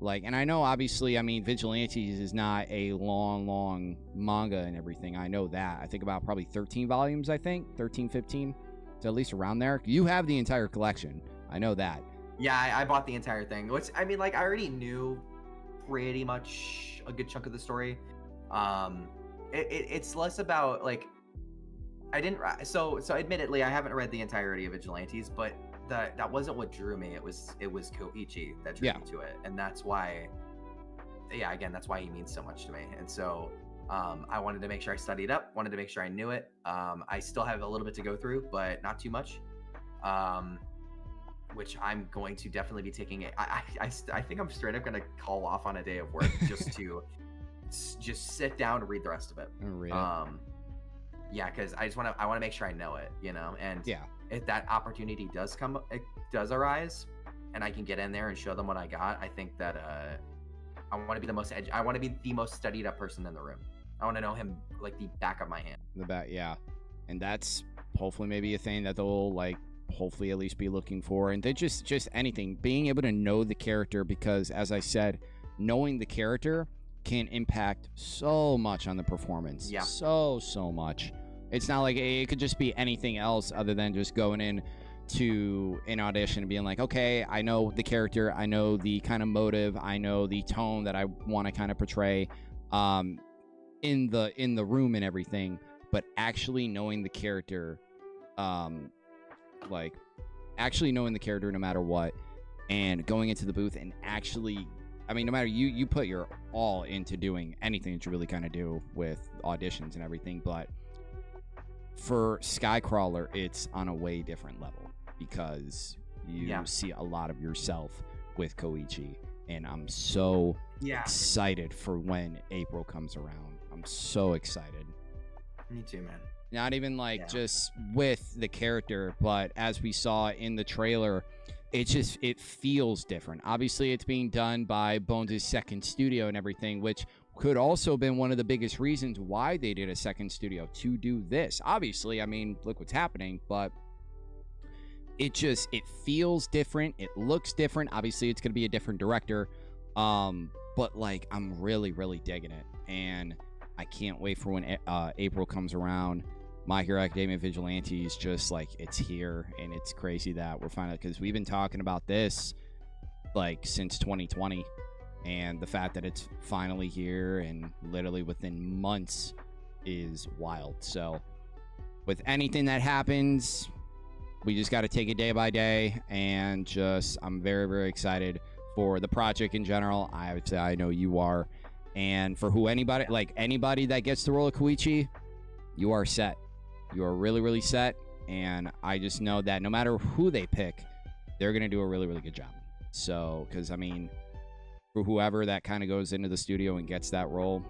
Like, and I know, obviously, I mean, Vigilantes is not a long manga and everything. I know that. I think about probably 13 volumes, 13, 15. So at least around there. You have the entire collection. I know that. Yeah, I bought the entire thing. Which, I mean, like, I already knew pretty much a good chunk of the story. It's less about, like, I didn't. So admittedly, I haven't read the entirety of Vigilantes, but that wasn't what drew me. It was Koichi that drew me to it, and that's why. Yeah, again, that's why he means so much to me. And so I wanted to make sure I studied up, wanted to make sure I knew it. I still have a little bit to go through, but not too much, which I'm going to definitely be taking it. I think I'm straight up going to call off on a day of work just to just sit down and read the rest of it. Yeah, because I want to make sure I know it, you know, and if that opportunity does arise and I can get in there and show them what I got, I think that I want to be the most studied up person in the room. I want to know him like the back of my hand. The back, yeah. And that's hopefully maybe a thing that they'll like hopefully at least be looking for. And then just anything, being able to know the character, because as I said, knowing the character can impact so much on the performance. Yeah. So much. It's not like it could just be anything else other than just going in to an audition and being like, okay, I know the character, I know the kind of motive, I know the tone that I want to kind of portray in the room and everything, but actually knowing the character, like actually knowing the character no matter what, and going into the booth and actually, I mean, no matter you put your all into doing anything that you really kind of do with auditions and everything, but for Skycrawler, it's on a way different level because you see a lot of yourself with Koichi, and I'm so excited for when April comes around. I'm so excited. Me too, man. Not even like just with the character, but as we saw in the trailer, it feels different. Obviously, it's being done by Bones' second studio and everything, which could also have been one of the biggest reasons why they did a second studio to do this. Obviously, I mean, look what's happening, but it feels different. It looks different. Obviously, it's going to be a different director, but like I'm really digging it, and I can't wait for when April comes around. My Hero Academia Vigilante is just like, it's here, and it's crazy that we're finally, because we've been talking about this like since 2020, and the fact that it's finally here and literally within months is wild. So with anything that happens, we just got to take it day by day, and just I'm very excited for the project in general. I would say I know you are, and for anybody that gets the role of Koichi, you are set. You are really set, and I just know that no matter who they pick, they're going to do a really good job. So, because, I mean, for whoever that kind of goes into the studio and gets that role,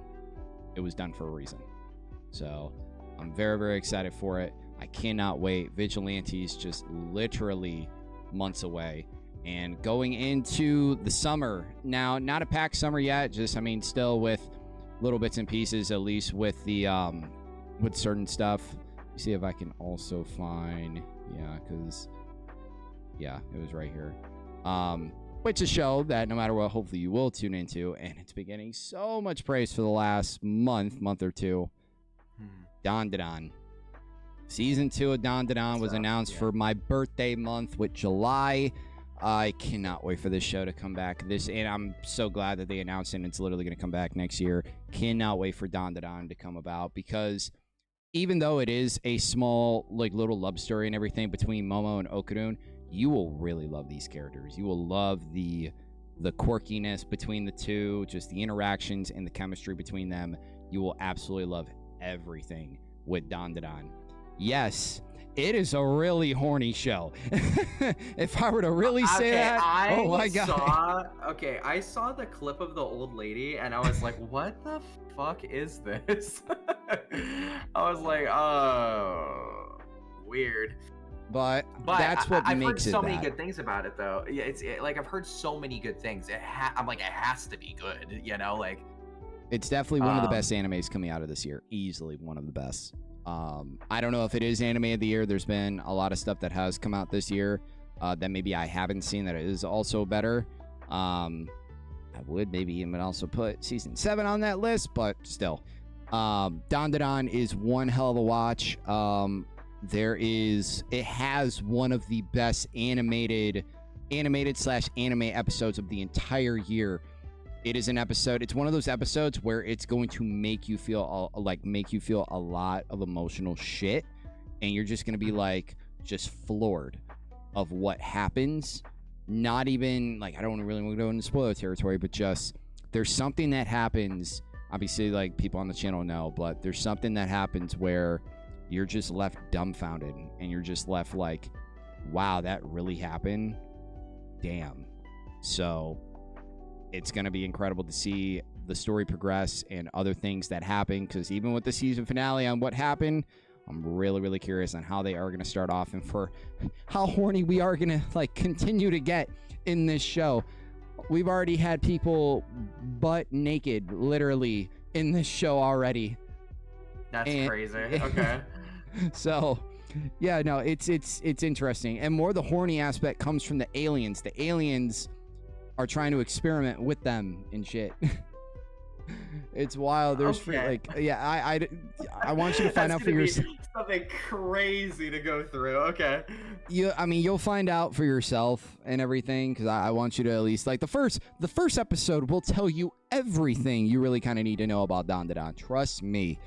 it was done for a reason. So, I'm very excited for it. I cannot wait. Vigilante's just literally months away. And going into the summer, now, not a packed summer yet, just, I mean, still with little bits and pieces, at least with the, with certain stuff. See if I can also find, because it was right here, which is a show that no matter what, hopefully you will tune into, and it's been getting so much praise for the last month or two. Dan Dan season 2 of Dan Dan was announced for my birthday month, with July. I cannot wait for this show to come back. And I'm so glad that they announced it, and it's literally going to come back next year. Cannot wait for Dan Dan to come about, because even though it is a small, like, little love story and everything between Momo and Okudun, you will really love these characters. You will love the quirkiness between the two, just the interactions and the chemistry between them. You will absolutely love everything with Dan Dan. Yes, it is a really horny show. If I were to really say that, oh my god. I saw the clip of the old lady, and I was like, what the fuck is this? I was like, oh, weird. But that's what I've makes heard it so many good things about it, though. Yeah, like I've heard so many good things. I'm like, it has to be good, like. It's definitely one of the best animes coming out of this year. Easily one of the best. I don't know if it is anime of the year. There's been a lot of stuff that has come out this year that maybe I haven't seen that is also better. I would maybe even also put season 7 on that list, but still. Dan Dan is one hell of a watch. It has one of the best animated / anime episodes of the entire year. It is an episode. It's one of those episodes where it's going to make you feel a lot of emotional shit, and you're just going to be like just floored of what happens. Not even like, I don't really want to go into spoiler territory, but just there's something that happens. Obviously, like, people on the channel know, but there's something that happens where you're just left dumbfounded, and you're just left like, wow, that really happened? Damn. So it's going to be incredible to see the story progress and other things that happen, because even with the season finale on what happened, I'm really curious on how they are going to start off, and for how horny we are going to like continue to get in this show. We've already had people butt naked literally in this show already. That's crazy. Okay. So Yeah, no, it's interesting, and more the horny aspect comes from the aliens. The aliens are trying to experiment with them and shit. It's wild. There's free, Okay. like, yeah, I want you to find That's out for gonna be yourself. something crazy to go through. Okay. I mean, you'll find out for yourself and everything, because I want you to at least, like, the first episode will tell you everything you really kind of need to know about Don. Trust me.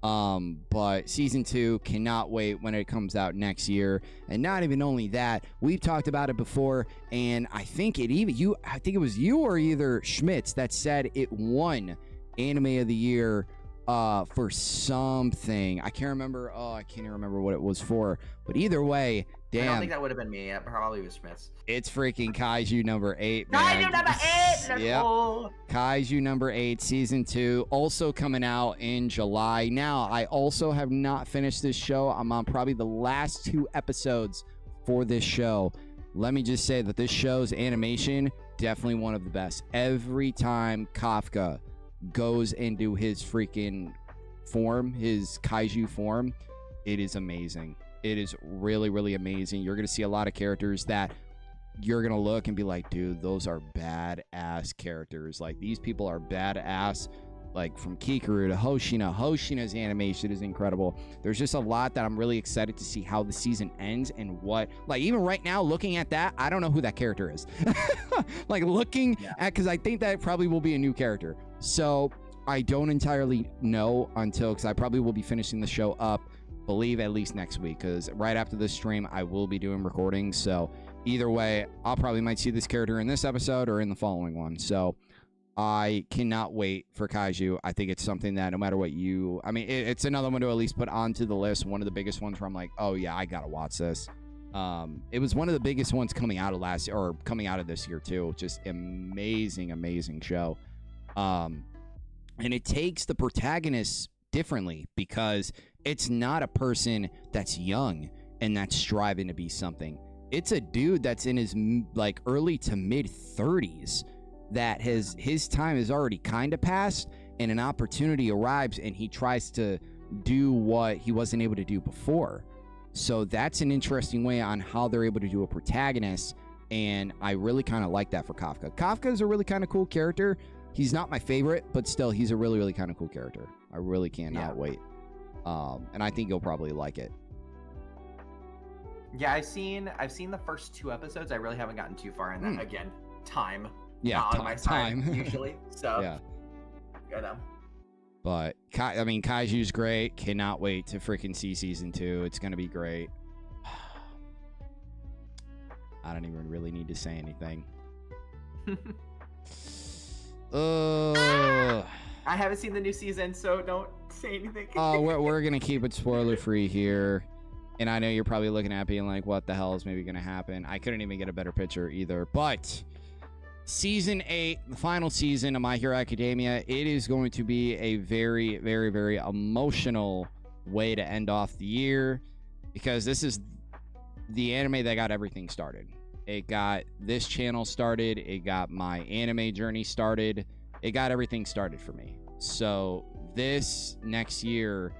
But season 2, cannot wait when it comes out next year. And not even only that, we've talked about it before, and I think it was you or either Schmitz that said it won Anime of the Year for something. I can't remember. Oh, I can't even remember what it was for. But either way, damn. I don't think that would have been me. It probably was Schmitz. It's freaking Kaiju number 8, man. Kaiju number 8! Yep. Cool. Kaiju number 8, season 2, also coming out in July. Now, I also have not finished this show. I'm on probably the last 2 episodes for this show. Let me just say that this show's animation, definitely one of the best. Every time Kafka goes into his freaking form, his Kaiju form, it is amazing. It is really, really amazing. You're going to see a lot of characters that you're going to look and be like, dude, those are badass characters. Like, these people are badass. Like, from Kikaru to Hoshina. Hoshina's animation is incredible. There's just a lot that I'm really excited to see how the season ends and what, like, even right now, looking at that, I don't know who that character is. Like, looking at, because I think that probably will be a new character. So I don't entirely know until, because I probably will be finishing the show up, believe at least next week, because right after this stream I will be doing recordings. So either way, I'll probably might see this character in this episode or in the following one. So I cannot wait for Kaiju. I think it's something that no matter what you, I mean, it's another one to at least put onto the list. One of the biggest ones where I'm like, oh yeah, I gotta watch this. It was one of the biggest ones coming out of last year, or coming out of this year too. Just amazing show. And it takes the protagonist differently, because it's not a person that's young and that's striving to be something. It's a dude that's in his like early to mid 30s that his time has already kind of passed, and an opportunity arrives and he tries to do what he wasn't able to do before. So that's an interesting way on how they're able to do a protagonist, and I really kind of like that for Kafka. Kafka is a really kind of cool character. He's not my favorite, but still, he's a really, really kind of cool character. I really cannot wait. And I think you'll probably like it. Yeah, I've seen the first 2 episodes. I really haven't gotten too far in that. Again, time. Yeah, not on my side, time. usually. So, yeah. You know. But, I mean, Kaiju's great. Cannot wait to freaking see season 2. It's going to be great. I don't even really need to say anything. I haven't seen the new season, so don't say anything. We're going to keep it spoiler-free here. And I know you're probably looking at being like, what the hell is maybe going to happen? I couldn't even get a better picture either. But season 8, the final season of My Hero Academia, it is going to be a very, very, very emotional way to end off the year, because this is the anime that got everything started. It got this channel started. It got my anime journey started. It got everything started for me. So this next year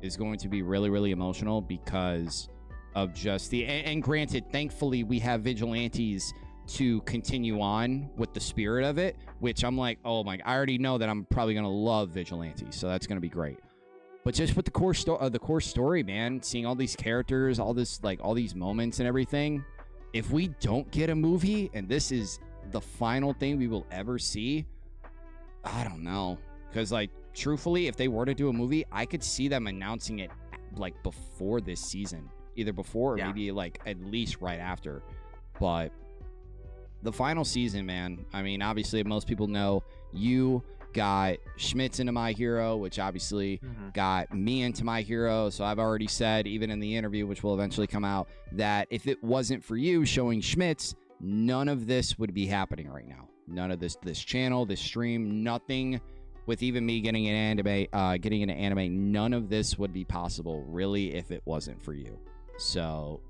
is going to be really, really emotional because of just and granted, thankfully, we have Vigilantes to continue on with the spirit of it, which I'm like, oh my, I already know that I'm probably going to love Vigilantes. So that's going to be great. But just with the core story, man, seeing all these characters, all this, like all these moments and everything, if we don't get a movie and this is the final thing we will ever see, I don't know. Because, like, truthfully, if they were to do a movie, I could see them announcing it, like, before this season. Either before or maybe, like, at least right after. But the final season, man, I mean, obviously, most people know you got Schmitz into My Hero, which obviously got me into My Hero. So I've already said, even in the interview, which will eventually come out, that if it wasn't for you showing Schmitz, none of this would be happening right now. None of this channel, this stream, nothing. With even me getting an anime, getting into anime, none of this would be possible, really, if it wasn't for you. So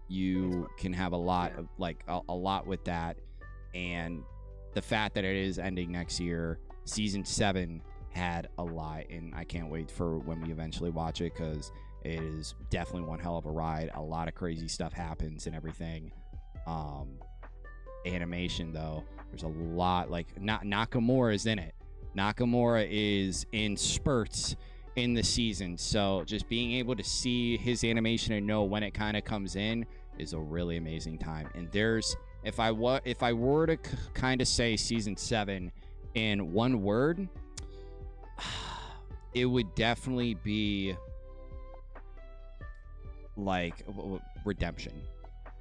you can have a lot of, like, a lot with that. And the fact that it is ending next year, season 7 had a lot, and I can't wait for when we eventually watch it, because it is definitely one hell of a ride. A lot of crazy stuff happens and everything. Animation, though, there's a lot, like Nakamura is in it. Nakamura is in spurts in the season, so just being able to see his animation and know when it kind of comes in is a really amazing time. And there's, if I were to kind of say season 7 in one word, it would definitely be like redemption.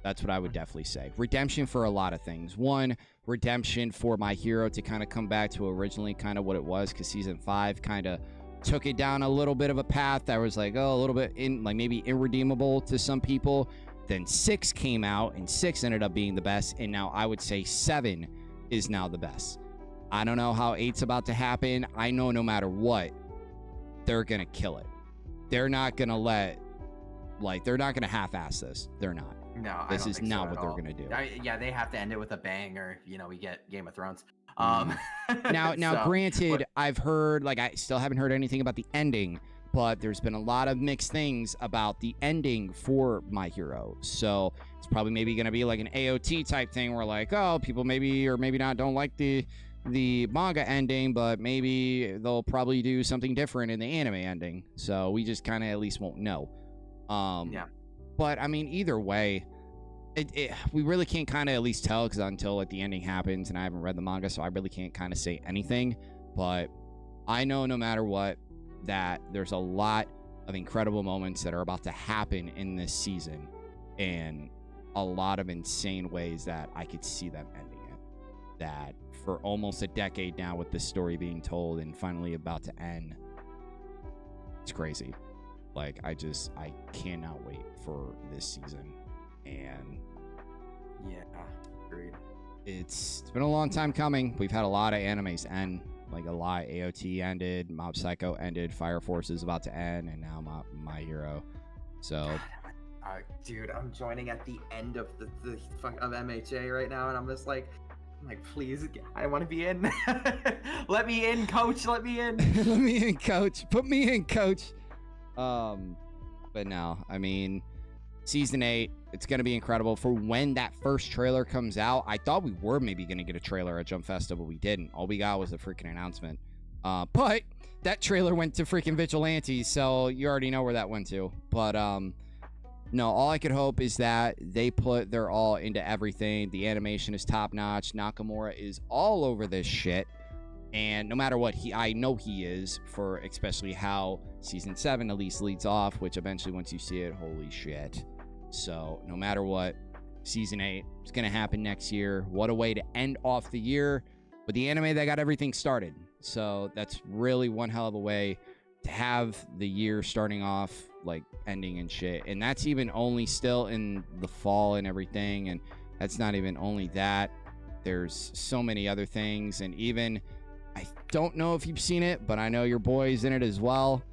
That's what I would definitely say. Redemption for a lot of things. One, redemption for my hero to kind of come back to originally kind of what it was, because season 5 kind of took it down a little bit of a path that was like, oh, a little bit in, like, maybe irredeemable to some people. Then 6 came out, and 6 ended up being the best, and now I would say 7 is now the best. I don't know how 8's about to happen. I know no matter what, they're gonna kill it. They're not gonna let, like, they're not gonna half-ass this. They're not. No, this is not what they're gonna do. Yeah, they have to end it with a bang, or we get Game of Thrones. Now, so, granted, I've heard, like, I still haven't heard anything about the ending, but there's been a lot of mixed things about the ending for My Hero. So it's probably maybe gonna be like an AOT type thing, where like, oh, people maybe or maybe not don't like the manga ending, but maybe they'll probably do something different in the anime ending. So we just kind of at least won't know. Yeah. But I mean, either way, we really can't kind of at least tell, because until like the ending happens, and I haven't read the manga, so I really can't kind of say anything. But I know no matter what, that there's a lot of incredible moments that are about to happen in this season, and a lot of insane ways that I could see them ending it. That for almost a decade now, with this story being told and finally about to end, it's crazy. Like, I cannot wait for this season. And yeah, agreed. It's been a long time coming. We've had a lot of animes end, like a lot. AOT ended, Mob Psycho ended, Fire Force is about to end, and now my Hero. So, dude, I'm joining at the end of the of MHA right now, and I'm just like, please, I want to be in. Let me in, coach. Let me in. Let me in, coach. Put me in, coach. But no, I mean, season 8, it's going to be incredible. For when that first trailer comes out, I thought we were maybe going to get a trailer at Jump Festival. We didn't. All we got was a freaking announcement. But that trailer went to freaking Vigilantes, so you already know where that went to. But, no, all I could hope is that they put their all into everything. The animation is top-notch. Nakamura is all over this shit. And no matter what, I know he is, for especially how season 7 at least leads off, which eventually, once you see it, holy shit. So no matter what, season 8 is going to happen next year. What a way to end off the year with the anime that got everything started. So that's really one hell of a way to have the year starting off, like, ending and shit. And that's even only still in the fall and everything. And that's not even only that. There's so many other things. And even, I don't know if you've seen it, but I know your boy's in it as well.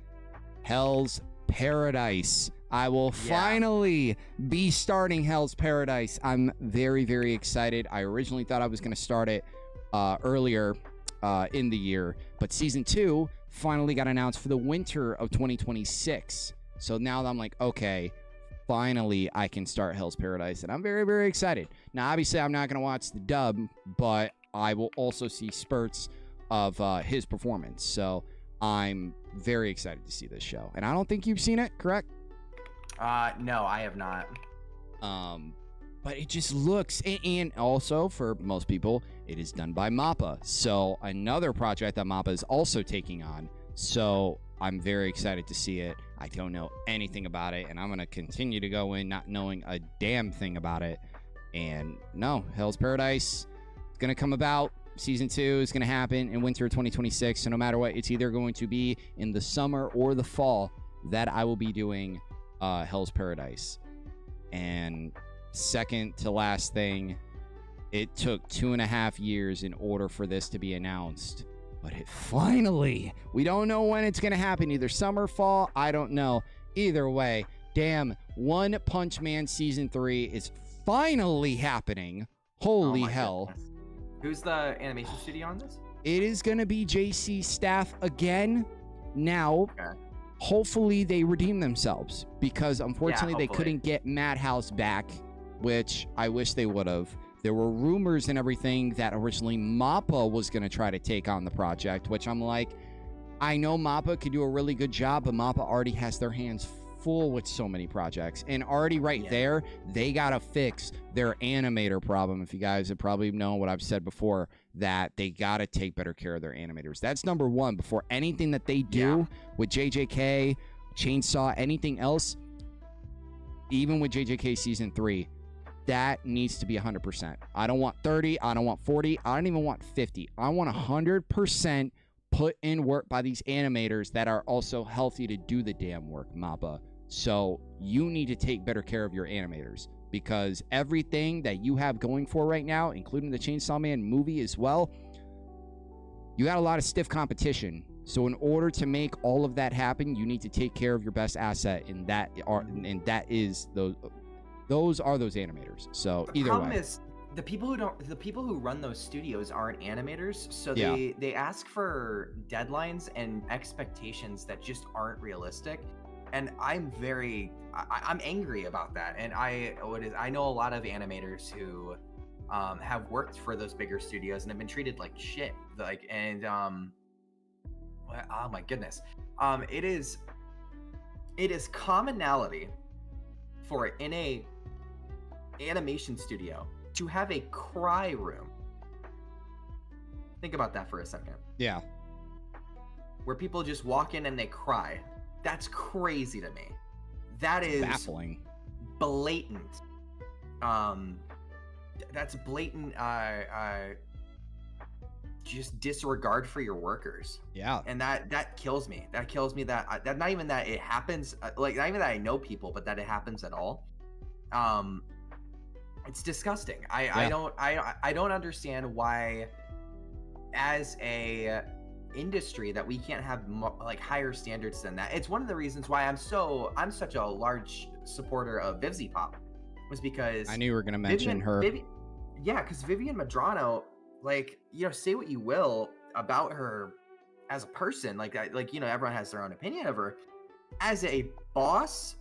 Hell's Paradise. I will finally be starting Hell's Paradise. I'm very, very excited. I originally thought I was going to start it earlier in the year, but season 2 finally got announced for the winter of 2026. So now I'm like, okay, finally I can start Hell's Paradise, and I'm very, very excited. Now, obviously, I'm not going to watch the dub, but I will also see spurts of his performance. So I'm very excited to see this show. And I don't think you've seen it, correct? No, I have not. But it just looks, and also for most people, it is done by MAPPA. So another project that MAPPA is also taking on. So I'm very excited to see it. I don't know anything about it, and I'm going to continue to go in not knowing a damn thing about it. And no, Hell's Paradise is going to come about. Season 2 is going to happen in winter 2026. So no matter what, it's either going to be in the summer or the fall that I will be doing Hell's Paradise. And second to last thing, it took 2.5 years in order for this to be announced. But it finally, we don't know when it's going to happen, either summer, fall, I don't know. Either way, damn, One Punch Man Season 3 is finally happening. Holy hell. Goodness. Who's the animation studio on this? It is going to be JC staff again. Now, Okay. hopefully they redeem themselves, because unfortunately they hopefully. couldn't get Madhouse back, which I wish they would have. There were rumors and everything that originally Mappa was going to try to take on the project, which I'm like, I know Mappa could do a really good job, but Mappa already has their hands full with so many projects. And already there, they got to fix their animator problem. If you guys have probably known what I've said before, that they got to take better care of their animators. That's number one. Before anything that they do with JJK, Chainsaw, anything else, even with JJK Season 3, that needs to be 100%. I don't want 30. I don't want 40. I don't even want 50. I want 100% put in work by these animators that are also healthy to do the damn work, Mappa. So you need to take better care of your animators, because everything that you have going for right now, including the Chainsaw Man movie as well, you got a lot of stiff competition. So in order to make all of that happen, you need to take care of your best asset, and that is those are those animators. So The either problem way, is the people who run those studios aren't animators, so Yeah. they ask for deadlines and expectations that just aren't realistic, and I'm angry about that. And I know a lot of animators who have worked for those bigger studios and have been treated like shit. Like, and oh my goodness, it is commonality for in a animation studio to have a cry room. Think about that for a second. yeah, Where people just walk in and they cry. That's crazy to me. That is baffling. blatant. That's blatant just disregard for your workers. Yeah. And that kills me. That kills me that not even that it happens, like not even that I know people, but that it happens at all. It's disgusting. I don't understand why, as a industry, that we can't have like higher standards than that. It's one of the reasons why I'm such a large supporter of Vivzy Pop, was because I knew you were gonna mention her. Because Vivian Madrano, like, you know, say what you will about her as a person, like you know, everyone has their own opinion of her. As a boss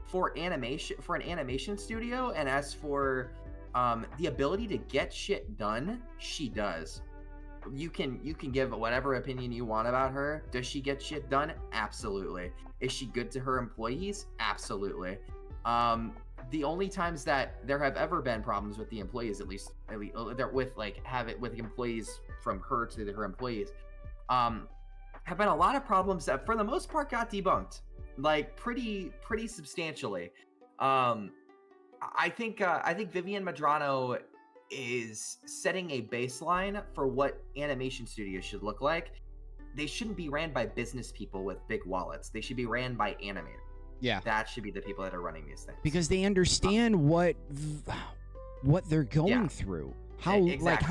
for an animation studio, and as for the ability to get shit done, she does. You can give whatever opinion you want about her. Does she get shit done? Absolutely. Is she good to her employees? Absolutely. The only times that there have ever been problems with the employees, at least with employees from her to her employees, have been a lot of problems that for the most part got debunked, like pretty substantially. I think Vivian Madrano is setting a baseline for what animation studios should look like. They shouldn't be ran by business people with big wallets. They should be ran by animators. Yeah. That should be the people that are running these things. Because they understand what they're going through. How exactly.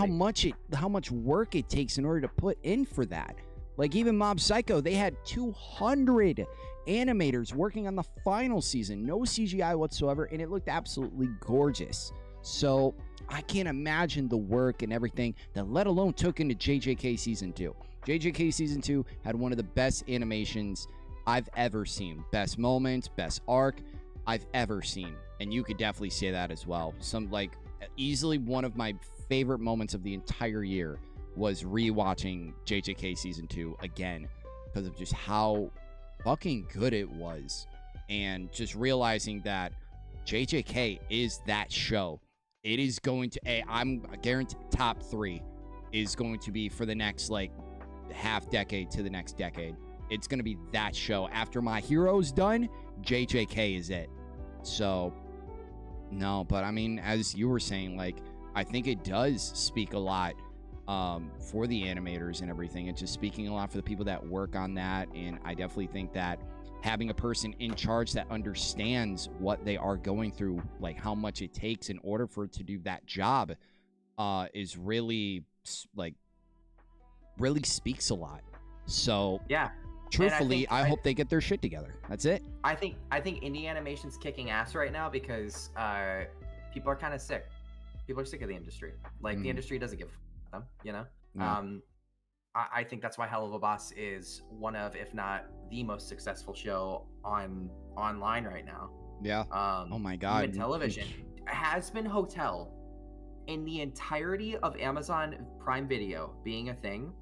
how much work it takes in order to put in for that. Like even Mob Psycho, they had 200 animators working on the final season, no CGI whatsoever, and it looked absolutely gorgeous. So I can't imagine the work and everything that let alone took into JJK Season 2. JJK Season 2 had one of the best animations I've ever seen. Best moments, best arc I've ever seen. And you could definitely say that as well. Some, like, easily one of my favorite moments of the entire year was rewatching JJK Season 2 again, because of just how fucking good it was. And just realizing that JJK is that show. It is going to, I'm guaranteed top 3 is going to be for the next, like, half decade to the next decade. It's going to be that show. After My Hero's done, JJK is it. So, no, but I mean, as you were saying, like, I think it does speak a lot for the animators and everything. It's just speaking a lot for the people that work on that. And I definitely think that having a person in charge that understands what they are going through, like how much it takes in order for it to do that job, is really, like, really speaks a lot. So, yeah. Truthfully, I hope they get their shit together. That's it. I think indie animation's kicking ass right now because people are kind of sick. People are sick of the industry. Like, the industry doesn't give a them, you know? No. I think that's why Hell of a Boss is one of, if not the most successful show online right now. Yeah. Oh my God. Even television. Has Been Hotel, in the entirety of Amazon Prime Video being a thing,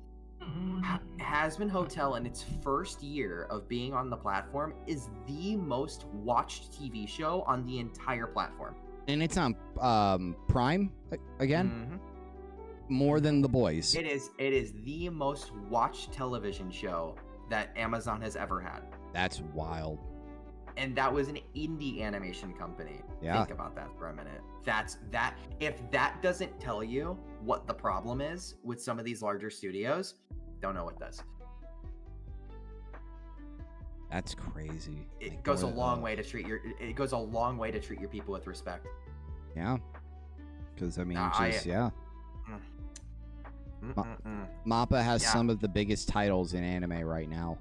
Has Been Hotel in its first year of being on the platform is the most watched TV show on the entire platform. And it's on Prime again? More than The Boys. It is the most watched television show that Amazon has ever had. That's wild. And that was an indie animation company. Yeah. Think about that for a minute. If that doesn't tell you what the problem is with some of these larger studios, don't know what does. That's crazy. It goes a long way to treat your people with respect. Yeah. Because I mean, Mappa has some of the biggest titles in anime right now.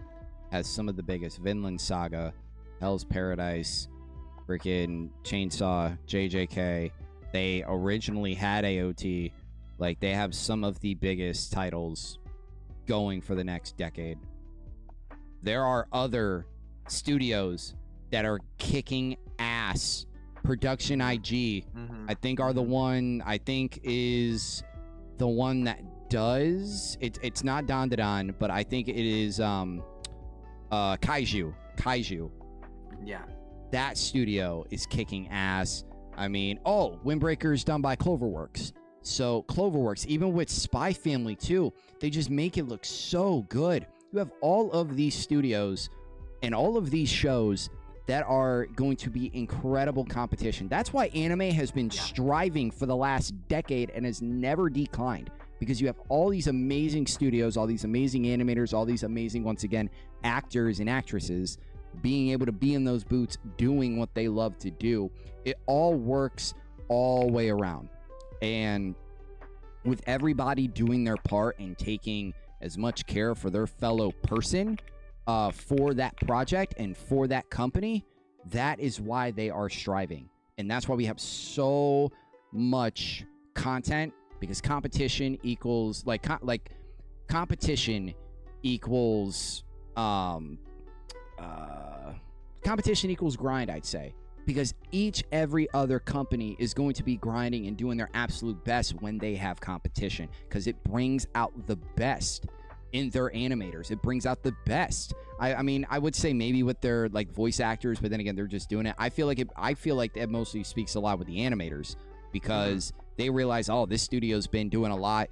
Has some of the biggest. Vinland Saga, Hell's Paradise, freaking Chainsaw, JJK. They originally had AOT. Like, they have some of the biggest titles going for the next decade. There are other studios that are kicking ass. Production IG, I think, are the one, is the one that does. It's not Dandadan, but I think it is Kaiju. Yeah. That studio is kicking ass. I mean, Windbreaker is done by Cloverworks. So Cloverworks, even with Spy Family too, they just make it look so good. You have all of these studios and all of these shows that are going to be incredible competition. That's why anime has been striving for the last decade and has never declined, because you have all these amazing studios, all these amazing animators, all these amazing, once again, actors and actresses being able to be in those boots doing what they love to do. It all works all the way around. And with everybody doing their part and taking as much care for their fellow person, for that project and for that company, that is why they are striving. And that's why we have so much content, because competition equals competition equals grind, I'd say, because every other company is going to be grinding and doing their absolute best when they have competition, because it brings out the best in their animators. It brings out the best. I mean, I would say maybe with their like voice actors, but then again, they're just doing it. I feel like that mostly speaks a lot with the animators, because they realize, this studio's been doing a lot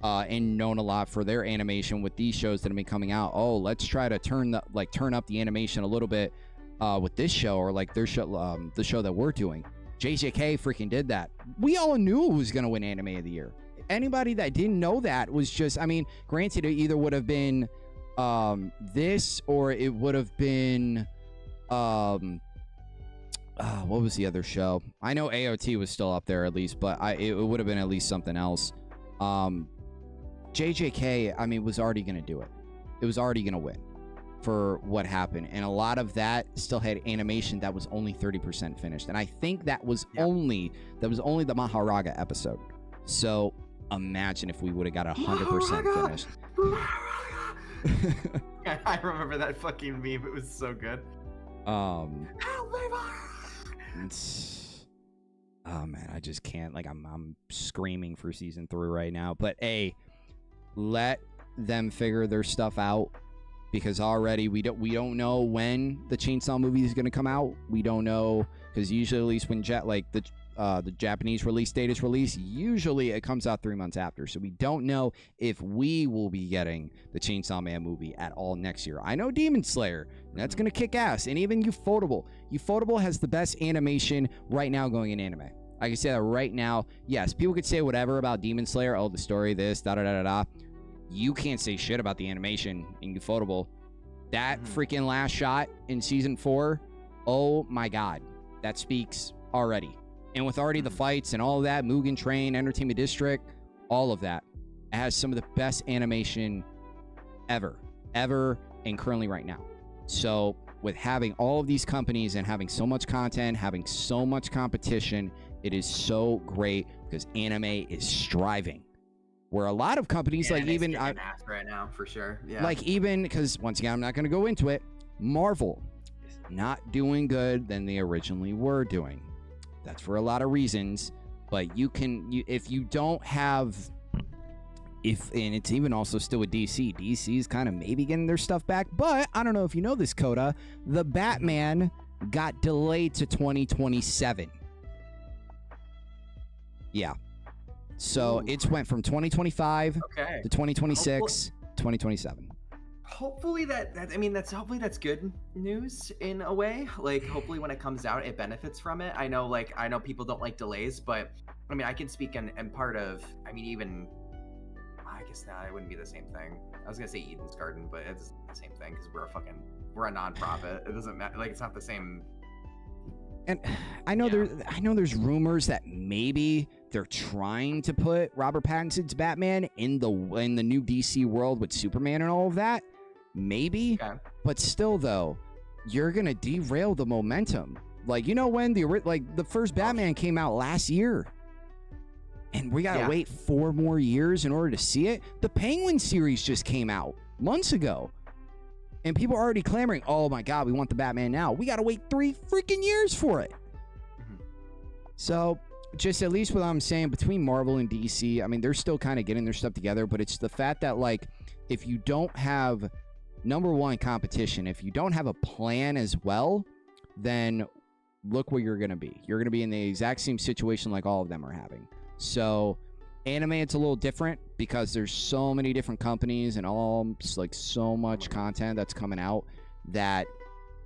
and known a lot for their animation with these shows that have been coming out. Let's try to turn up the animation a little bit with this show, or like their show, the show that we're doing. JJK freaking did that. We all knew who was gonna win Anime of the Year. Anybody that didn't know that was just, I mean, granted, it either would have been this, or it would have been what was the other show? I know AOT was still up there at least, but it would have been at least something else. JJK, I mean, was already gonna do it. It was already gonna win for what happened, and a lot of that still had animation that was only 30% finished, and I think that was only the Maharaga episode. So imagine if we would have got 100% finished. I remember that fucking meme. It was so good. Man, I just can't. Like, I'm screaming for season 3 right now. But let them figure their stuff out, because already we don't know when the Chainsaw movie is going to come out. We don't know, because usually, at least when the Japanese release date is released, usually it comes out 3 months after. So we don't know if we will be getting the Chainsaw Man movie at all next year. I know Demon Slayer, that's going to kick ass. And even Ufotable. Ufotable has the best animation right now going in anime. I can say that right now. Yes, people could say whatever about Demon Slayer. The story, this, da-da-da-da-da. You can't say shit about the animation in Ufotable. That freaking last shot in season 4, oh my God. That speaks already. And with already the fights and all of that, Mugen Train, Entertainment District, all of that, it has some of the best animation ever, and currently right now. So with having all of these companies and having so much content, having so much competition, it is so great, because anime is striving. Where a lot of companies, like even ass right now for sure. Yeah. like even because once again, I'm not going to go into it. Marvel is not doing good than they originally were doing. That's for a lot of reasons. But if you don't have, and it's even also still with DC. DC's kind of maybe getting their stuff back. But I don't know if you know this, Coda. The Batman got delayed to 2027. Yeah. So it's went from 2025 to 2026, 2027. Hopefully that's good news in a way. Like hopefully when it comes out, it benefits from it. I know people don't like delays, but I mean I can speak in part of. I mean even I guess now it wouldn't be the same thing. I was gonna say Eden's Garden, but it's the same thing because we're a nonprofit. It doesn't matter. Like it's not the same. And I know there's rumors that maybe they're trying to put Robert Pattinson's Batman in the new DC world with Superman and all of that. Maybe, but still though, you're gonna derail the momentum. Like when the first Batman came out last year, and we gotta wait 4 more years in order to see it. The Penguin series just came out months ago. And people are already clamoring, oh my God, we want the Batman now. We got to wait 3 freaking years for it. So, just at least what I'm saying, between Marvel and DC, I mean, they're still kind of getting their stuff together, but it's the fact that, like, if you don't have, number one, competition, if you don't have a plan as well, then look where you're going to be. You're going to be in the exact same situation like all of them are having. So, anime, it's a little different because there's so many different companies and so much content that's coming out that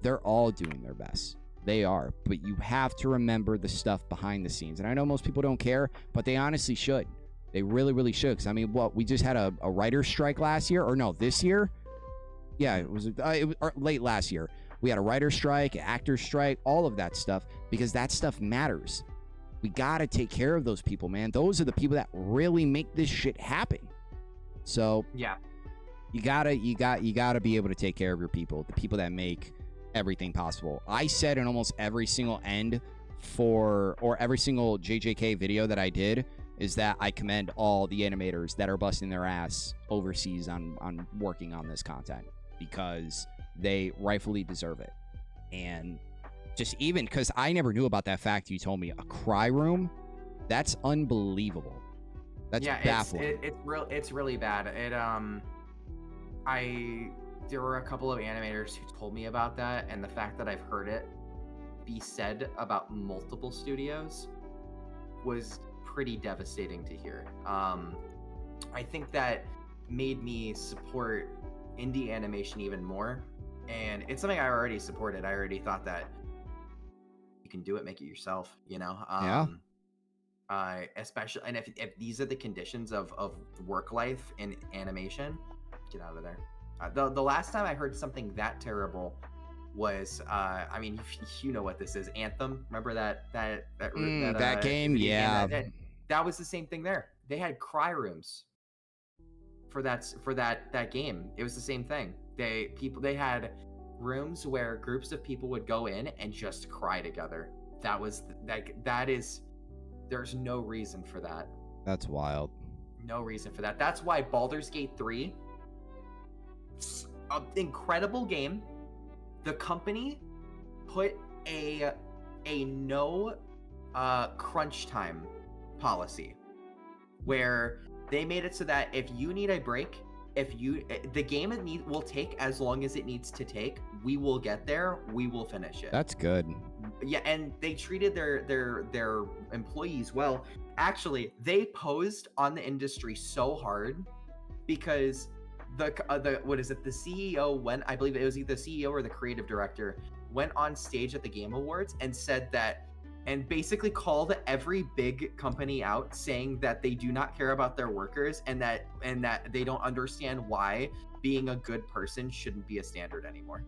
they're all doing their best. They are, but you have to remember the stuff behind the scenes. And I know most people don't care, but they honestly should. They really, really should. Because I mean, we just had a writer's strike last year, or no, this year. Yeah, it was late last year. We had a writer's strike, an actor's strike, all of that stuff, because that stuff matters. We gotta take care of those people, man. Those are the people that really make this shit happen. So yeah, you gotta be able to take care of your people, the people that make everything possible. I said in almost every single every single JJK video that I did is that I commend all the animators that are busting their ass overseas on working on this content because they rightfully deserve it. And just even because I never knew about that fact you told me, a cry room, that's unbelievable. That's baffling. It's really bad. There were a couple of animators who told me about that, and the fact that I've heard it be said about multiple studios was pretty devastating to hear. I think that made me support indie animation even more, and it's something I already supported. I already thought that you can do it, make it yourself, especially, and if these are the conditions of work life in animation, get out of there. The last time I heard something that terrible was I mean, you know what this is, Anthem. Remember that game? Yeah, that was the same thing there. They had cry rooms for that game. It was the same thing. They had rooms where groups of people would go in and just cry together. There's no reason for that. That's wild. No reason for that. That's why Baldur's Gate 3, an incredible game. The company put a no crunch time policy where they made it so that if you need a break, the game will take as long as it needs to take. We will get there. We will finish it. That's good. Yeah, and they treated their employees well. Actually, they posed on the industry so hard because the CEO went, I believe it was either the CEO or the creative director, went on stage at the Game Awards and said that, and basically called every big company out, saying that they do not care about their workers and that they don't understand why being a good person shouldn't be a standard anymore.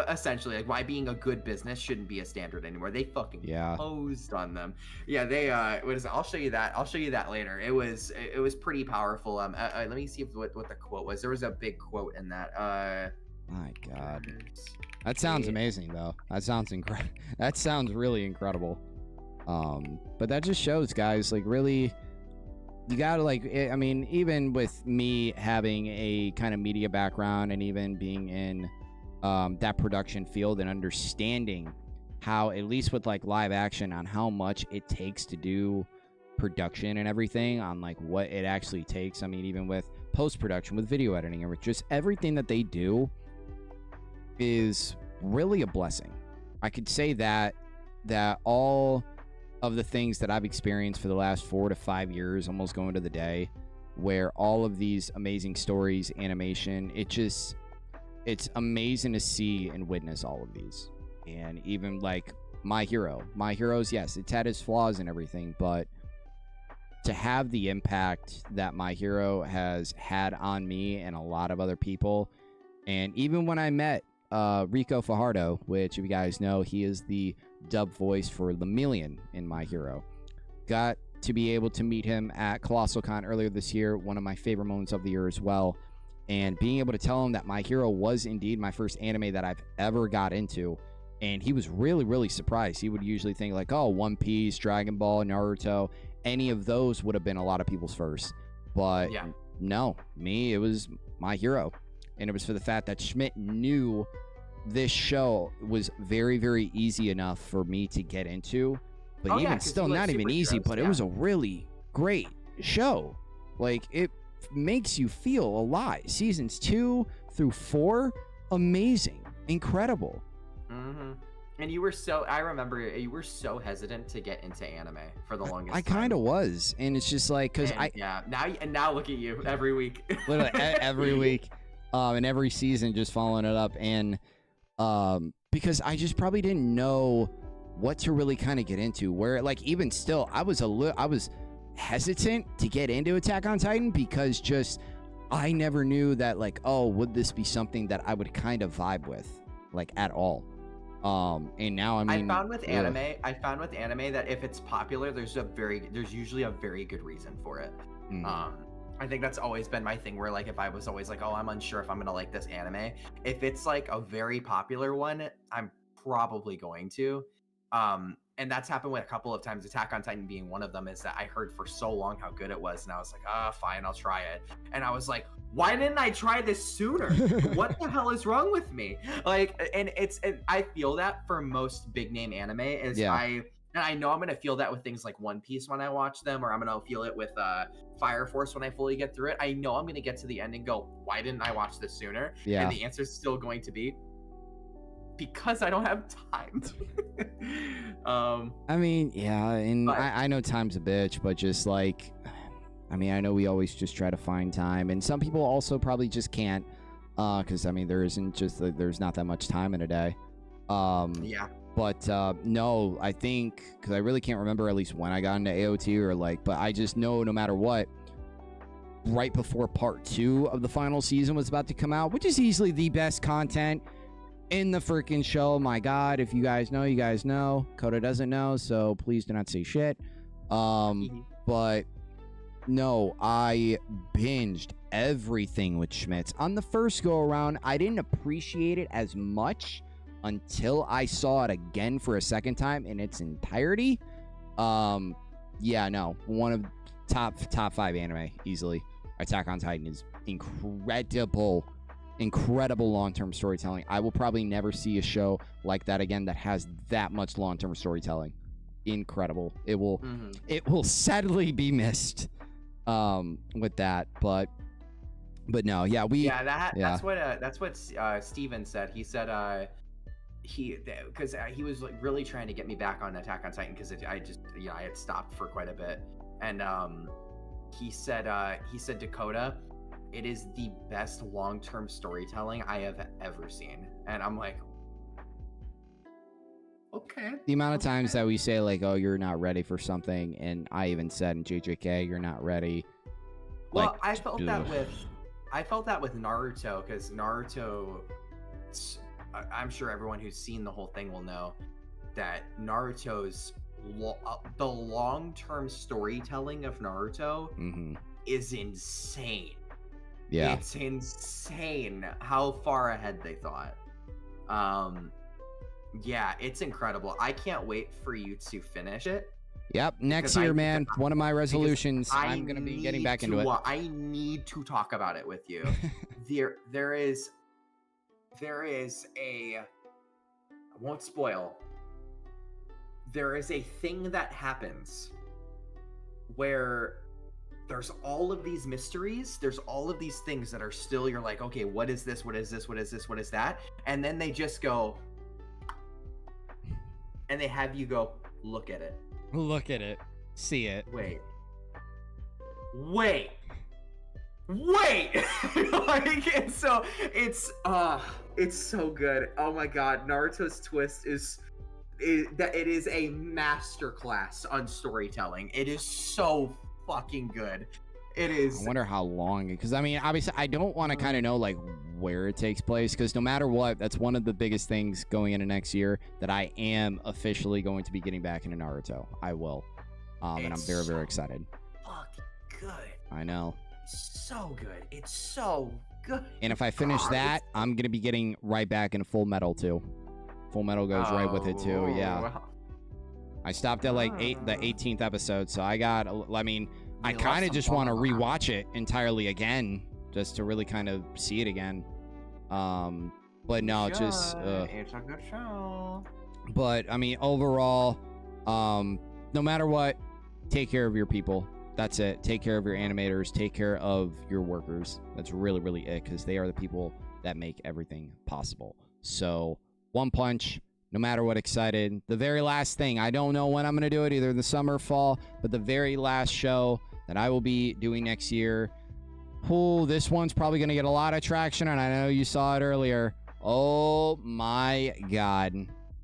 Essentially, like why being a good business shouldn't be a standard anymore. They fucking posed on them. Yeah, they what is it? I'll show you that later. It was pretty powerful. Let me see what the quote was. There was a big quote in that. My God. That sounds amazing, though. That sounds incredible. That sounds really incredible. But that just shows, guys, like really, you gotta like, I mean, even with me having a kind of media background and even being in that production field and understanding how, at least with like live action, on how much it takes to do production and everything, on like what it actually takes. I mean, even with post-production, with video editing, and with just everything that they do is really a blessing. I could say that all of the things that I've experienced for the last 4 to 5 years, almost going to the day, where all of these amazing stories, animation, it's amazing to see and witness all of these. And even like My Hero's, yes, it's had its flaws and everything, but to have the impact that My Hero has had on me and a lot of other people, and even when I met Rico Fajardo, which, if you guys know, he is the dub voice for Lemillion in My Hero, got to be able to meet him at Colossal Con earlier this year, one of my favorite moments of the year as well, and being able to tell him that My Hero was indeed my first anime that I've ever got into. And he was really, really surprised. He would usually think like, oh, One Piece, Dragon Ball, Naruto, any of those would have been a lot of people's first. But Yeah. no, me, it was My Hero. And it was for the fact that Schmidt knew this show was very, very easy enough for me to get into. But Oh, yeah, even 'cause still, you like not even easy, superheroes, but it yeah. was a really great show. Like, it makes you feel alive. Seasons 2 through 4, amazing, incredible. Mm-hmm. And you were I remember you were so hesitant to get into anime for the longest I time. kind of was, and it's just like, because now look at you every week. literally every week, and every season just following it up, and because I just probably didn't know what to really kind of get into. Where, like, even still, I was hesitant to get into Attack on Titan because just I never knew that, like, oh, would this be something that I would kind of vibe with, like, at all. And now, I mean, I found with anime that if it's popular, there's usually a very good reason for it. I think that's always been my thing, where like if I was always like, oh, I'm unsure if I'm gonna like this anime, if it's like a very popular one, I'm probably going to. And that's happened with a couple of times, Attack on Titan being one of them, is that I heard for so long how good it was, and I was like, fine, I'll try it. And I was like, why didn't I try this sooner? What the hell is wrong with me? Like, and I feel that for most big name anime is and I know I'm gonna feel that with things like One Piece when I watch them, or I'm gonna feel it with Fire Force when I fully get through it. I know I'm gonna get to the end and go, why didn't I watch this sooner? Yeah. And the answer is still going to be because I don't have time. I mean, yeah, and I know time's a bitch, but just like, I mean, I know we always just try to find time, and some people also probably just can't, because I mean, there's not that much time in a day. Yeah. But no, I think, because I really can't remember at least when I got into AOT, or like, but I just know no matter what, right before part 2 of the final season was about to come out, which is easily the best content in the freaking show. My God, if you guys know, you guys know. Coda doesn't know, so please do not say shit. But no, I binged everything with Schmitz. On the first go around, I didn't appreciate it as much until I saw it again for a second time in its entirety. Yeah, no, one of top 5 anime easily. Attack on Titan is incredible long-term storytelling. I will probably never see a show like that again that has that much long-term storytelling. Incredible. It will sadly be missed with that, but no, yeah, that's what Steven said. He said because he was like really trying to get me back on Attack on Titan, because I had stopped for quite a bit, and he said Dakota, it is the best long-term storytelling I have ever seen. And I'm like, okay. The amount of times that we say like, oh, you're not ready for something, and I even said in JJK, you're not ready. Well, like, I felt that with Naruto, because Naruto, I'm sure everyone who's seen the whole thing will know that Naruto's the long-term storytelling of Naruto is insane. Yeah, it's insane how far ahead they thought. Yeah, it's incredible. I can't wait for you to finish it, Yep, next Because year, man. One of my resolutions. I I'm gonna be getting need back into it. I need to talk about it with you. there is a, I won't spoil. There is a thing that happens where there's all of these mysteries, there's all of these things that are still, you're like, okay, what is this? What is this? What is this? What is that? And then they just go, and they have you go, look at it. Look at it. See it. Wait. Like, and so it's so good. Oh my god, Naruto's twist is that it is a masterclass on storytelling. It is so fucking good. It is. I wonder how long, because I mean, obviously, I don't want to kind of know like where it takes place, because no matter what, that's one of the biggest things going into next year that I am officially going to be getting back into Naruto. I will, and I'm very, very excited. Fucking good. I know. So good. It's so good. And if I finish that, I'm gonna be getting right back into Full Metal too. Full Metal goes right with it too. Yeah. Wow. I stopped at like the 18th episode, so I got. I mean, I kind of just want to rewatch it entirely again, just to really kind of see it again. But no, it's just. It's a good show. But I mean, overall, no matter what, take care of your people. That's it. Take care of your animators. Take care of your workers. That's really, really it, because they are the people that make everything possible. So, One Punch, no matter what, excited. The very last thing, I don't know when I'm going to do it, either in the summer or fall, but the very last show that I will be doing next year. Oh, this one's probably going to get a lot of traction, and I know you saw it earlier. Oh my god.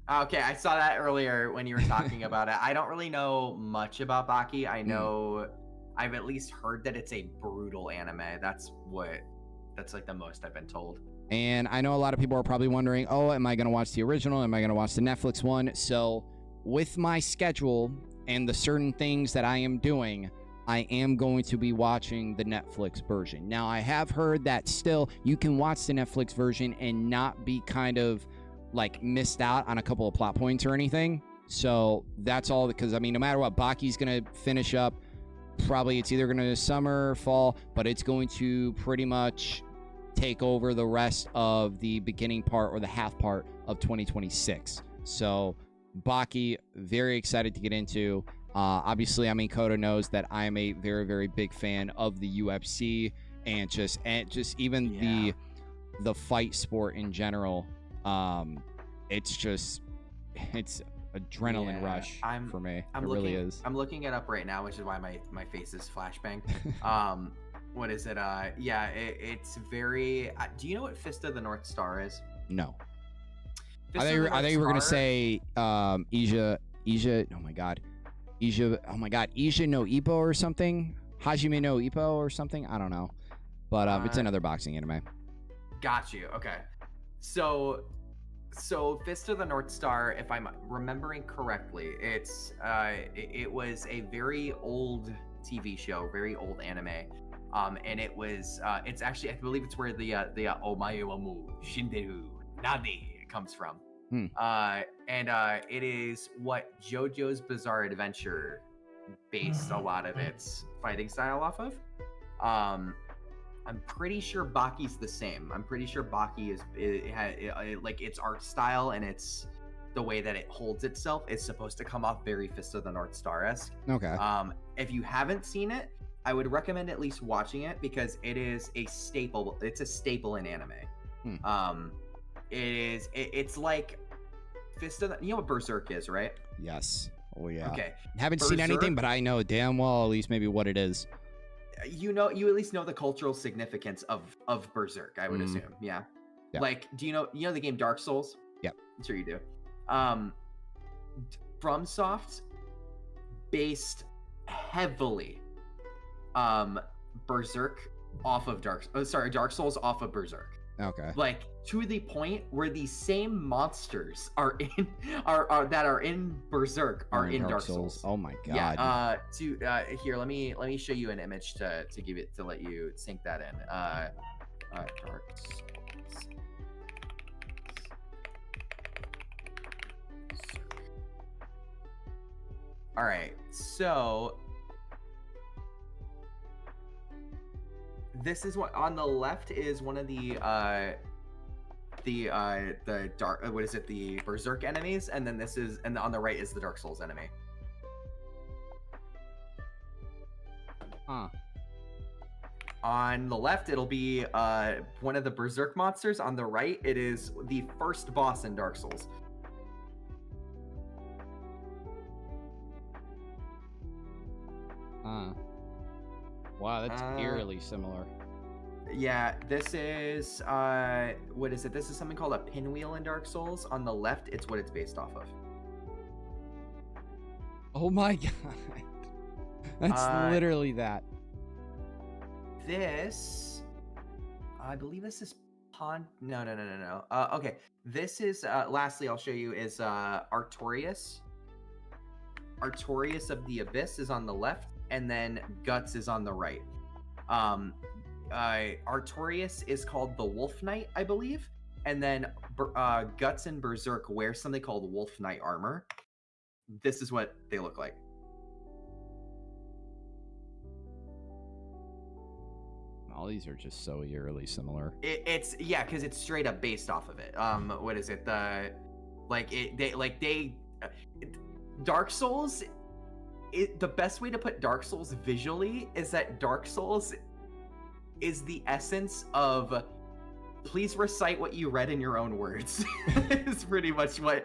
Okay, I saw that earlier when you were talking about it. I don't really know much about Baki. I know I've at least heard that it's a brutal anime. That's like the most I've been told. And I know a lot of people are probably wondering, oh, am I going to watch the original? Am I going to watch the Netflix one? So with my schedule and the certain things that I am doing, I am going to be watching the Netflix version. Now, I have heard that still you can watch the Netflix version and not be kind of like missed out on a couple of plot points or anything. So that's all, because I mean, no matter what, Baki's going to finish up. Probably it's either going to summer, fall, but it's going to pretty much take over the rest of the beginning part or the half part of 2026. So Baki, very excited to get into. Obviously, I mean, Koda knows that I am a very, very big fan of the UFC and just even the fight sport in general. It's adrenaline rush for me. It really is. I'm looking it up right now, which is why my face is flashbang. What is it? It's very. Do you know what Fist of the North Star is? No. I thought you were gonna say Ija. Oh my god. Ija no Ippo or something. Hajime no Ippo or something. I don't know. But it's another boxing anime. Got you. Okay. So Fist of the North Star, if I'm remembering correctly, it was a very old TV show, very old anime. And it's actually, I believe it's where the Omae wa mu shinderu nani comes from. And it is what JoJo's Bizarre Adventure based a lot of its fighting style off of. I'm pretty sure Baki's the same. I'm pretty sure Baki like its art style and its the way that it holds itself is supposed to come off very Fist of the North Star-esque. Okay. If you haven't seen it, I would recommend at least watching it because it is a staple. It's a staple in anime. It's like Fist of the, you know what Berserk is, right? Yes. Oh yeah. Okay. Haven't seen anything, but I know damn well at least maybe what it is. You at least know the cultural significance of Berserk, I would assume. Yeah. Like, do you know the game Dark Souls? Yep. I'm sure you do. FromSoft based heavily Berserk off of Dark Souls off of Berserk. Okay. Like to the point where these same monsters are in Berserk are in Dark Souls. Oh my god. Yeah. Here, let me show you an image to let you sink that in. Dark Souls. All right, so this is what on the left is one of the dark what is it, the Berserk enemies, and then this is, and on the right is the Dark Souls enemy. Huh. On the left, it'll be one of the Berserk monsters. On the right, it is the first boss in Dark Souls. Wow, that's eerily similar. Yeah, this is what is it? This is something called a pinwheel in Dark Souls. On the left, it's what it's based off of. Oh my god. That's literally that. This, I believe this is No. Okay, this is. Lastly, I'll show you is Artorias. Artorias of the Abyss is on the left, and then Guts is on the right. Artorias is called the Wolf Knight, I believe, and then Guts and Berserk wear something called Wolf Knight armor. This is what they look like. All these are just so eerily similar. It's yeah, because it's straight up based off of it. What is it? Dark Souls. The best way to put Dark Souls visually is that Dark Souls is the essence of please recite what you read in your own words. Is pretty much what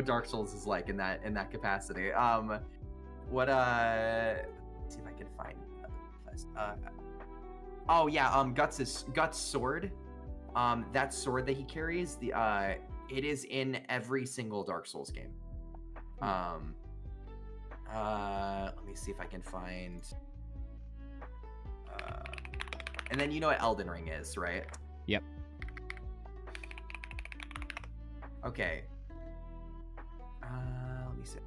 Dark Souls is like in that capacity. Let's see if I can find oh yeah, Guts' sword. That sword that he carries, it is in every single Dark Souls game. Let me see if I can find. And then you know what Elden Ring is, right? Yep. Okay. Let me see.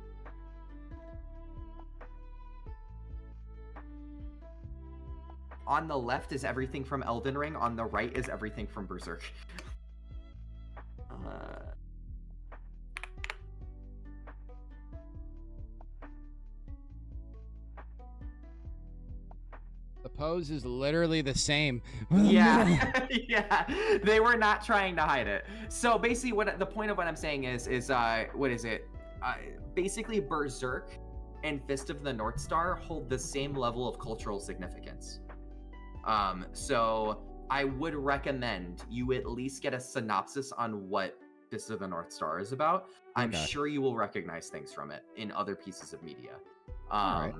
On the left is everything from Elden Ring. On the right is everything from Berserk. The pose is literally the same. Yeah, yeah. They were not trying to hide it. So basically, what the point of what I'm saying is what is it? Basically, Berserk and Fist of the North Star hold the same level of cultural significance. So I would recommend you at least get a synopsis on what Fist of the North Star is about. I'm sure you will recognize things from it in other pieces of media. All right.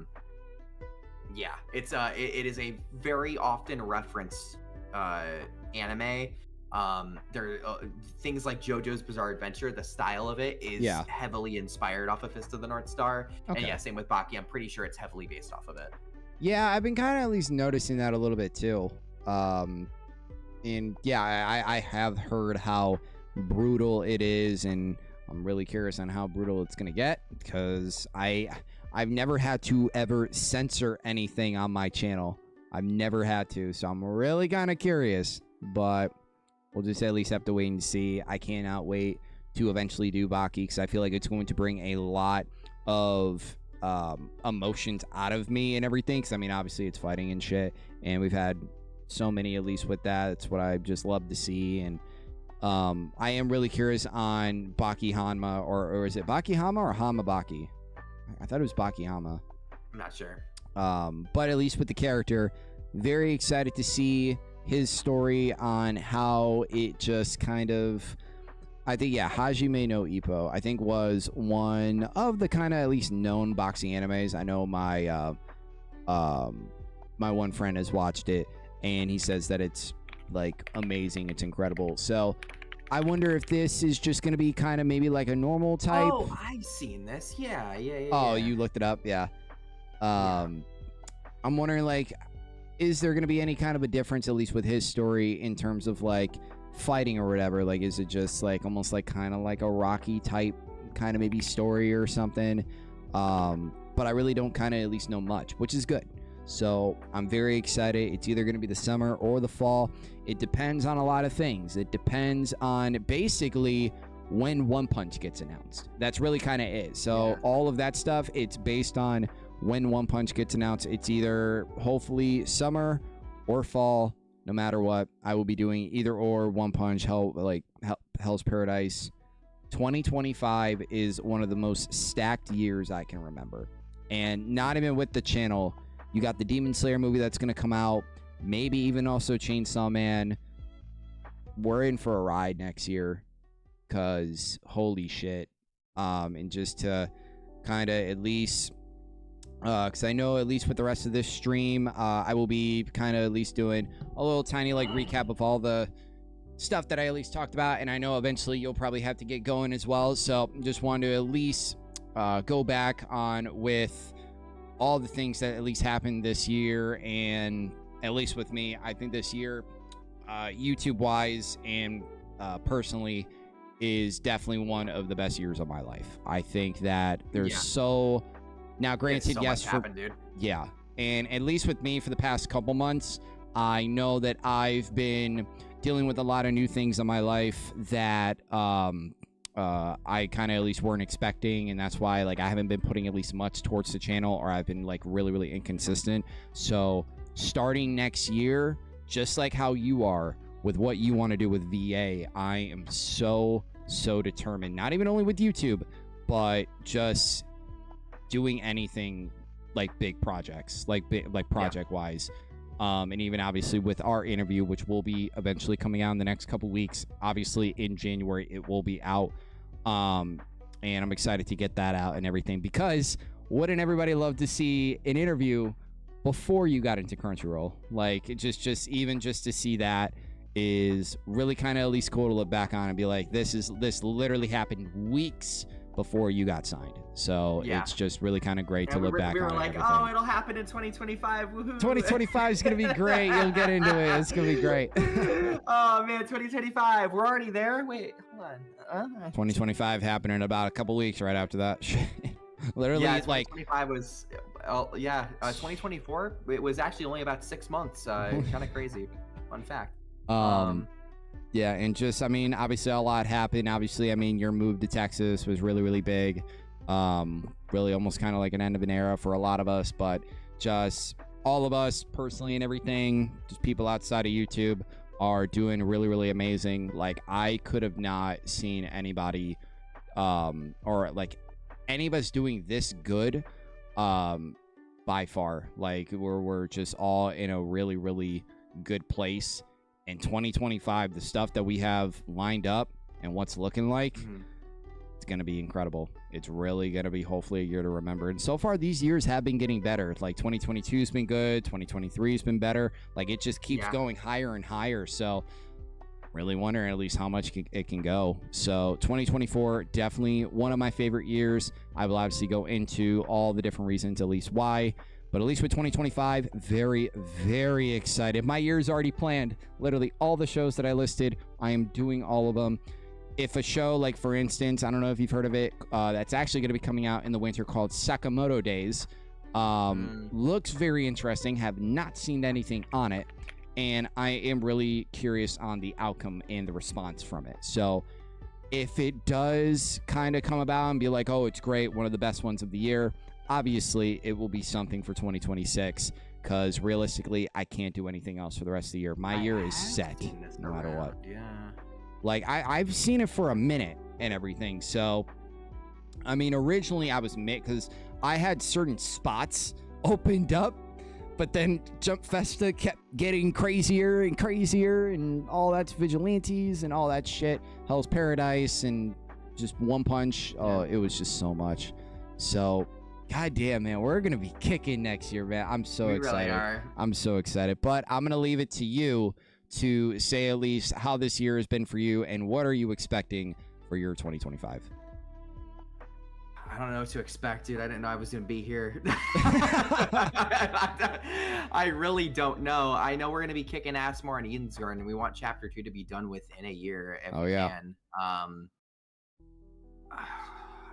Yeah, it is a very often referenced anime. There things like JoJo's Bizarre Adventure. The style of it is heavily inspired off of Fist of the North Star. Okay. And yeah, same with Baki. I'm pretty sure it's heavily based off of it. Yeah, I've been kind of at least noticing that a little bit too. And yeah, I have heard how brutal it is, and I'm really curious on how brutal it's gonna get, because I've never had to ever censor anything on my channel. I've never had to, so I'm really kind of curious, but we'll just at least have to wait and see. I cannot wait to eventually do Baki, because I feel like it's going to bring a lot of emotions out of me and everything, because I mean, obviously it's fighting and shit, and we've had so many at least with that. It's what I just love to see. And I am really curious on Baki Hanma, or is it Baki Hanma or Hama Baki? I thought it was Baki Hanma. I'm not sure. But at least with the character, very excited to see his story on how it just kind of, I think, yeah, Hajime no Ippo, I think, was one of the kind of at least known boxing animes. I know my my one friend has watched it, and he says that it's like amazing, it's incredible. So I wonder if this is just going to be kind of maybe like a normal type. Oh, I've seen this. Yeah. Oh, you looked it up? Yeah. I'm wondering, like, is there going to be any kind of a difference, at least with his story, in terms of like fighting or whatever? Like, is it just like almost like kind of like a Rocky type kind of maybe story or something? But I really don't kind of at least know much, which is good. So I'm very excited. It's either going to be the summer or the fall. It depends on a lot of things. It depends on basically when One Punch gets announced. That's really kind of it. So all of that stuff, it's based on when One Punch gets announced. It's either hopefully summer or fall. No matter what, I will be doing either or One Punch, Hell's Paradise. 2025 is one of the most stacked years I can remember. And not even with the channel, you got the Demon Slayer movie that's going to come out, maybe even also Chainsaw Man. We're in for a ride next year, because holy shit. And just to kind of at least, because I know at least with the rest of this stream, I will be kind of at least doing a little tiny like recap of all the stuff that I at least talked about, and I know eventually you'll probably have to get going as well, so just wanted to at least go back on with all the things that at least happened this year. And at least with me, I think this year, YouTube wise and personally, is definitely one of the best years of my life. I think that there's so now granted, yes, happened, dude. Yeah, and at least with me for the past couple months, I know that I've been dealing with a lot of new things in my life that I kind of at least weren't expecting, and that's why like I haven't been putting at least much towards the channel, or I've been like really inconsistent. So starting next year, just like how you are with what you want to do with VA, I am so determined, not even only with YouTube, but just doing anything like big projects, like project wise. And even obviously with our interview, which will be eventually coming out in the next couple weeks, obviously in January it will be out, and I'm excited to get that out and everything, because wouldn't everybody love to see an interview before you got into Crunchyroll? Like it just even just to see that is really kind of at least cool to look back on and be like, this literally happened weeks before you got signed. So it's just really kind of great to look back on. We were like, oh, it'll happen in 2025. Woohoo. 2025 is going to be great. You'll get into it. It's going to be great. Oh, man, 2025. We're already there? Wait, hold on. 2025 happened in about a couple weeks right after that. Literally, yeah, like 2025 was, 2024. It was actually only about 6 months. Kind of crazy. Fun fact. Yeah, and just, I mean, obviously a lot happened. Obviously, I mean, your move to Texas was really big. Really almost kind of like an end of an era for a lot of us, but just all of us personally and everything, just people outside of YouTube are doing really amazing. Like, I could have not seen anybody, or like any of us doing this good, by far. Like, we're just all in a really good place. In 2025, the stuff that we have lined up and what's looking like, it's going to be incredible. It's really going to be hopefully a year to remember. And so far, these years have been getting better. Like 2022 has been good. 2023 has been better. Like it just keeps going higher and higher. So really wondering at least how much it can go. So 2024, definitely one of my favorite years. I will obviously go into all the different reasons, at least why. But at least with 2025, very excited. My year is already planned. Literally all the shows that I listed, I am doing all of them. If a show, like for instance, I don't know if you've heard of it, that's actually going to be coming out in the winter called Sakamoto Days. Looks very interesting. Have not seen anything on it. And I am really curious on the outcome and the response from it. So if it does kind of come about and be like, oh, it's great, one of the best ones of the year, obviously, it will be something for 2026, because realistically, I can't do anything else for the rest of the year. My year is set, no matter what. Yeah. Like, I've seen it for a minute and everything. So, I mean, originally I was because I had certain spots opened up, but then Jump Festa kept getting crazier and crazier, and all that's Vigilantes and all that shit. Hell's Paradise and just One Punch. Oh, it was just so much. So, God damn, man, we're gonna be kicking next year, man. I'm so excited. Really are. I'm so excited. But I'm gonna leave it to you to say at least how this year has been for you, and what are you expecting for your 2025? I don't know what to expect, dude. I didn't know I was gonna be here. I really don't know. I know we're gonna be kicking ass more in Eden's Garden, and we want Chapter 2 to be done within a year if we can.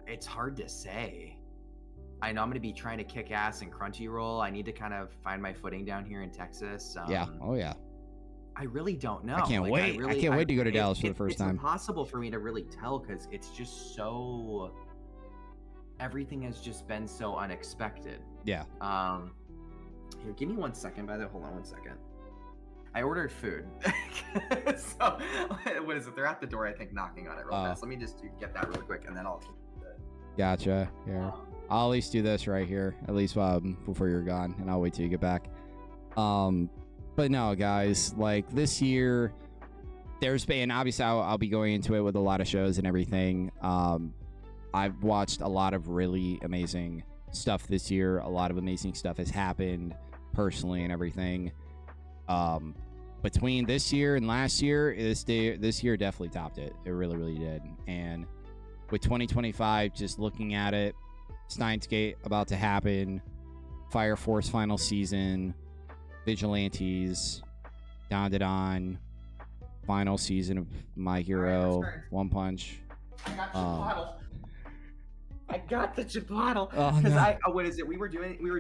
It's hard to say. I know I'm going to be trying to kick ass in Crunchyroll. I need to kind of find my footing down here in Texas. Yeah. Oh, yeah. I really don't know. I can't wait. I can't wait to go to Dallas for the first time. It's impossible for me to really tell because it's just so. Everything has just been so unexpected. Yeah. Here, give me 1 second. By the way, hold on 1 second. I ordered food. So, what is it? They're at the door, I think, knocking on it real fast. Let me just get that real quick, and then I'll. Gotcha. Here, I'll at least do this right here, at least before you're gone, and I'll wait till you get back. But no, guys, like this year, there's been obviously I'll be going into it with a lot of shows and everything. I've watched a lot of really amazing stuff this year. A lot of amazing stuff has happened personally and everything. Between this year and last year, this year definitely topped it. It really, really did. And with 2025, just looking at it, Steins Gate about to happen, Fire Force final season, Vigilantes, Don Don, final season of My Hero, One Punch. I got Chipotle. I got the Chipotle. Oh, because no. what is it? We were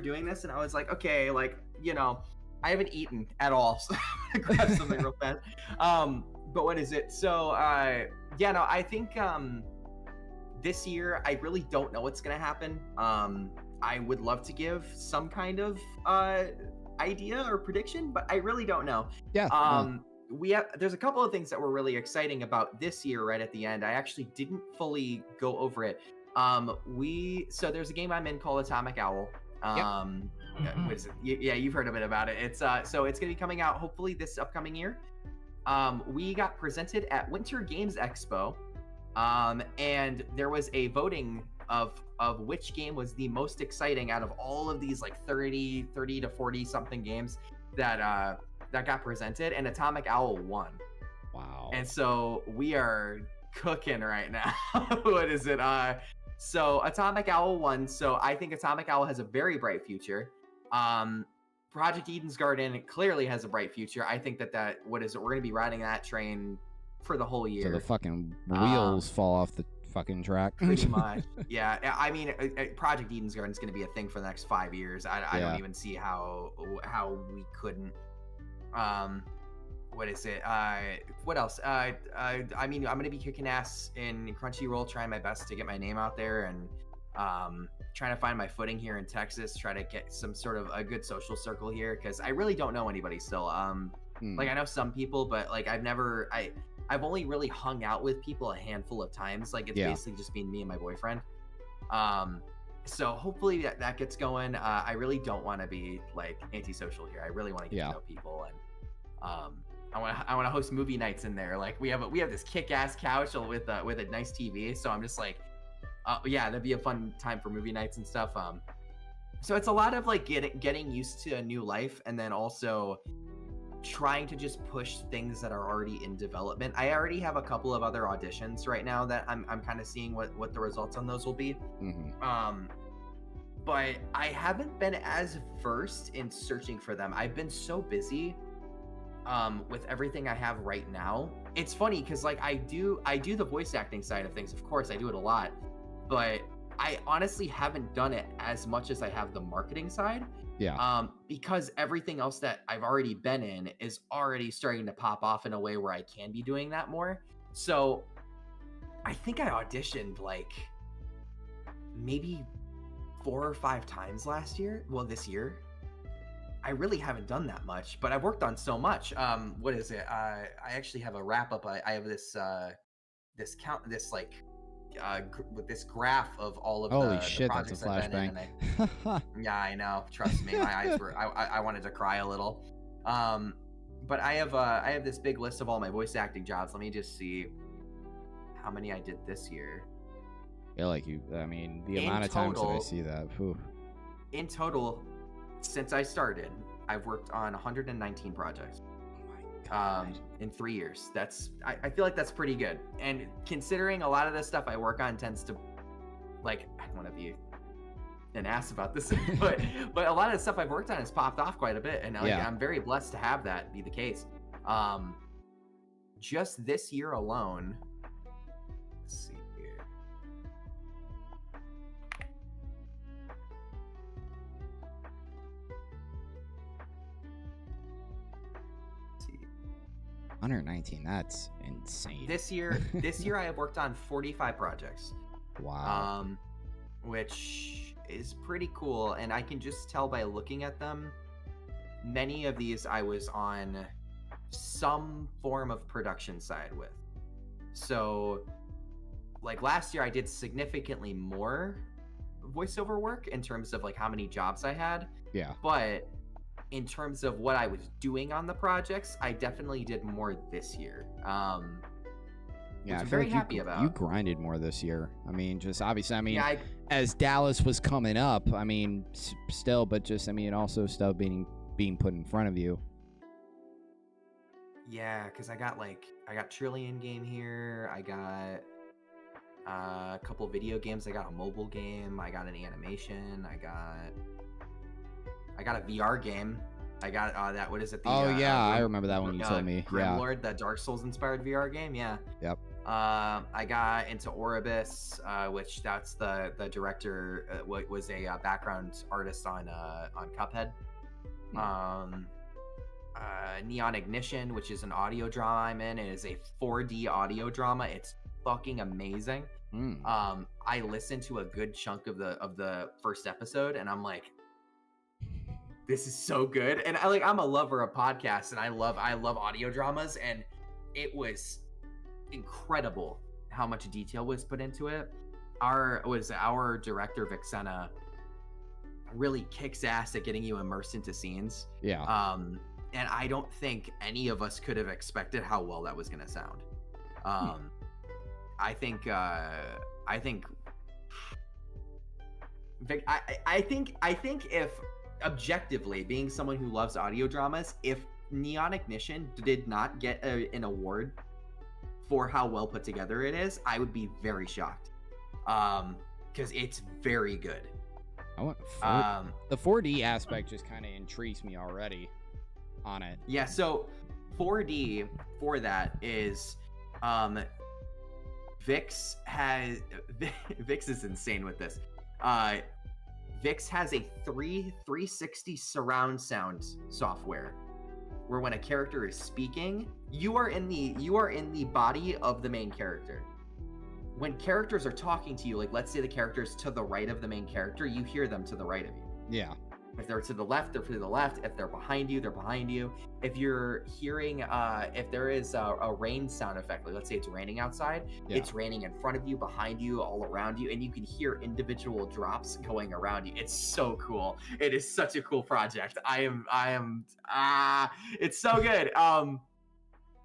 doing this, and I was like, okay, like, you know, I haven't eaten at all, so I'm gonna grab something real fast. But what is it? So, yeah, no, I think this year I really don't know what's gonna happen. I would love to give some kind of idea or prediction, but I really don't know. Yeah. There's a couple of things that were really exciting about this year right at the end. I actually didn't fully go over it. So there's a game I'm in called Atomic Owl. What is it? Yeah, you've heard a bit about it. It's so it's gonna be coming out hopefully this upcoming year. We got presented at Winter Games Expo, and there was a voting of which game was the most exciting out of all of these like 30 to 40 something games that got presented, and Atomic Owl won. Wow. And so we are cooking right now. What is it? So Atomic Owl won. So I think Atomic Owl has a very bright future. Project Eden's Garden clearly has a bright future. I think that what is it? We're gonna be riding that train for the whole year. So the fucking wheels fall off the fucking track. Pretty much. Yeah. I mean, Project Eden's Garden is gonna be a thing for the next 5 years. I don't even see how we couldn't. What is it? What else? I mean, I'm gonna be kicking ass in Crunchyroll, trying my best to get my name out there, and trying to find my footing here in Texas. Try to get some sort of a good social circle here, because I really don't know anybody still. Like I know some people, but like I've only really hung out with people a handful of times. Like it's basically just been me and my boyfriend. So hopefully that gets going. I really don't want to be like antisocial here. I really want to get to know people, and I want to host movie nights in there. Like we have this kick-ass couch with a nice TV. So I'm just like, yeah, that'd be a fun time for movie nights and stuff. So it's a lot of like getting used to a new life, and then also trying to just push things that are already in development. I already have a couple of other auditions right now that I'm kind of seeing what the results on those will be. But I haven't been as versed in searching for them. I've been so busy with everything I have right now. It's funny because like I do the voice acting side of things. Of course, I do it a lot, but I honestly haven't done it as much as I have the marketing side. Because everything else that I've already been in is already starting to pop off in a way where I can be doing that more. So I think I auditioned like maybe 4 or 5 times this year. I really haven't done that much, but I've worked on so much. What is it? I actually have a wrap up. I have this with this graph of all of Holy the shit, projects that's a I've been in. Yeah, I know. Trust me, my eyes were. I wanted to cry a little. But I have this big list of all my voice acting jobs. Let me just see how many I did this year. Yeah, like you. I mean, the amount of times that I see that. Whew. In total, since I started, I've worked on 119 projects. In 3 years. I feel like that's pretty good. And considering a lot of the stuff I work on tends to, like, I don't want to be an ass about this, but a lot of the stuff I've worked on has popped off quite a bit, and like, I'm very blessed to have that be the case. Just this year alone, let's see here. 119. That's insane. This year I have worked on 45 projects. Wow. Which is pretty cool, and I can just tell by looking at them. Many of these I was on some form of production side with. So, like last year, I did significantly more voiceover work in terms of like how many jobs I had. Yeah. But in terms of what I was doing on the projects, I definitely did more this year. Yeah, which I I'm feel very like happy about. You grinded more this year. I mean, just obviously, I mean, Yeah, as Dallas was coming up, I mean, still, but just, I mean, also stuff being put in front of you. Yeah, because I got Trillion game here. I got a couple video games. I got a mobile game. I got an animation. I got a VR game. I got that. What is it? I remember that one you told me. Grimlord, the Dark Souls inspired VR game. Yeah. Yep. I got into Oribus, which that's the director. Was a background artist on Cuphead. Neon Ignition, which is an audio drama I'm in. It is a 4D audio drama. It's fucking amazing. I listened to a good chunk of the first episode, and I'm like, this is so good. And I'm a lover of podcasts, and I love audio dramas, and it was incredible how much detail was put into it. Our director Vixena really kicks ass at getting you immersed into scenes. Yeah. And I don't think any of us could have expected how well that was going to sound. I think if objectively, being someone who loves audio dramas, if Neon Ignition did not get an award for how well put together it is, I would be very shocked. Because it's very good. The 4D aspect just kind of intrigues me already on it. Yeah, so 4D for that is Vix is insane with this. Vix has a 360 surround sound software where when a character is speaking, you are in the body of the main character. When characters are talking to you, like let's say the character's to the right of the main character, you hear them to the right of you. Yeah. If they're to the left, they're to the left. If they're behind you, they're behind you. If you're hearing, if there is a rain sound effect, like let's say it's raining outside, it's raining in front of you, behind you, all around you, and you can hear individual drops going around you. It's so cool. It is such a cool project. It's so good.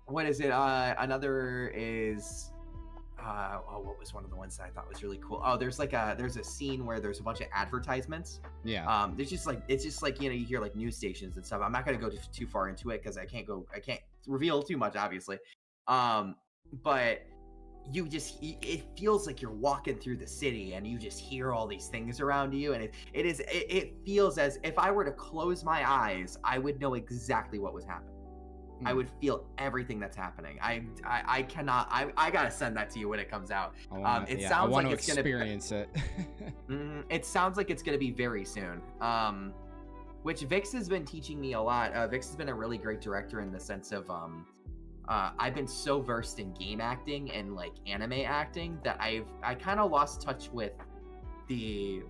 What is it? Another is, what was one of the ones that I thought was really cool? Oh, there's a scene where there's a bunch of advertisements. Yeah. It's just like you hear like news stations and stuff. I'm not gonna go too far into it because I can't reveal too much, obviously. But it feels like you're walking through the city and you just hear all these things around you, and it feels as if I were to close my eyes, I would know exactly what was happening. I would feel everything that's happening. I cannot. I gotta send that to you when it comes out. I want to experience it. It sounds like it's gonna be very soon. Which Vix has been teaching me a lot. Vix has been a really great director in the sense of I've been so versed in game acting and like anime acting that I kind of lost touch with the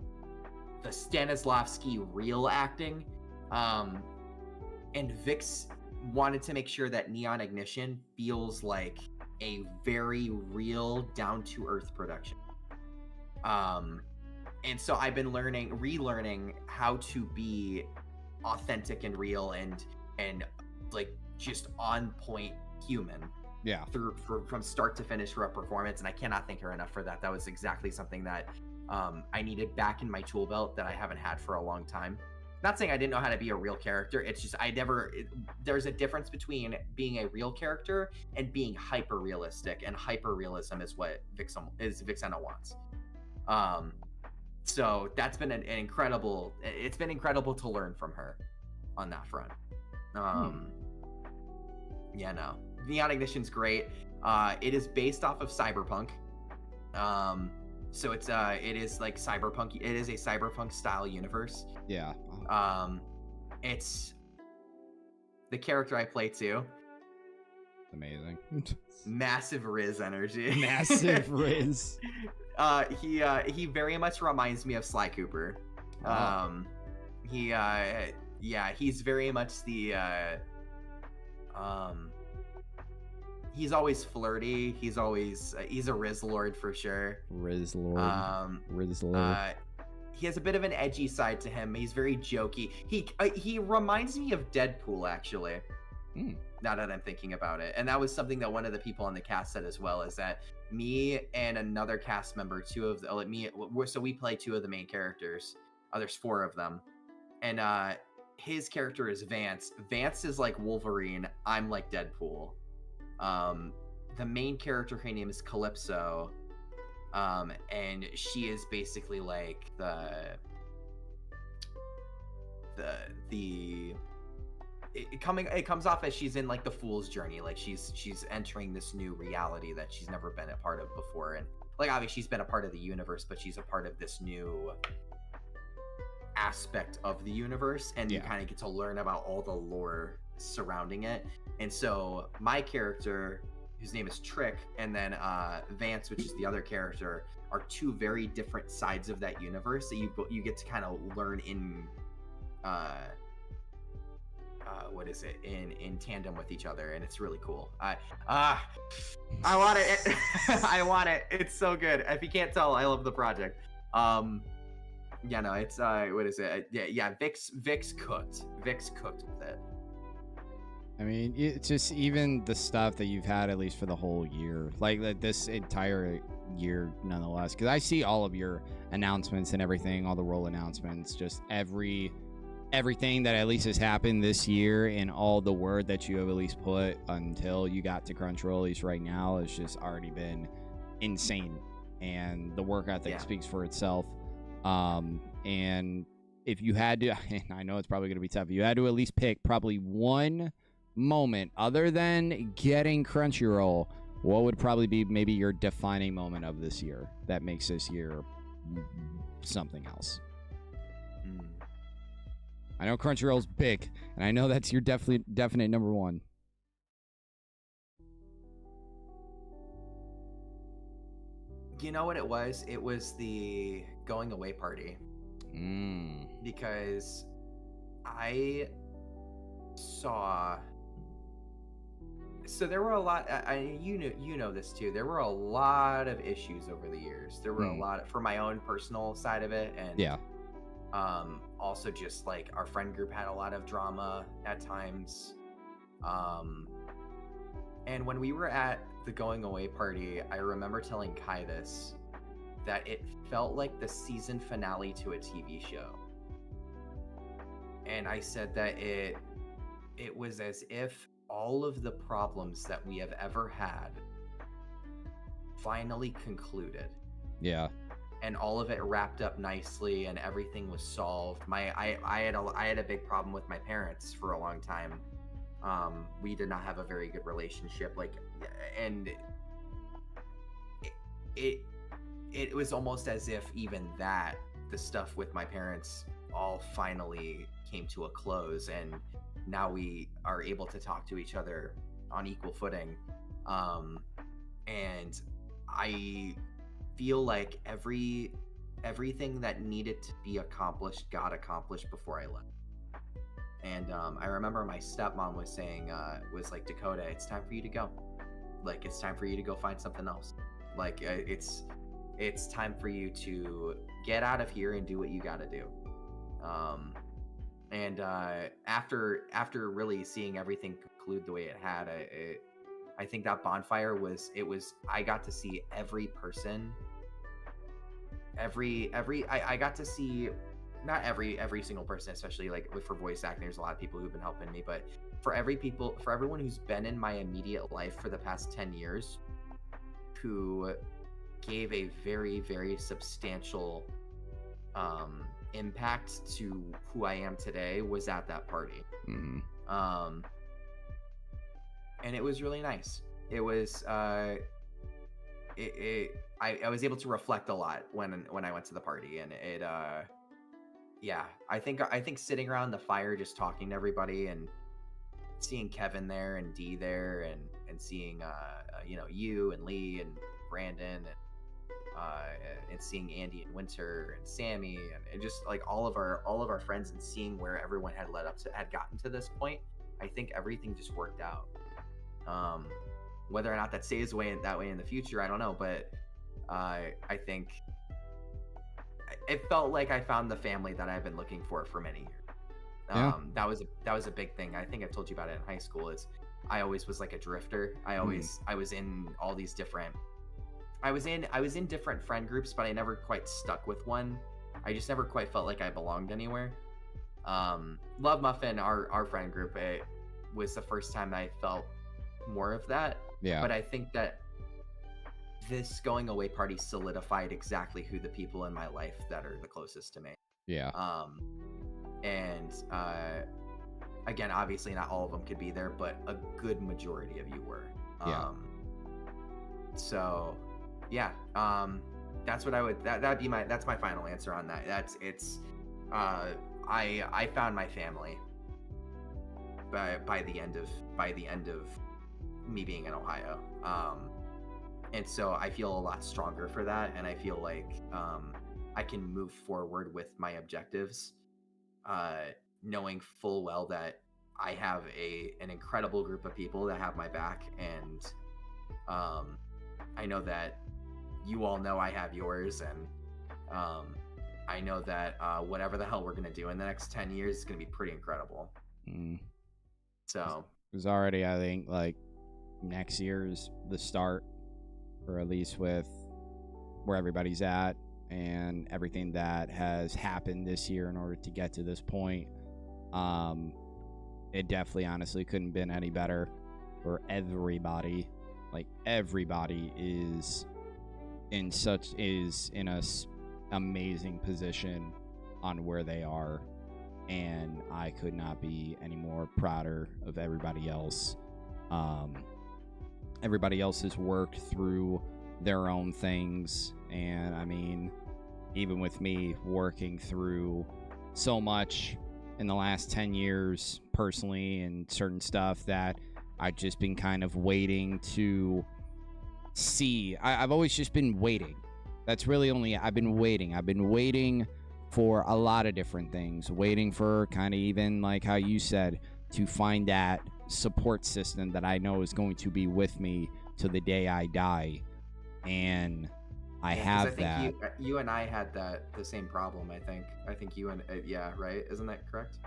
Stanislavski real acting. And Vix wanted to make sure that Neon Ignition feels like a very real, down-to-earth production. And so I've been relearning how to be authentic and real and like just on point human. Yeah. From start to finish for a performance, and I cannot thank her enough for that. That was exactly something that I needed back in my tool belt that I haven't had for a long time. Not saying I didn't know how to be a real character. It's just there's a difference between being a real character and being hyper realistic, and hyper realism is what Vixena wants. So that's been it's been incredible to learn from her on that front. Yeah, no, Neon Ignition's great. It is based off of Cyberpunk. So it is like cyberpunk. It is a cyberpunk style universe. Yeah. It's the character I play too. Amazing. Massive Riz energy. Massive Riz. He very much reminds me of Sly Cooper. Oh. He's very much the he's always flirty. He's a Riz Lord for sure. Riz Lord. Riz Lord. He has a bit of an edgy side to him. He's very jokey. He reminds me of Deadpool, actually. Now that I'm thinking about it. And that was something that one of the people on the cast said as well, is that me and another cast member, so we play two of the main characters. There's 4 of them. And his character is Vance. Vance is like Wolverine. I'm like Deadpool. The main character, her name is Calypso. And she is basically like it comes off as she's in like the fool's journey, like she's entering this new reality that she's never been a part of before, and like obviously she's been a part of the universe, but she's a part of this new aspect of the universe, and you kind of get to learn about all the lore surrounding it. And so my character, whose name is Trick, and then Vance, which is the other character, are 2 very different sides of that universe that you get to kind of learn in in tandem with each other, and it's really cool. I want it. I want it. It's so good. If you can't tell, I love the project. It's Vic's cooked. Vic's cooked with it. I mean, it's just even the stuff that you've had, at least for the whole year, like this entire year, nonetheless. Because I see all of your announcements and everything, all the role announcements, just everything that at least has happened this year, and all the word that you have at least put until you got to Crunchyroll, at least right now, has just already been insane. And the work ethic speaks for itself. And if you had to, and I know it's probably going to be tough, if you had to at least pick probably one moment other than getting Crunchyroll, what would probably be maybe your defining moment of this year that makes this year something else? I know Crunchyroll's big, and I know that's your definite number one. You know what it was? It was the going away party. Because I saw... So there were a lot... you know this too. There were a lot of issues over the years. There were a lot for my own personal side of it, and also just like our friend group had a lot of drama at times. And when we were at the going away party, I remember telling Kai this, that it felt like the season finale to a TV show. And I said that it was as if all of the problems that we have ever had finally concluded. Yeah. And all of it wrapped up nicely, and everything was solved. I had a big problem with my parents for a long time. We did not have a very good relationship, and it was almost as if even that, the stuff with my parents, all finally came to a close, and now we are able to talk to each other on equal footing. And I feel like everything that needed to be accomplished got accomplished before I left. And I remember my stepmom was saying, was like, Dakota, it's time for you to go. Like, it's time for you to go find something else. Like, it's time for you to get out of here and do what you got to do. And after really seeing everything conclude the way it had, I think that bonfire I got to see every person, I got to see, not every single person, especially like for voice acting, there's a lot of people who've been helping me, but for everyone who's been in my immediate life for the past 10 years, who gave a very, very substantial impact to who I am today, was at that party. And it was really nice. It was I was able to reflect a lot when I went to the party, and I think sitting around the fire just talking to everybody and seeing Kevin there and Dee there, and and seeing you know, you and Lee and Brandon and seeing Andy and Winter and Sammy and just like all of our friends, and seeing where everyone had gotten to this point, I think everything just worked out. Whether or not that stays that way in the future, I don't know, but I think it felt like I found the family that I've been looking for many years. Yeah. That was a big thing. I think I've told you about it in high school. I always was like a drifter. I was in all these different. I was in different friend groups, but I never quite stuck with one. I just never quite felt like I belonged anywhere. Love Muffin, our friend group, it was the first time I felt more of that. Yeah. But I think that this going away party solidified exactly who the people in my life that are the closest to me. Yeah. And again, obviously not all of them could be there, but a good majority of you were. Yeah. So yeah, that's what I would, that's my final answer on that. I found my family by the end of me being in Ohio. And so I feel a lot stronger for that, and I feel like I can move forward with my objectives, knowing full well that I have an incredible group of people that have my back, and I know that you all know I have yours, and I know that whatever the hell we're gonna do in the next 10 years is gonna be pretty incredible. So it was already, I think, like next year's the start, or at least with where everybody's at and everything that has happened this year in order to get to this point. It definitely, honestly, couldn't have been any better for everybody. Like, everybody is in a amazing position on where they are, and I could not be any more prouder of everybody else. Everybody else has worked through their own things, and I mean, even with me working through so much in the last 10 years personally, and certain stuff that I've just been kind of waiting to see. I've always just been waiting. That's really only, I've been waiting for a lot of different things, waiting for kind of, even like how you said, to find that support system that I know is going to be with me to the day I die. And I have that. You and I had the same problem. I think you and yeah, right? Isn't that correct?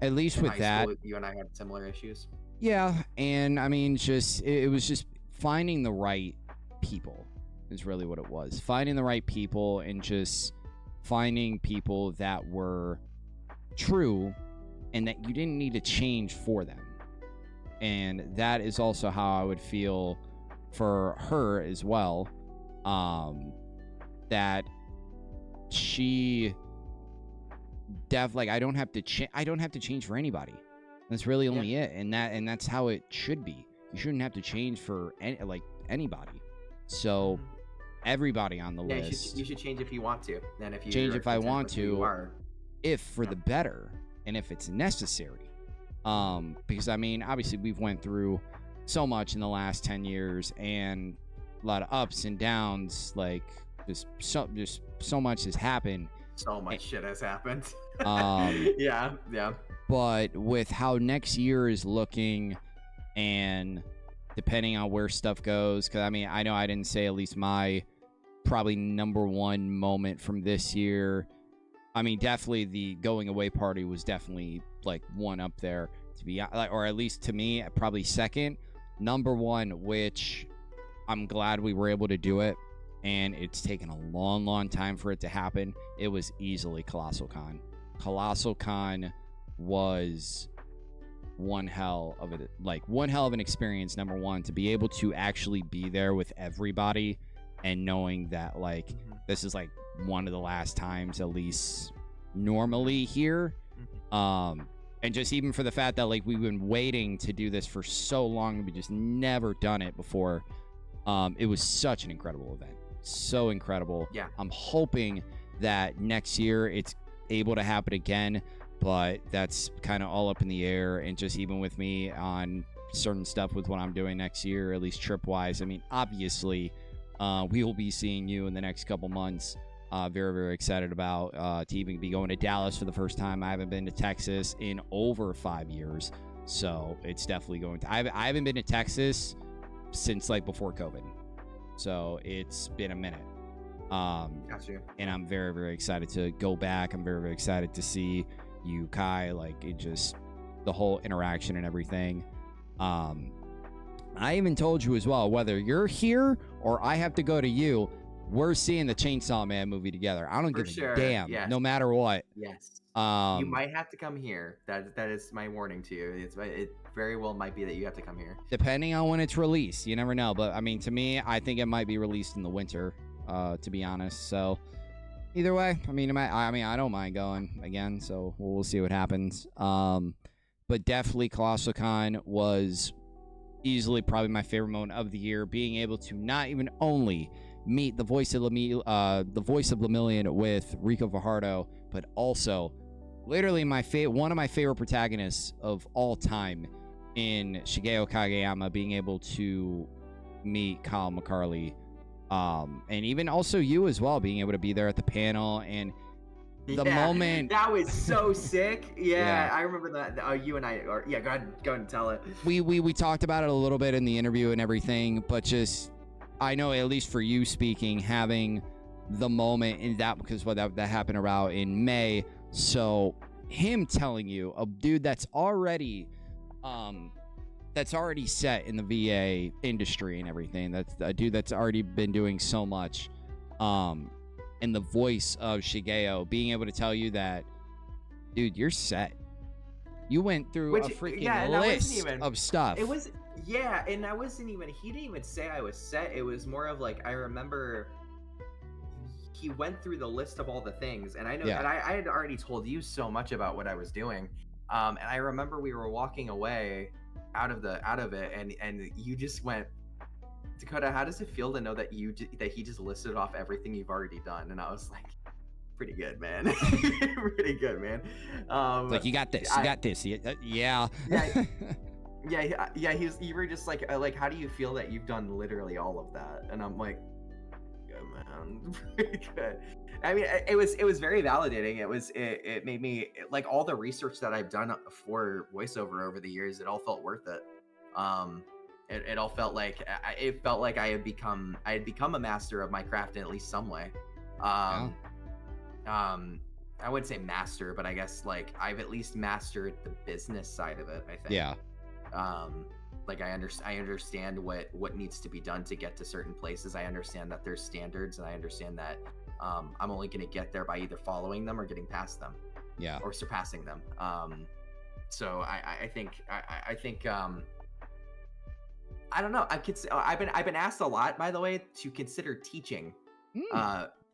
At least in with that, school, you and I had similar issues. Yeah, and I mean, just it was just finding the right people is really what it was. Finding the right people, and just finding people that were true and that you didn't need to change for them. And that is also how I would feel for her as well. That she like, I don't have to change for anybody. That's really only it. And that's how it should be. You shouldn't have to change for anybody. So everybody on the list. You should change if you want to. And if you change if I want to, if for the better, and if it's necessary. Because I mean, obviously we've went through so much in the last 10 years, and a lot of ups and downs. Like, just so much has happened. So much shit has happened. Yeah. But with how next year is looking, and depending on where stuff goes, because I mean, I know I didn't say at least my probably number one moment from this year. I mean, definitely the going away party was definitely like one up there, to be, or at least to me, probably second. Number one, which I'm glad we were able to do it, and it's taken a long time for it to happen. It was easily Colossal Con. Colossal Con was one hell of an experience. Number one, to be able to actually be there with everybody, and knowing that like this is like one of the last times, at least normally here. And just even for the fact that like we've been waiting to do this for so long, and we just never done it before. It was such an incredible event. So incredible. Yeah. I'm hoping that next year it's able to happen again, but that's kind of all up in the air. And just even with me on certain stuff with what I'm doing next year, at least trip wise. I mean, obviously, we will be seeing you in the next couple months. Very, very excited about to even be going to Dallas for the first time. I haven't been to Texas in over 5 years, so it's definitely going to. I haven't been to Texas since like before COVID, so it's been a minute. Gotcha. And I'm very, very excited to go back. I'm very, very excited to see you, Kai. Like, it just, the whole interaction and everything. I even told you as well, whether you're here or I have to go to you, we're seeing the Chainsaw Man movie together. I don't For give sure, a damn, yes. no matter what. Yes. You might have to come here. That is my warning to you. It very well might be that you have to come here. Depending on when it's released, you never know. But I mean, to me, I think it might be released in the winter, to be honest. So either way, I mean, I don't mind going again. So we'll see what happens. But definitely, Colossal Con was easily probably my favorite moment of the year. Being able to not even only meet the voice of Lemillion with Rico Fajardo, but also literally one of my favorite protagonists of all time in Shigeo Kageyama, being able to meet Kyle McCarley, and even also you as well, being able to be there at the panel and the moment that was so sick. Yeah, I remember that. You and I, or yeah, go ahead and tell it. We talked about it a little bit in the interview and everything, but just I know, at least for you speaking, having the moment in that, because that happened around in May. So him telling you, a dude that's already set in the VA industry and everything, that's a dude that's already been doing so much, and the voice of Shigeo being able to tell you that, dude, you're set. You went through a freaking list of stuff. It was. Yeah, and I wasn't even, he didn't even say I was set. It was more of like, I remember he went through the list of all the things, and I know that I had already told you so much about what I was doing. And I remember we were walking away out of it, and you just went, Dakota, how does it feel to know that he just listed off everything you've already done? And I was like, pretty good, man. Pretty good, man. Like, you got this. Yeah. Yeah. You were just like, how do you feel that you've done literally all of that? And I'm like, yeah, man, pretty good. I mean, it was very validating. It made me, like, all the research that I've done for voiceover over the years, it all felt worth it. It all felt like I had become a master of my craft in at least some way. I wouldn't say master, but I guess like I've at least mastered the business side of it, I think. Yeah. Like I understand what needs to be done to get to certain places. I understand that there's standards, and I understand that I'm only going to get there by either following them or getting past them. Yeah. Or surpassing them. So I think I don't know. I've been asked a lot, by the way, to consider teaching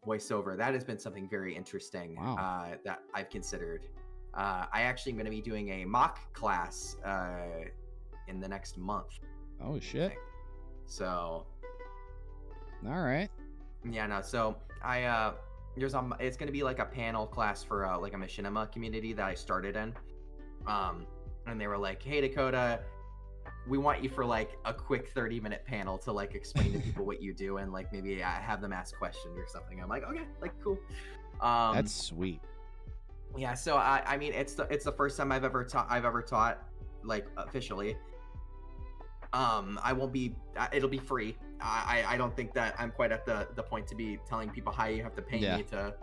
voiceover. That has been something very interesting. Wow. That I've considered. I actually am going to be doing a mock class in the next month. Oh shit. So. All right. Yeah, no. So it's going to be like a panel class for like a machinima community that I started in. And they were like, "Hey, Dakota, we want you for like a quick 30-minute panel to like explain to people what you do, and like maybe have them ask questions or something." I'm like, okay, like cool. That's sweet. Yeah, so I mean, it's the first time I've ever taught like officially. It'll be free. I don't think that I'm quite at the point to be telling people how you have to pay me to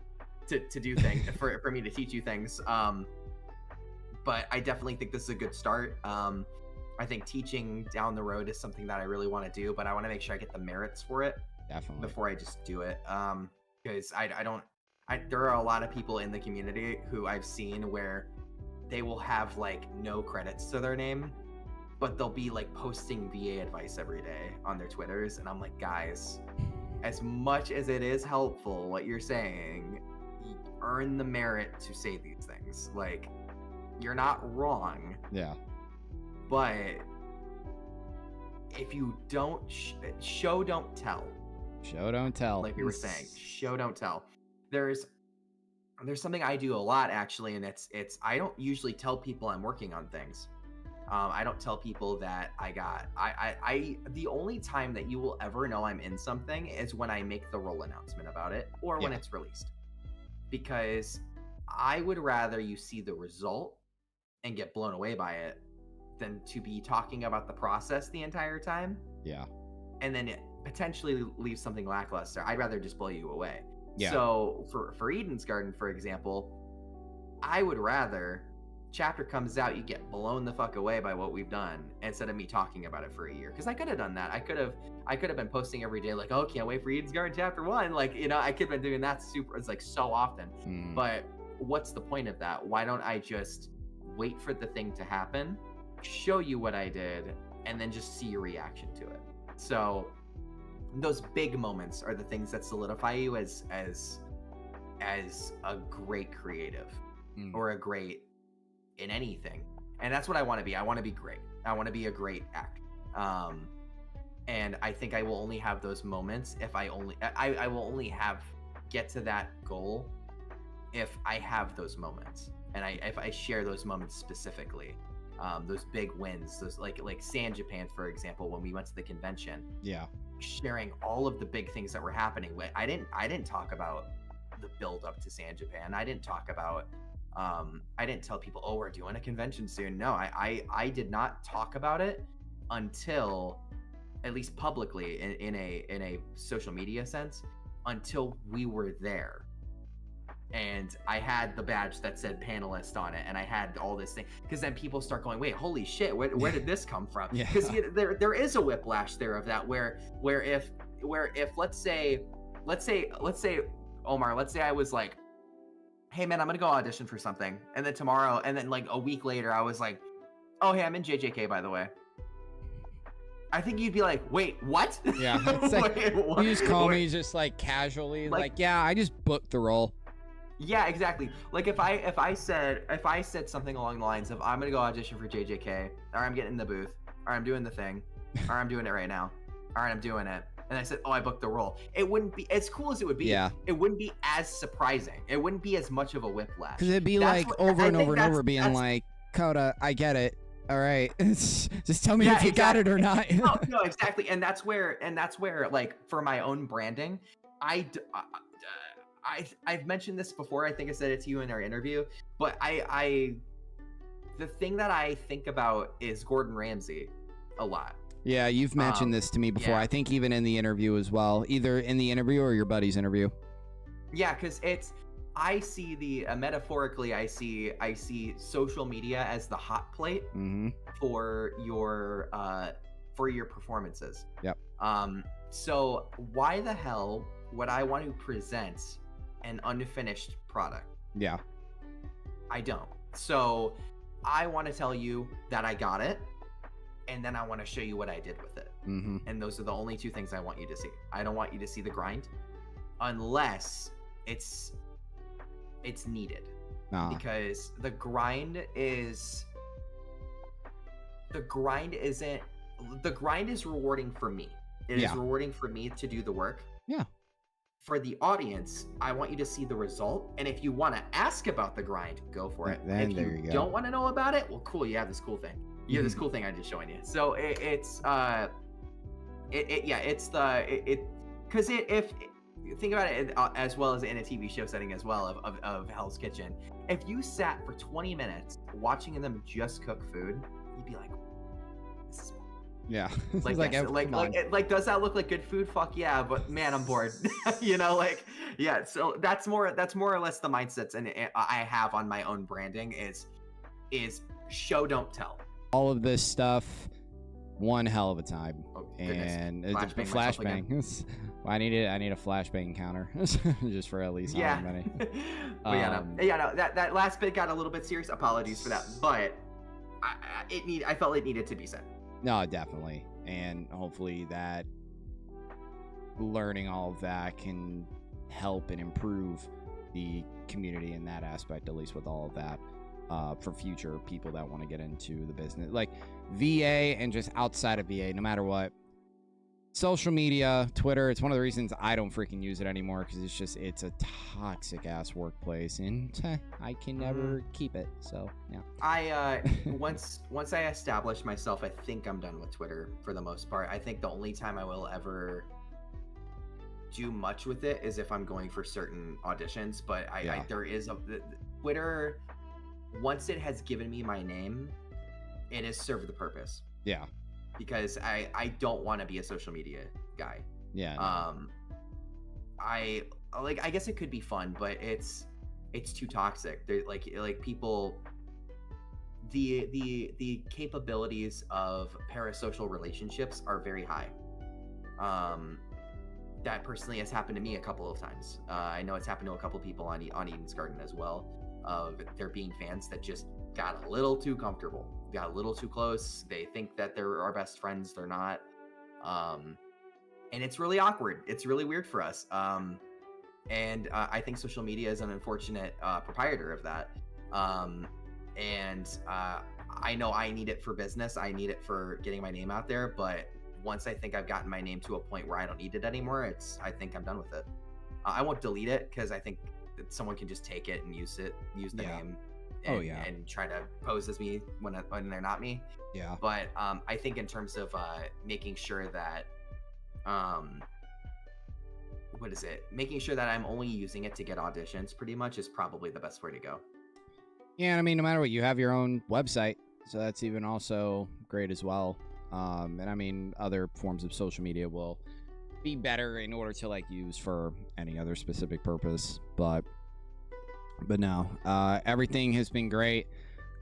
do things for me to teach you things. But I definitely think this is a good start. I think teaching down the road is something that I really want to do, but I want to make sure I get the merits for it before I just do it. Because there are a lot of people in the community who I've seen where they will have like no credits to their name, but they'll be like posting VA advice every day on their Twitters. And I'm like, guys, as much as it is helpful what you're saying, you earn the merit to say these things. Like, you're not wrong. Yeah. But if you don't show, don't tell. Show, don't tell. Like we were saying, show, don't tell. There's something I do a lot actually, and it's I don't usually tell people I'm working on things. I don't tell people that the only time that you will ever know I'm in something is when I make the role announcement about it or when it's released. Because I would rather you see the result and get blown away by it than to be talking about the process the entire time. Yeah. And then it potentially leave something lackluster. I'd rather just blow you away. Yeah. So for Eden's Garden, for example, I would rather chapter comes out, you get blown the fuck away by what we've done instead of me talking about it for a year. Because I could have done that. I could have been posting every day like, oh, can't wait for Eden's Garden chapter 1. Like, you know, I could have been doing that it's like so often. But what's the point of that? Why don't I just wait for the thing to happen, show you what I did, and then just see your reaction to it? So those big moments are the things that solidify you as a great creative or a great in anything. And that's what I want to be. I want to be great. I want to be a great actor. And I think I will only have those moments if I will only get to that goal if I have those moments. And if I share those moments specifically. Those big wins, those like San Japan, for example, when we went to the convention. Yeah. Sharing all of the big things that were happening. I didn't talk about the build up to San Japan. I didn't talk about I didn't tell people, oh, we're doing a convention soon. No, I did not talk about it until, at least publicly in a social media sense, until we were there. And I had the badge that said panelist on it, and I had all this thing, because then people start going, wait, holy shit, where did this come from? Because there is a whiplash there of that, where if let's say Omar, let's say I was like, hey man, I'm gonna go audition for something, and then tomorrow, and then like a week later, I was like, oh hey, I'm in JJK, by the way. I think you'd be like, wait, what? Yeah, it's like, you just call me just like casually, like yeah, I just booked the role. Yeah, exactly. Like if I said something along the lines of, I'm gonna go audition for JJK, or I'm getting in the booth, or I'm doing the thing, or I'm doing it right now, or I'm doing it, and I said, oh, I booked the role, it wouldn't be as cool as it would be. Yeah. It wouldn't be as surprising. It wouldn't be as much of a whiplash. Because it'd be like over and over being like, Coda, I get it. All right, just tell me if you got it or not. No, exactly. And that's where like for my own branding, I've mentioned this before. I think I said it to you in our interview, but the thing that I think about is Gordon Ramsay a lot. Yeah, you've mentioned this to me before. Yeah. I think even in the interview as well, either in the interview or your buddy's interview. Yeah, because I see metaphorically, I see social media as the hot plate for your performances. Yep. So why the hell would I want to present an unfinished product? Yeah. I don't. So I want to tell you that I got it, and then I want to show you what I did with it. And those are the only two things I want you to see. I don't want you to see the grind unless it's needed. Because the grind is rewarding for me. It is rewarding for me to do the work. Yeah. For the audience, I want you to see the result, and if you want to ask about the grind, go for it. Then if you don't want to know about it, well, cool, you have this cool thing. You have this cool thing I'm just showing you. So if think about it as well as in a TV show setting as well of Hell's Kitchen, if you sat for 20 minutes watching them just cook food, you'd be like, this is yeah. like does that look like good food? Fuck yeah, but man, I'm bored. You know, like, yeah. So that's more or less the mindsets and I have on my own branding is show, don't tell. All of this stuff, one hell of a time. Oh, and it's a flashbang. I need a flashbang counter just for at least how many. But that last bit got a little bit serious. Apologies for that, but I felt it needed to be said. No, definitely. And hopefully that learning all of that can help and improve the community in that aspect, at least with all of that, for future people that want to get into the business. Like VA and just outside of VA, no matter what, social media, Twitter, it's one of the reasons I don't freaking use it anymore, because it's a toxic ass workplace, and I can never keep it. So yeah. I once I establish myself, I think I'm done with Twitter for the most part. I think the only time I will ever do much with it is if I'm going for certain auditions, but there is Twitter, once it has given me my name, it has served the purpose. Yeah. Because I don't want to be a social media guy. Yeah. No. I guess it could be fun, but it's too toxic. They're like people, the capabilities of parasocial relationships are very high. That personally has happened to me a couple of times. I know it's happened to a couple of people on Eden's Garden as well, of there being fans that just got a little too comfortable, got a little too close. They think that they're our best friends. They're not. And it's really awkward. It's really weird for us. And I think social media is an unfortunate proprietor of that. And I know I need it for business. I need it for getting my name out there. But once I think I've gotten my name to a point where I don't need it anymore, I think I'm done with it. I won't delete it, because I think that someone can just take it and use the name. And try to pose as me when they're not me. Yeah. But I think in terms of making sure that making sure that I'm only using it to get auditions pretty much is probably the best way to go. Yeah, and I mean, no matter what, you have your own website, so that's even also great as well. And I mean, other forms of social media will be better in order to use for any other specific purpose, but no, everything has been great.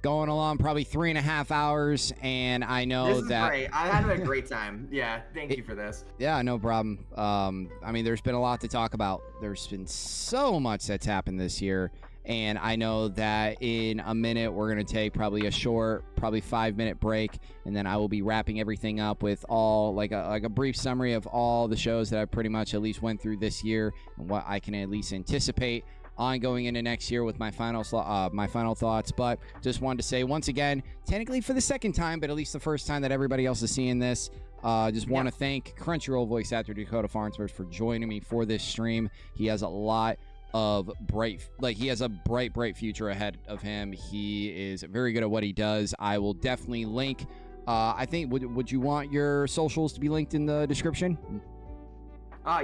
Going along probably 3.5 hours, and I know this is great. I had a great time. Yeah, thank you for this. Yeah, no problem. I mean, there's been a lot to talk about. There's been so much that's happened this year, and I know that in a minute we're gonna take probably a short, probably 5-minute break, and then I will be wrapping everything up with all a brief summary of all the shows that I pretty much at least went through this year and what I can at least anticipate on going into next year with my final thoughts. But just wanted to say once again, technically for the second time, but at least the first time that everybody else is seeing this, just want to thank Crunchyroll voice actor Dakota Farnsworth for joining me for this stream. He has a lot of bright future ahead of him. He is very good at what he does. I will definitely link. I think would you want your socials to be linked in the description?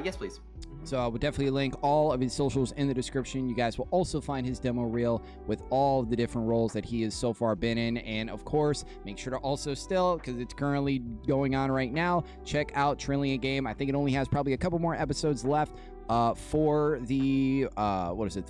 Yes, please. So I would definitely link all of his socials in the description. You guys will also find his demo reel with all of the different roles that he has so far been in. And of course, make sure to also still, because it's currently going on right now, check out Trillion Game. I think it only has probably a couple more episodes left for the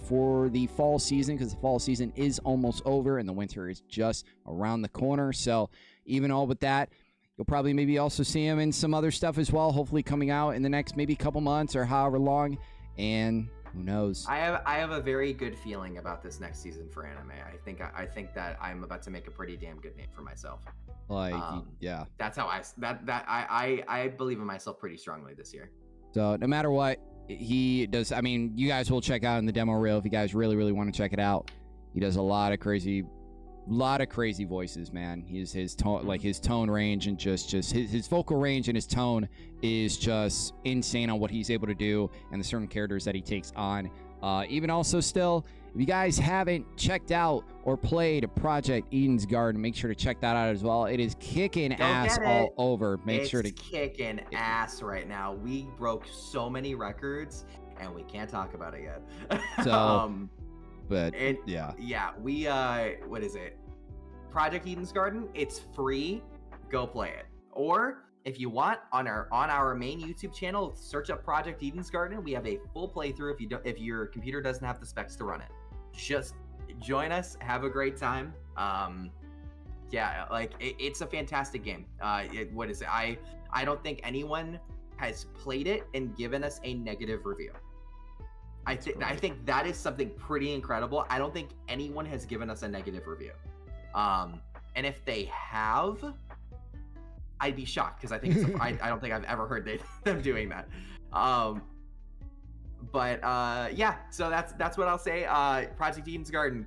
for the fall season, because the fall season is almost over and the winter is just around the corner. So even all with that, you'll probably maybe also see him in some other stuff as well, hopefully coming out in the next maybe couple months or however long, and who knows. I have a very good feeling about this next season for anime. I think that I'm about to make a pretty damn good name for myself. Yeah. That's how I believe in myself pretty strongly this year. So no matter what he does, I mean, you guys will check out in the demo reel if you guys really want to check it out. He does a lot of crazy voices, man. His tone, his tone range, and just his vocal range and his tone is just insane on what he's able to do and the certain characters that he takes on. Even also still, if you guys haven't checked out or played Project Eden's Garden, make sure to check that out as well. It is kicking ass all over. It's kicking ass right now. We broke so many records and we can't talk about it yet. So but we what is it? Project Eden's Garden. It's free. Go play it. Or if you want, on our main YouTube channel, search up Project Eden's Garden. We have a full playthrough if your computer doesn't have the specs to run it. Just join us, have a great time. It's a fantastic game. What is it? I don't think anyone has played it and given us a negative review. I think that is something pretty incredible. I don't think anyone has given us a negative review. And if they have, I'd be shocked, because I think I don't think I've ever heard them doing that. So that's what I'll say. Project Eden's Garden,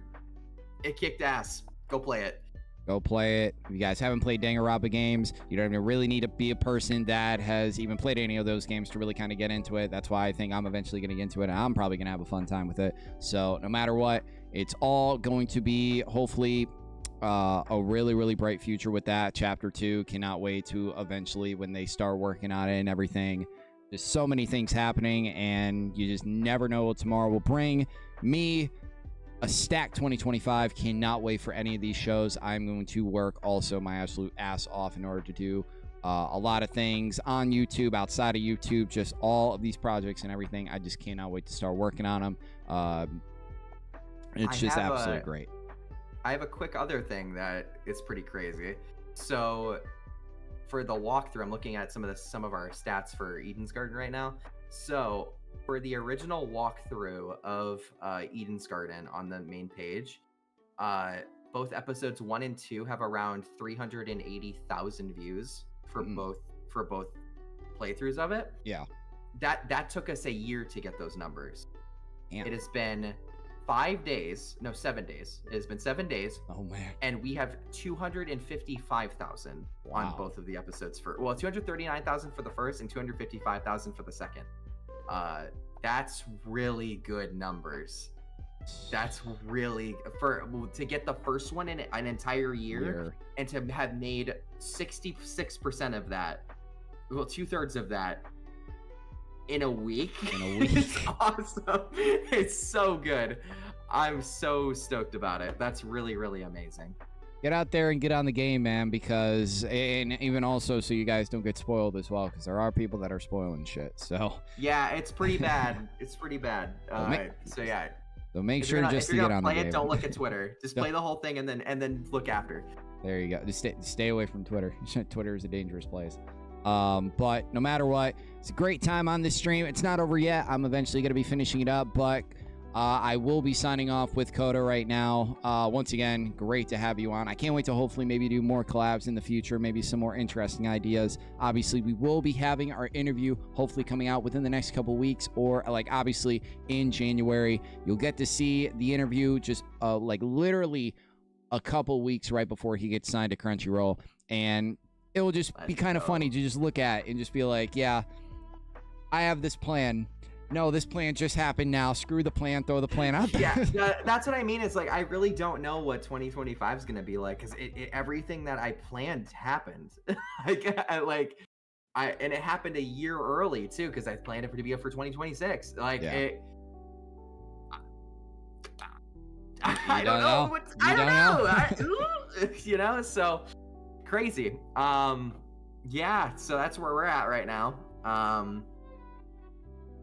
it kicked ass. Go play it. Go play it. If you guys haven't played Danganronpa games, you don't even really need to be a person that has even played any of those games to really kind of get into it. That's why I think I'm eventually going to get into it, and I'm probably going to have a fun time with it. So no matter what, it's all going to be, hopefully, a really, really bright future with that. Chapter 2, cannot wait to eventually, when they start working on it and everything. There's so many things happening, and you just never know what tomorrow will bring. Me, a stacked 2025. Cannot wait for any of these shows. I'm going to work also my absolute ass off in order to do a lot of things on YouTube, outside of YouTube, just all of these projects and everything. I just cannot wait to start working on them. It's just absolutely great. I have a quick other thing that is pretty crazy. So for the walkthrough, I'm looking at some of our stats for Eden's Garden right now. So for the original walkthrough of Eden's Garden on the main page, both episodes 1 and 2 have around 380,000 views for both playthroughs of it. Yeah. That took us a year to get those numbers. Damn. It has been 7 days. It has been 7 days. Oh man. And we have 255,000 on both of the episodes 239,000 for the first and 255,000 for the second. That's really good numbers. That's really to get the first one in an entire year and to have made 66% of that, 2/3 of that in a week. It's awesome. It's so good. I'm so stoked about it. That's really, really amazing. Get out there and get on the game, man, because, and even also so you guys don't get spoiled as well, because there are people that are spoiling shit. So yeah, it's pretty bad. It's pretty bad. So yeah. So make sure just to get on the game. Don't look at Twitter. Just play the whole thing and then look after. There you go. Just stay away from Twitter. Twitter is a dangerous place. But no matter what, it's a great time on this stream. It's not over yet. I'm eventually going to be finishing it up, but I will be signing off with Coda right now. Once again, great to have you on. I can't wait to hopefully maybe do more collabs in the future, maybe some more interesting ideas. Obviously, we will be having our interview hopefully coming out within the next couple weeks, or like obviously in January. You'll get to see the interview just like literally a couple weeks right before he gets signed to Crunchyroll, and it will just be kind of funny to just look at and just be like, yeah, I have this plan. No, this plan just happened now. Screw the plan. Throw the plan out there. Yeah, that's what I mean. It's like I really don't know what 2025 is going to be like, because everything that I planned happened. And it happened a year early too, because I planned it to be up for 2026. Like I don't know. I don't know. So crazy. Yeah. So that's where we're at right now.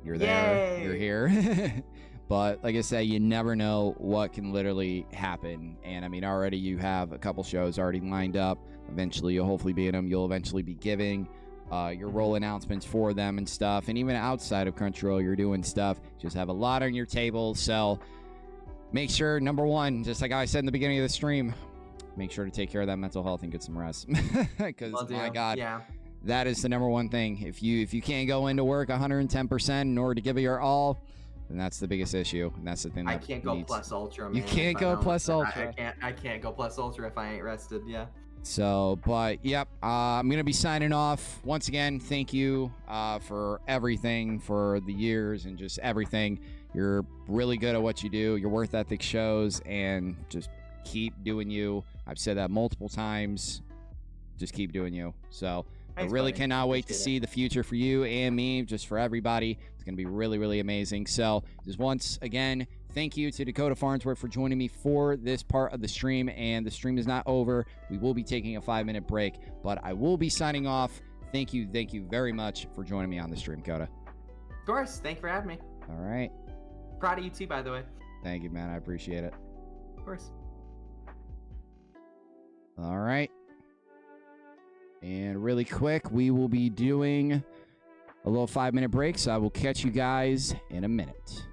You're there. Yay. You're here. But like I said, you never know what can literally happen. And I mean, already you have a couple shows already lined up. Eventually, you'll hopefully be in them. You'll eventually be giving your role announcements for them and stuff. And even outside of Crunchyroll, you're doing stuff. Just have a lot on your table. So make sure, number one, just like I said in the beginning of the stream, make sure to take care of that mental health and get some rest. Because my God. Yeah. That is the number one thing. If you can't go into work 110% in order to give it your all, then that's the biggest issue. And that's the thing that I can't go plus ultra, man. You can't go plus ultra. I can't go plus ultra if I ain't rested. Yeah. So, but yep, I'm gonna be signing off. Once again, thank you for everything, for the years and just everything. You're really good at what you do. Your work ethic shows, and just keep doing you. I've said that multiple times. Just keep doing you. So. Thanks, I really cannot wait to see the future for you and me, just for everybody. It's going to be really, really amazing. So just once again, thank you to Dakota Farnsworth for joining me for this part of the stream. And the stream is not over. We will be taking a 5-minute break, but I will be signing off. Thank you very much for joining me on the stream, Coda. Of course. Thank you for having me. All right. Proud of you too, by the way. Thank you, man. I appreciate it. Of course. All right. And really quick, we will be doing a little 5-minute break, so I will catch you guys in a minute.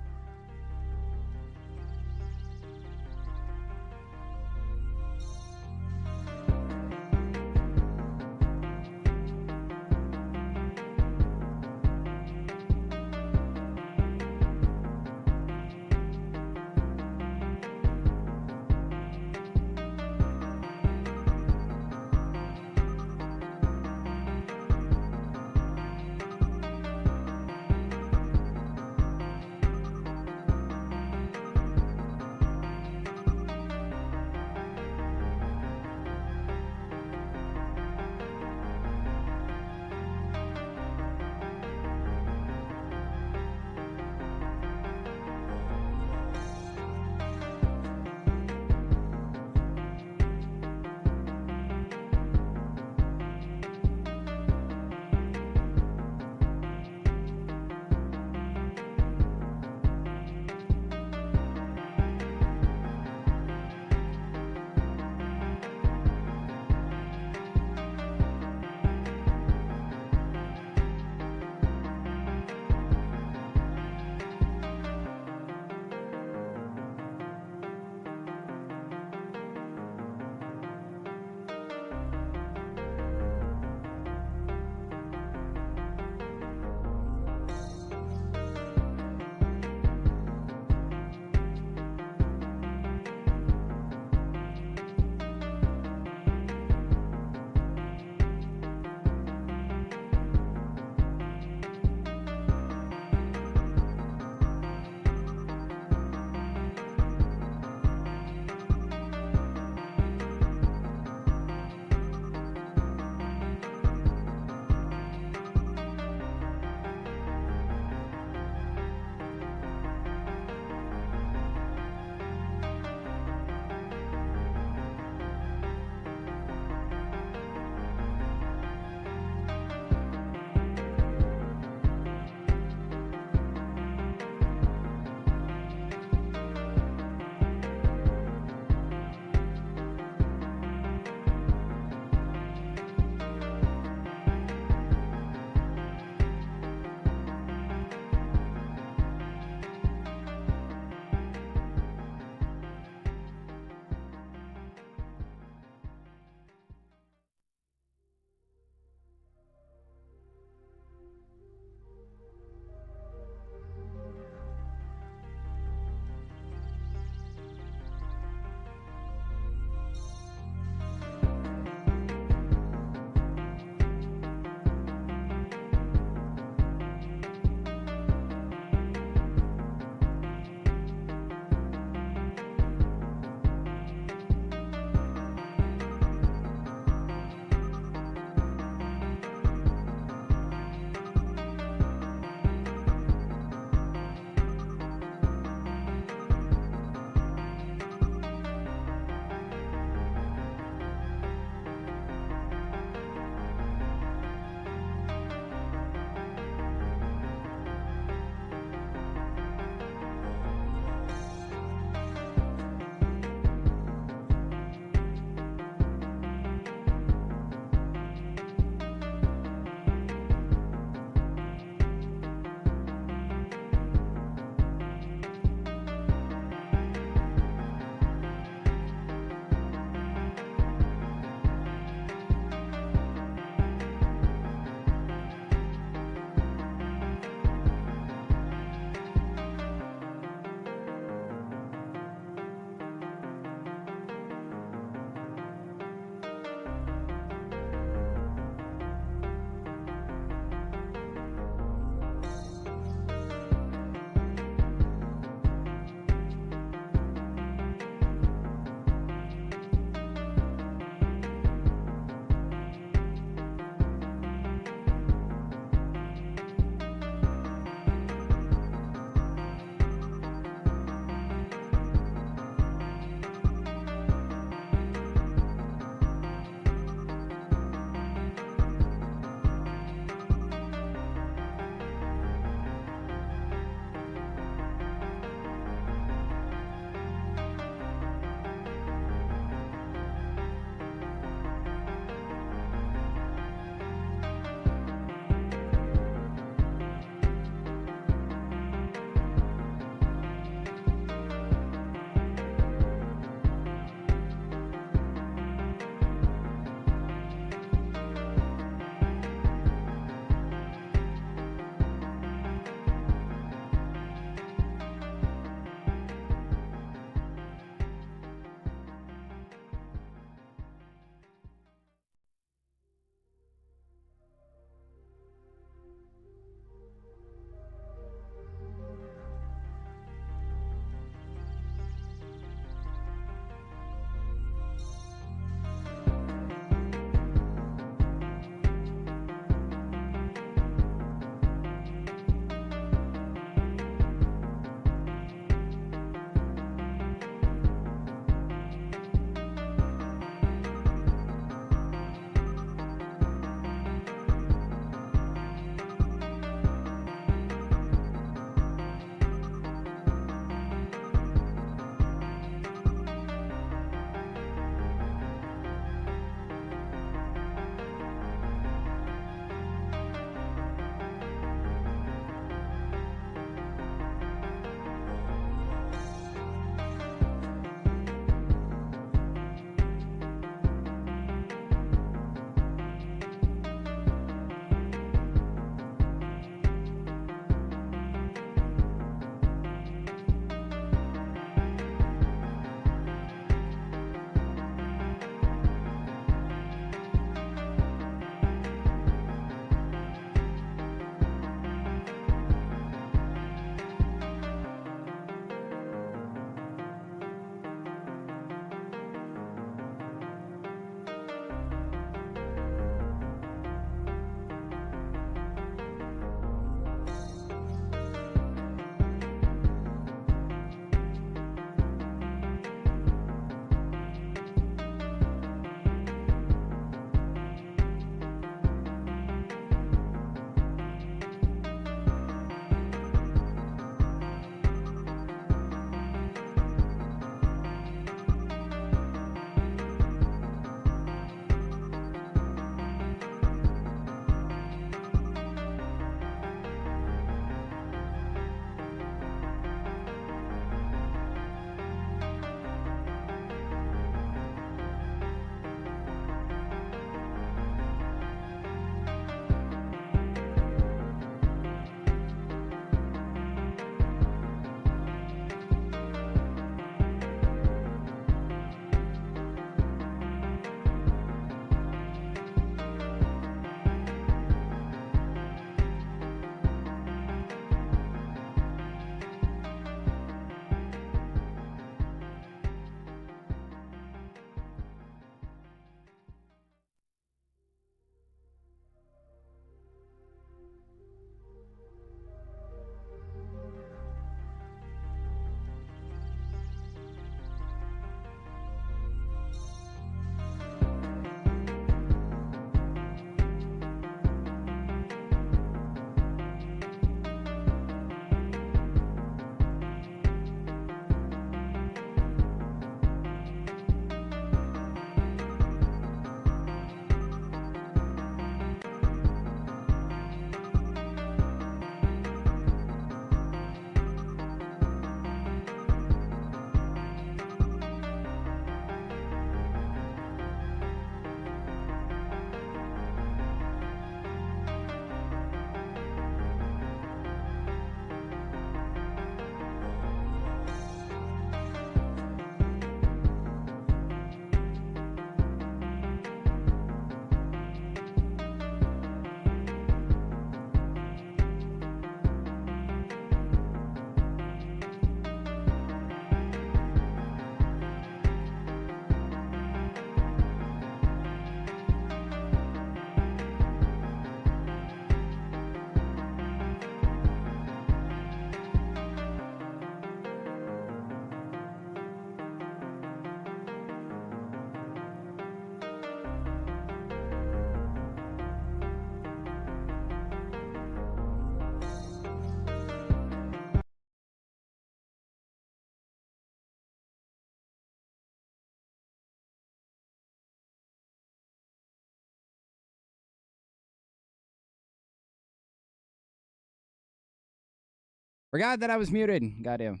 Forgot that I was muted. Goddamn.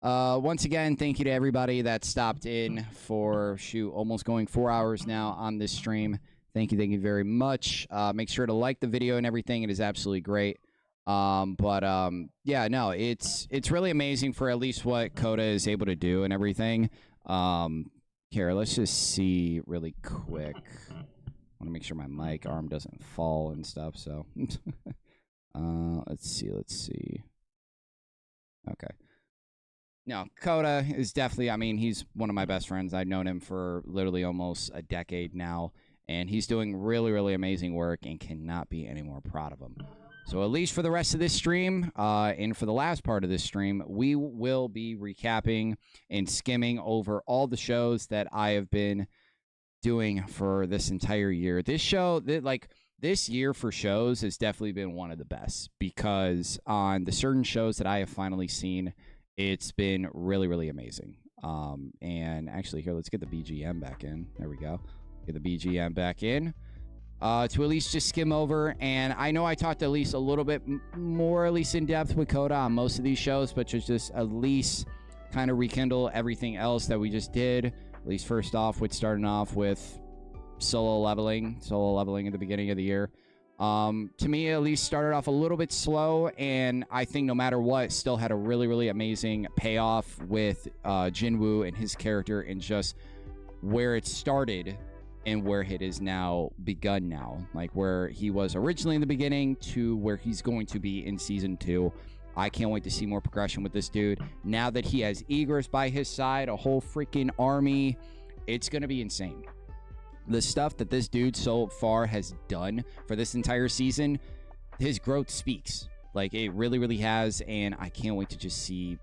Once again, thank you to everybody that stopped in for, almost going 4 hours now on this stream. Thank you very much. Make sure to like the video and everything. It is absolutely great. Yeah, no, it's really amazing for at least what Coda is able to do and everything. Here, let's just see really quick. I want to make sure my mic arm doesn't fall and stuff, so. Let's see. Okay. No, Coda is definitely, I mean, he's one of my best friends. I've known him for literally almost a decade now, and he's doing really, really amazing work and cannot be any more proud of him. So at least for the rest of this stream, and for the last part of this stream, we will be recapping and skimming over all the shows that I have been doing for this entire year. This show, this year for shows has definitely been one of the best, because on the certain shows that I have finally seen, it's been really, really amazing. And actually, here, let's get the BGM back in. There we go. Get the BGM back in. To at least just skim over. And I know I talked at least a little bit more, at least in depth with Coda on most of these shows, but just at least kind of rekindle everything else that we just did. At least first off, with starting off with solo leveling at the beginning of the year. To me, at least started off a little bit slow, and I think no matter what, still had a really, really amazing payoff with Jinwoo and his character, and just where it started and where it is now begun now. Like where he was originally in the beginning to where he's going to be in season 2. I can't wait to see more progression with this dude. Now that he has Egress by his side, a whole freaking army, it's going to be insane. The stuff that this dude so far has done for this entire season, his growth speaks. Like, it really, really has, and I can't wait to just see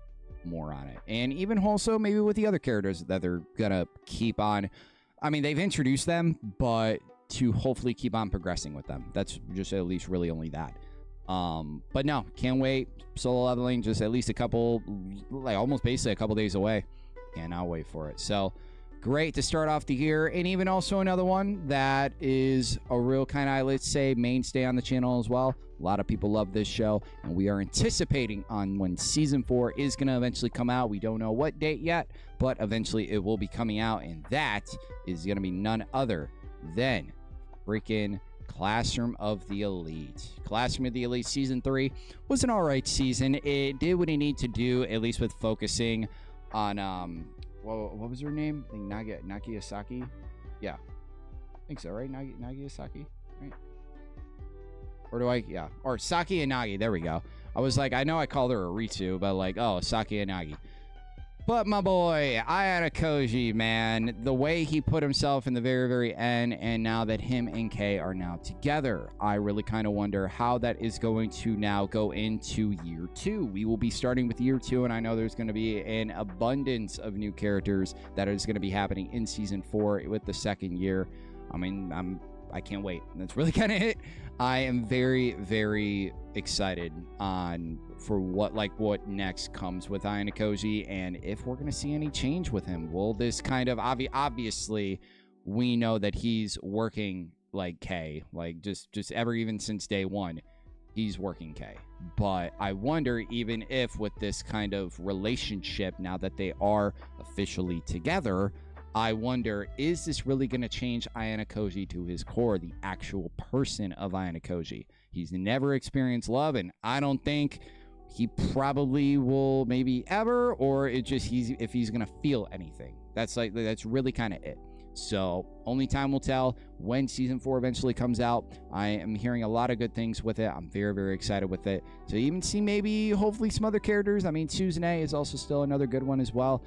more on it. And even also maybe with the other characters that they're going to keep on. I mean, they've introduced them, but to hopefully keep on progressing with them. That's just at least really only that. But no, can't wait. Solo leveling, just at least a couple, like almost basically a couple days away. Cannot wait for it. So great to start off the year. And even also another one that is a real kind of, let's say, mainstay on the channel as well. A lot of people love this show, and we are anticipating on when season 4 is going to eventually come out. We don't know what date yet, but eventually it will be coming out, and that is going to be none other than freaking Classroom of the Elite. Classroom of the Elite season 3 was an alright season. It did what it needed to do, at least with focusing on what was her name? I think Nagiasaki. Yeah, I think so, right? Nagiasaki, right? Or do I? Yeah. Or Saki and Nagi. There we go. I was like, I know I called her a Ritsu, but like, oh, Saki and Nagi. But my boy, Ayana Koji, man, the way he put himself in the very, very end, and now that him and Kay are now together, I really kind of wonder how that is going to now go into year 2. We will be starting with year 2, and I know there's going to be an abundance of new characters that is going to be happening in season 4 with the second year. I mean, I can't wait. That's really kind of it. I am very, very excited for what next comes with Ayana Koji, and if we're going to see any change with him. Will this kind of obviously we know that he's working like K, like just even since day 1, he's working K. But I wonder even if with this kind of relationship, now that they are officially together, I wonder, is this really going to change Ayana Koji to his core, the actual person of Ayana Koji? He's never experienced love, and I don't think he probably will maybe ever, or it just if he's going to feel anything. That's really kind of it. So only time will tell when season 4 eventually comes out. I am hearing a lot of good things with it. I'm very, very excited with it. To even see maybe hopefully some other characters. I mean, Suzune is also still another good one as well.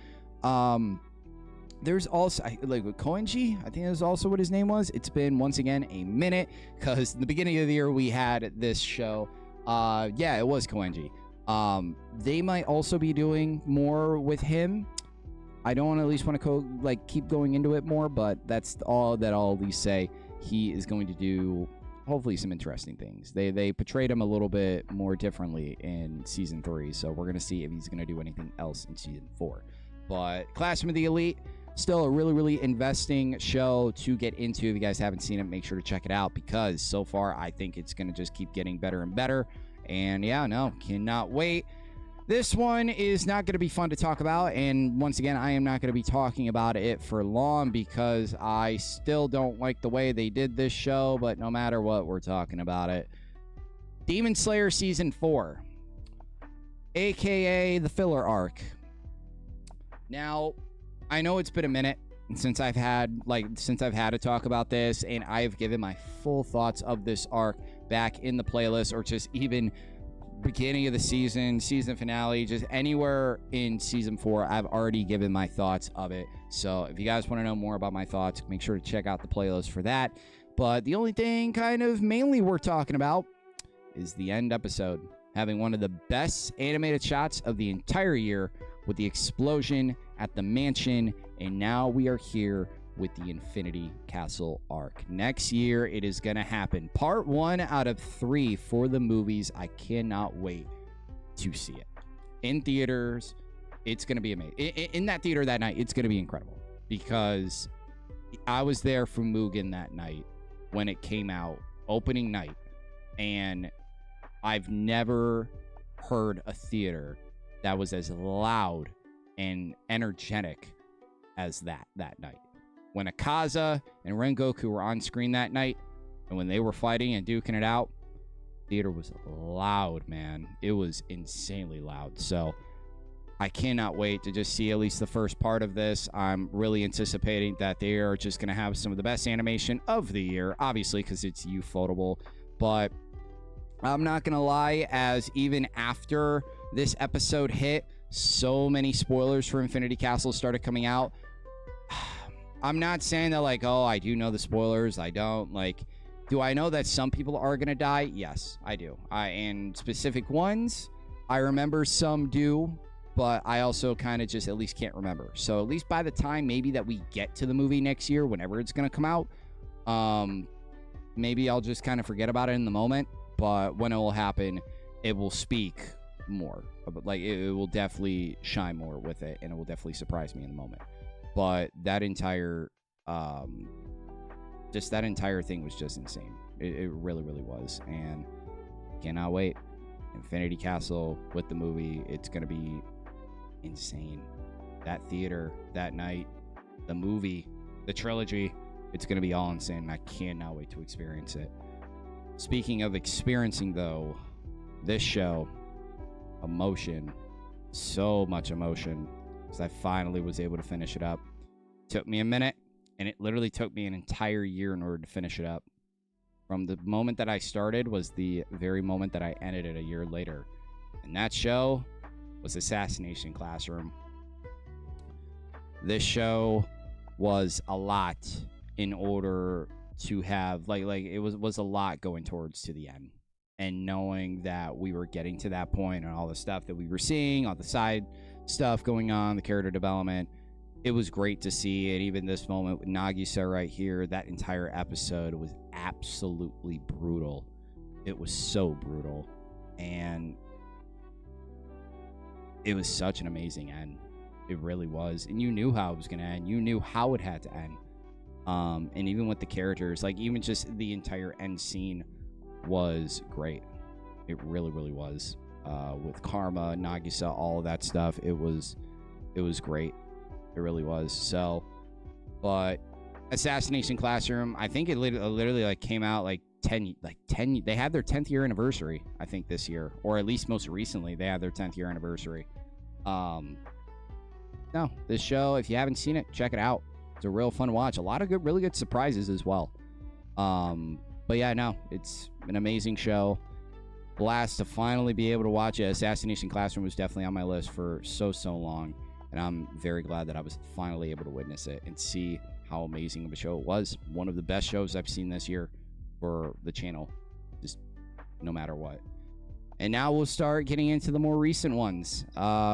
There's also, like with Koenji, I think that's also what his name was. It's been, once again, a minute, because in the beginning of the year, we had this show. Yeah, it was Koenji. They might also be doing more with him. I don't at least want to keep going into it more, but that's all that I'll at least say. He is going to do, hopefully, some interesting things. They portrayed him a little bit more differently in season 3, so we're going to see if he's going to do anything else in season 4. But Classroom of the Elite, still a really, really investing show to get into. If you guys haven't seen it, make sure to check it out, because so far I think it's going to just keep getting better and better. And yeah, no, cannot wait. This one is not going to be fun to talk about, and once again, I am not going to be talking about it for long because I still don't like the way they did this show, but no matter what, we're talking about it. Demon Slayer Season 4, aka the filler arc. Now, I know it's been a minute since I've had to talk about this, and I've given my full thoughts of this arc back in the playlist, or just even beginning of the season finale, just anywhere in Season 4, I've already given my thoughts of it. So if you guys want to know more about my thoughts, make sure to check out the playlist for that. But the only thing kind of mainly we're talking about is the end episode, having one of the best animated shots of the entire year with the explosion at the mansion, and now we are here with the Infinity Castle arc. Next year, it is going to happen. Part 1 out of 3 for the movies. I cannot wait to see it. In theaters, it's going to be amazing. In that theater that night, it's going to be incredible, because I was there for Mugen that night when it came out, opening night, and I've never heard a theater that was as loud and energetic as that night. When Akaza and Rengoku were on screen that night, and when they were fighting and duking it out, theater was loud, man. It was insanely loud. So I cannot wait to just see at least the first part of this. I'm really anticipating that they are just going to have some of the best animation of the year, obviously, because it's Ufotable. But I'm not going to lie, as even after this episode hit, so many spoilers for Infinity Castle started coming out. I'm not saying that, like, oh, I do know the spoilers. I don't. Like, do I know that some people are going to die? Yes, I do. And specific ones, I remember some do, but I also kind of just at least can't remember. So at least by the time maybe that we get to the movie next year, whenever it's going to come out, maybe I'll just kind of forget about it in the moment. But when it will happen, it will speak more. Like, it will definitely shine more with it, and it will definitely surprise me in the moment. But that entire thing was just insane. It really, really was. And cannot wait. Infinity Castle with the movie, it's going to be insane. That theater, that night, the movie, the trilogy, it's going to be all insane. And I cannot wait to experience it. Speaking of experiencing, though, this show, emotion, so much emotion. Because I finally was able to finish it up. Took me a minute, and it literally took me an entire year in order to finish it up. From the moment that I started was the very moment that I ended it a year later. And that show was Assassination Classroom. This show was a lot in order to have, like it was a lot going towards to the end. And knowing that we were getting to that point and all the stuff that we were seeing, all the side stuff going on, the character development, it was great to see. And even this moment with Nagisa right here, that entire episode was absolutely brutal. It was so brutal, and it was such an amazing end. It really was. And you knew how it was going to end. You knew how it had to end. And even with the characters, like, even just the entire end scene was great. It really, really was. With Karma, Nagisa, all of that stuff, it was great. It really was. So, but Assassination Classroom, I think it literally like came out like 10. They had their 10th year anniversary, I think, this year, or at least most recently they had their 10th year anniversary. No, this show, if you haven't seen it, check it out. It's a real fun watch. A lot of good, really good surprises as well. But yeah, no, it's an amazing show. Blast to finally be able to watch it. Assassination Classroom was definitely on my list for so long, and I'm very glad that I was finally able to witness it and see how amazing of a show it was. One of the best shows I've seen this year for the channel, just no matter what. And now we'll start getting into the more recent ones.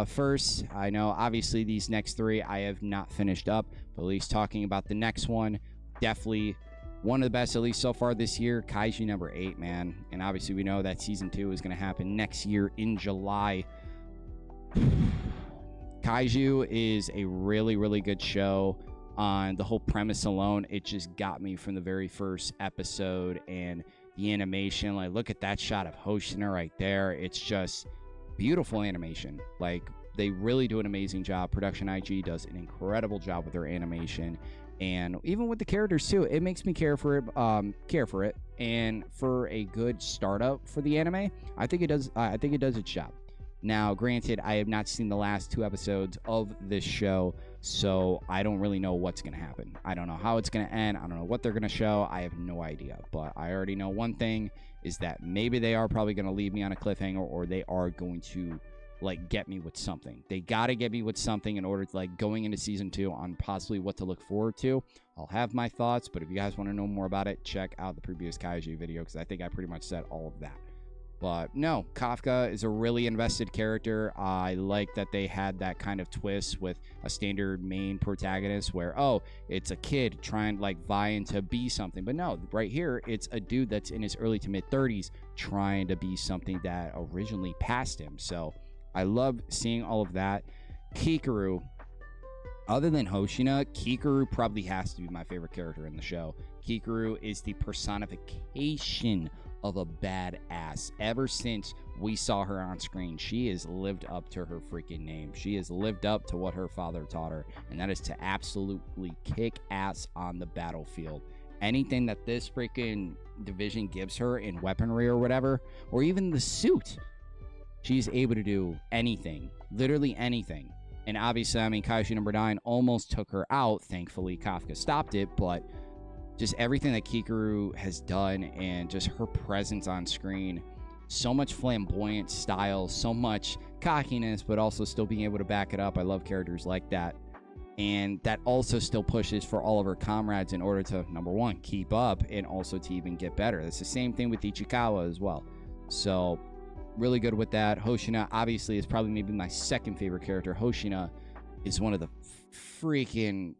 First, I know obviously these next three I have not finished up, but at least talking about the next one, definitely one of the best, at least so far this year, Kaiju number 8, man. And obviously we know that season 2 is going to happen next year in July. Kaiju is a really, really good show. On the whole premise alone, it just got me from the very first episode, and the animation. Like, look at that shot of Hoshina right there. It's just beautiful animation. Like, they really do an amazing job. Production IG does an incredible job with their animation, and even with the characters too. It makes me care for it. And for a good startup for the anime, I think it does. I think it does its job. Now, granted, I have not seen the last 2 episodes of this show, so I don't really know what's going to happen. I don't know how it's going to end. I don't know what they're going to show. I have no idea. But I already know one thing is that maybe they are probably going to leave me on a cliffhanger, or they are going to, like, get me with something. They got to get me with something in order to, like, going into season 2 on possibly what to look forward to. I'll have my thoughts, but if you guys want to know more about it, check out the previous Kaiju video, because I think I pretty much said all of that. But no, Kafka is a really invested character. I like that they had that kind of twist with a standard main protagonist where, oh, it's a kid trying, like, vying to be something. But no, right here, it's a dude that's in his early to mid 30s trying to be something that originally passed him. So I love seeing all of that. Kikaru, other than Hoshina, Kikaru probably has to be my favorite character in the show. Kikaru is the personification of a badass. Ever since we saw her on screen, she has lived up to her freaking name. She has lived up to what her father taught her, and that is to absolutely kick ass on the battlefield. Anything that this freaking division gives her in weaponry or whatever, or even the suit, she's able to do anything, literally anything. And obviously, I mean, Kaiju number 9 almost took her out. Thankfully, Kafka stopped it, but just everything that Kikaru has done, and just her presence on screen, so much flamboyant style, so much cockiness, but also still being able to back it up. I love characters like that. And that also still pushes for all of her comrades in order to, number 1, keep up, and also to even get better. That's the same thing with Ichikawa as well. So really good with that. Hoshina, obviously, is probably maybe my second favorite character. Hoshina is one of the freaking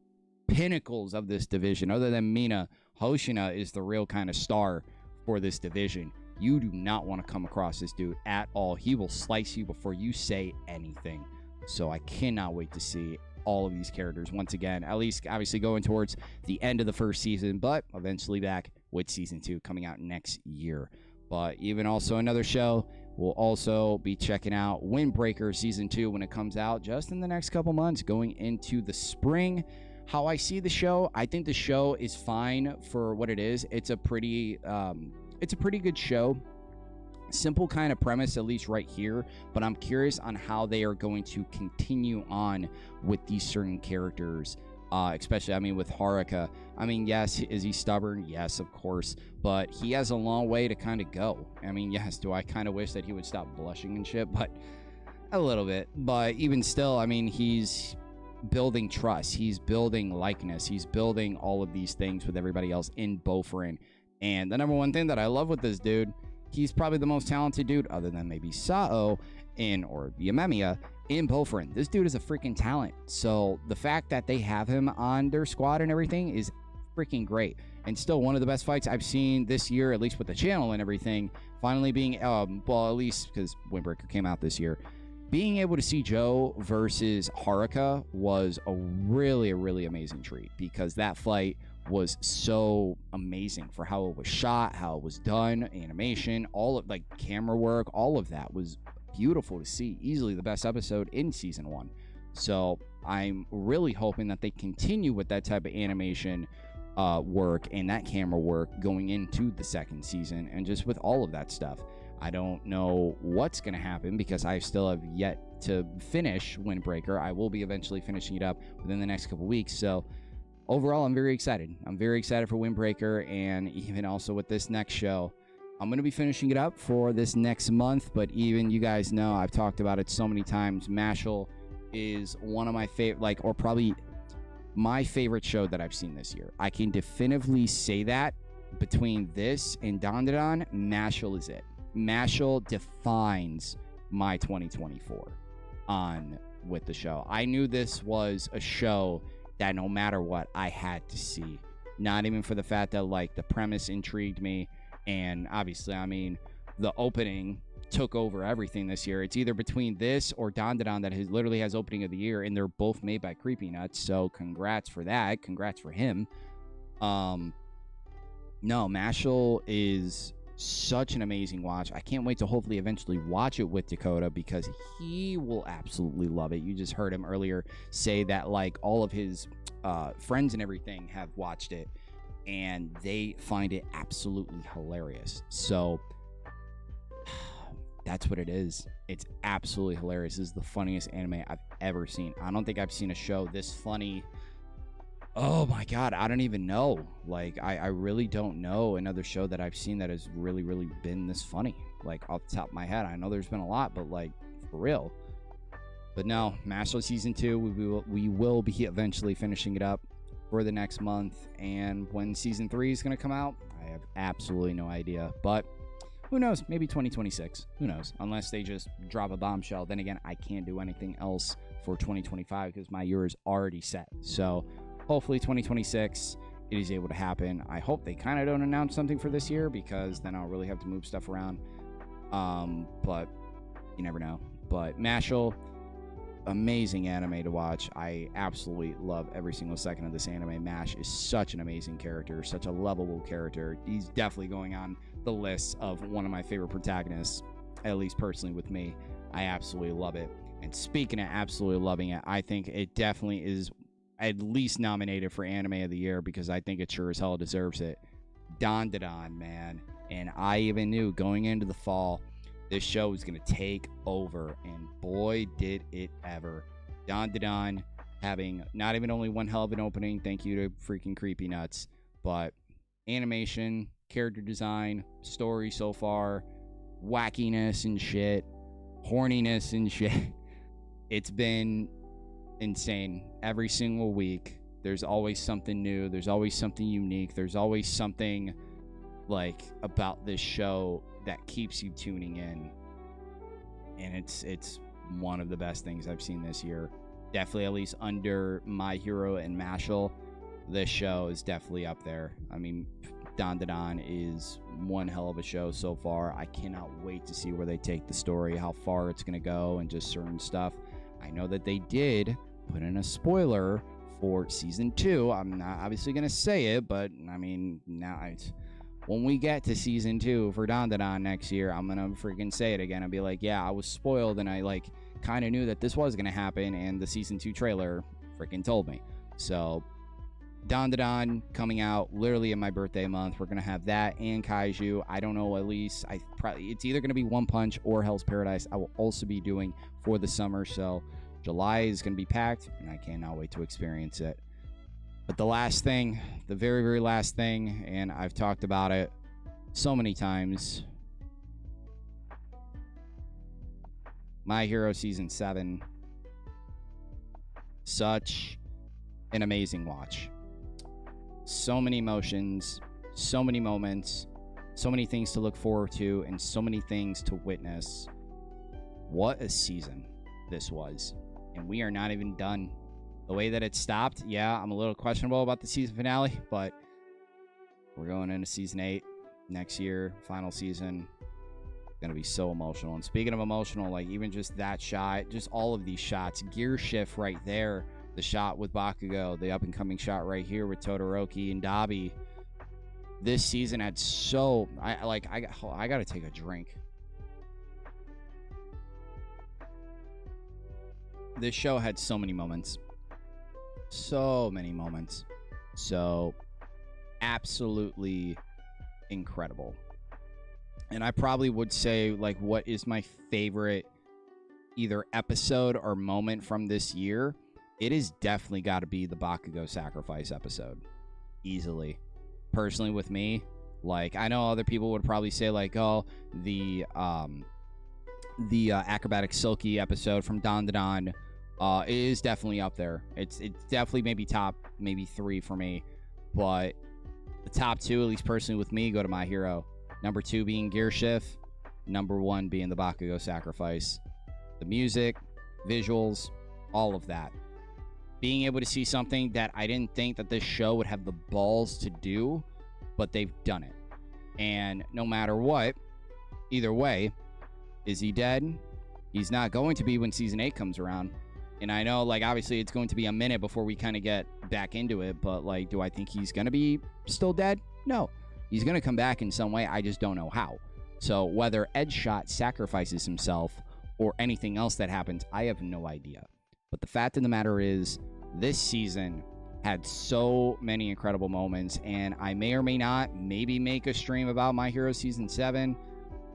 pinnacles of this division. Other than Mina, Hoshina is the real kind of star for this division. You do not want to come across this dude at all. He will slice you before you say anything. So I cannot wait to see all of these characters once again, at least obviously going towards the end of the first season, but eventually back with season 2 coming out next year. But even also another show, we'll also be checking out Windbreaker season 2 when it comes out just in the next couple months, going into the spring. How I see the show, I think the show is fine for what it is. It's a pretty good show. Simple kind of premise, at least right here, but I'm curious on how they are going to continue on with these certain characters, especially, I mean, with Haruka. I mean, yes, is he stubborn? Yes, of course, but he has a long way to kind of go. I mean, yes, do I kind of wish that he would stop blushing and shit, but a little bit. But even still, I mean, he's building trust, he's building likeness, he's building all of these things with everybody else in Bofurin. And the number one thing that I love with this dude, he's probably the most talented dude, other than maybe Sao or Yamemiya, in Bofurin. This dude is a freaking talent. So the fact that they have him on their squad and everything is freaking great. And still one of the best fights I've seen this year, at least with the channel and everything, finally being, well, at least because Windbreaker came out this year, being able to see Joe versus Haruka was a really amazing treat, because that fight was so amazing for how it was shot, how it was done, animation, all of, like, camera work, all of that was beautiful to see. Easily the best episode in season 1. So I'm really hoping that they continue with that type of animation work and that camera work going into the second season, and just with all of that stuff. I don't know what's going to happen, because I still have yet to finish Windbreaker. I will be eventually finishing it up within the next couple weeks. So overall, I'm very excited. I'm very excited for Windbreaker, and even also with this next show. I'm going to be finishing it up for this next month, but even you guys know, I've talked about it so many times, Mashal is one of my favorite, like, or probably my favorite show that I've seen this year. I can definitively say that between this and Dandadan, Mashal is it. Mashal defines my 2024 on with the show. I knew this was a show that no matter what, I had to see. Not even for the fact that, like, the premise intrigued me, and obviously, I mean, the opening took over everything this year. It's either between this or Dandadan that literally has opening of the year, and they're both made by Creepy Nuts, so congrats for that. Congrats for him. No, Mashal is Such an amazing watch. I can't wait to hopefully eventually watch it with Dakota because he will absolutely love it. You just heard him earlier say that like all of his friends and everything have watched it and they find it absolutely hilarious. So that's what it is. It's absolutely hilarious. This is the funniest anime I've ever seen. I don't think I've seen a show this funny. Oh my God, I don't even know. Like, I really don't know another show that I've seen that has really, really been this funny. Like, off the top of my head, I know there's been a lot, but like, for real. But no, Mashle Season 2, we will be eventually finishing it up for the next month. And when Season 3 is going to come out, I have absolutely no idea. But who knows? Maybe 2026. Who knows? Unless they just drop a bombshell. Then again, I can't do anything else for 2025 because my year is already set. So hopefully 2026 it is able to happen. I hope they kind of don't announce something for this year because then I'll really have to move stuff around. But you never know. But Mashle, amazing anime to watch. I absolutely love every single second of this anime. Mash is such an amazing character, such a lovable character. He's definitely going on the list of one of my favorite protagonists, at least personally with me. I absolutely love it. And speaking of absolutely loving it, I think it definitely is at least nominated for Anime of the Year because I think it sure as hell deserves it. Dandadan, man. And I even knew going into the fall, this show was going to take over. And boy, did it ever. Dandadan having not even only one hell of an opening, thank you to freaking Creepy Nuts, but animation, character design, story so far, wackiness and shit, horniness and shit. It's been insane. Every single week there's always something new, there's always something unique, there's always something like about this show that keeps you tuning in, and it's one of the best things I've seen this year. Definitely at least under My Hero and Mashle, this show is definitely up there. I mean, Dandadan is one hell of a show so far. I cannot wait to see where they take the story, how far it's going to go, and just certain stuff. I know that they did put in a spoiler for Season 2. I'm not obviously going to say it, but I mean, now when we get to Season 2 for Dandadan next year, I'm going to freaking say it again. I'll be like, yeah, I was spoiled, and I like kind of knew that this was going to happen, and the Season 2 trailer freaking told me. So Dandadan coming out literally in my birthday month. We're going to have that and Kaiju. I don't know, at least it's either going to be One Punch or Hell's Paradise. I will also be doing for the summer. So July is going to be packed, and I cannot wait to experience it. But the last thing, the very, very last thing, and I've talked about it so many times, My Hero Season 7. Such an amazing watch. So many emotions, so many moments, so many things to look forward to, and so many things to witness. What a season this was. And we are not even done. The way that it stopped, yeah, I'm a little questionable about the season finale, but we're going into Season 8 next year, final season. Gonna be so emotional. And speaking of emotional, like even just that shot, just all of these shots, gear shift right there, the shot with Bakugo, the up-and-coming shot right here with Todoroki and Dabi. This season had so... I gotta take a drink. This show had so many moments. So many moments. So absolutely incredible. And I probably would say, like, what is my favorite either episode or moment from this year? It is definitely got to be the Bakugo sacrifice episode. Easily. Personally, with me, like, I know other people would probably say, like, oh, the acrobatic Silky episode from Dandadan is definitely up there. It's definitely maybe top, maybe 3 for me. But the top 2, at least personally with me, go to My Hero. Number 2 being Gear Shift. Number 1 being the Bakugo sacrifice. The music, visuals, all of that. Being able to see something that I didn't think that this show would have the balls to do, but they've done it. And no matter what, either way, is he dead? He's not going to be when Season 8 comes around. And I know, like, obviously it's going to be a minute before we kind of get back into it, but, like, do I think he's going to be still dead? No. He's going to come back in some way. I just don't know how. So whether Edgeshot sacrifices himself or anything else that happens, I have no idea. But the fact of the matter is, this season had so many incredible moments, and I may or may not maybe make a stream about My Hero Season 7.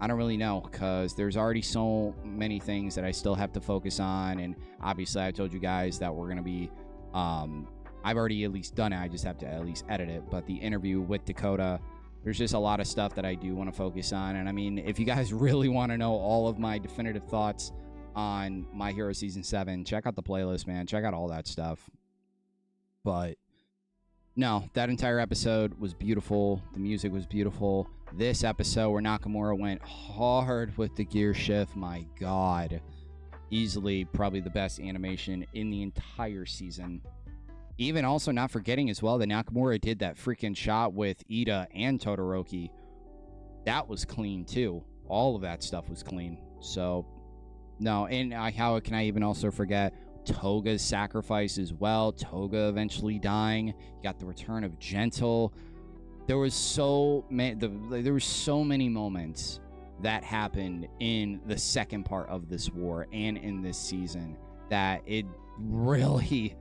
I don't really know, because there's already so many things that I still have to focus on, and obviously I told you guys that we're going to be, I've already at least done it, I just have to at least edit it, but the interview with Dakota, there's just a lot of stuff that I do want to focus on, and I mean, if you guys really want to know all of my definitive thoughts on My Hero Season 7, check out the playlist, man, check out all that stuff. But no, that entire episode was beautiful. The music was beautiful. This episode where Nakamura went hard with the gear shift, my God. Easily probably the best animation in the entire season. Even also not forgetting as well that Nakamura did that freaking shot with Ida and Todoroki. That was clean too. All of that stuff was clean. So, no, and how can I even also forget Toga's sacrifice as well. Toga eventually dying. You got the return of Gentle. There was so many moments that happened in the second part of this war and in this season that it really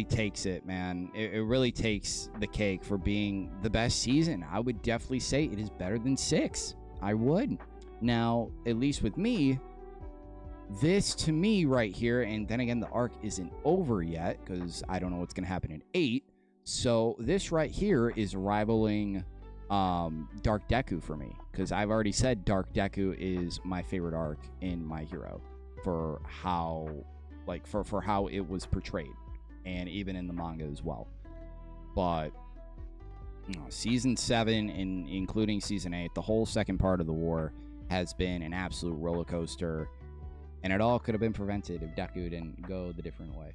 takes it, man. It really takes the cake for being the best season. I would definitely say it is better than 6. I would. Now, at least with me, this to me right here, and then again, the arc isn't over yet because I don't know what's going to happen in 8. So this right here is rivaling Dark Deku for me, because I've already said Dark Deku is my favorite arc in My Hero for how, like, for how it was portrayed, and even in the manga as well. But you know, season 7 and including season 8, the whole second part of the war has been an absolute roller coaster. And it all could have been prevented if Deku didn't go the different way.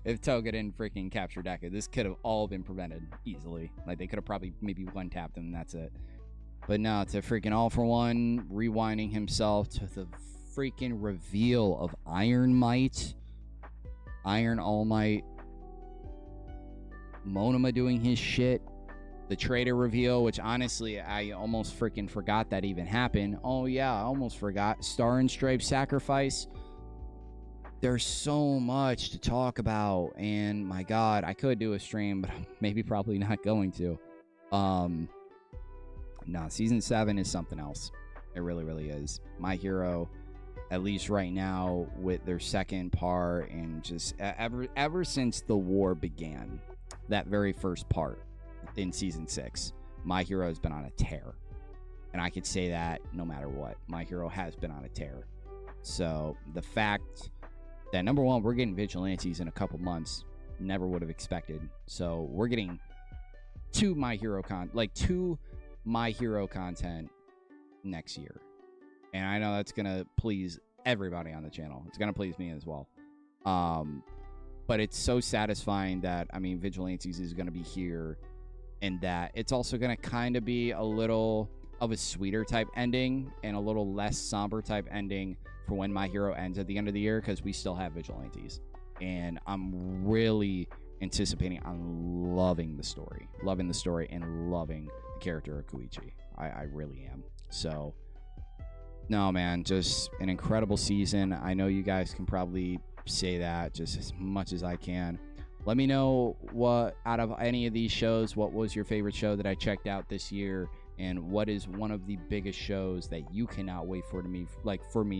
If Toga didn't freaking capture Deku, this could have all been prevented easily. Like, they could have probably maybe one-tapped him and that's it. But no, to freaking All For One rewinding himself to the freaking reveal of Iron Might. Iron All Might. Monoma doing his shit. The traitor reveal, which honestly, I almost freaking forgot that even happened. Oh yeah, I almost forgot. Star and Stripe sacrifice. There's so much to talk about, and my God, I could do a stream, but I'm maybe probably not going to. No, season 7 is something else. It really is. My Hero, at least right now, with their second part, and just ever since the war began, that very first part. In season 6, My Hero has been on a tear, and I could say that no matter what, My Hero has been on a tear. So the fact that, number one, we're getting Vigilantes in a couple months, never would have expected. So we're getting two My Hero content next year, and I know that's gonna please everybody on the channel. It's gonna please me as well. But it's so satisfying that, I mean, Vigilantes is gonna be here. And that it's also going to kind of be a little of a sweeter type ending and a little less somber type ending for when My Hero ends at the end of the year, because we still have Vigilantes. And I'm really anticipating on loving the story, and loving the character of Koichi. I really am. So, no, man, just an incredible season. I know you guys can probably say that just as much as I can. Let me know what, out of any of these shows, what was your favorite show that I checked out this year, and what is one of the biggest shows that you cannot wait for me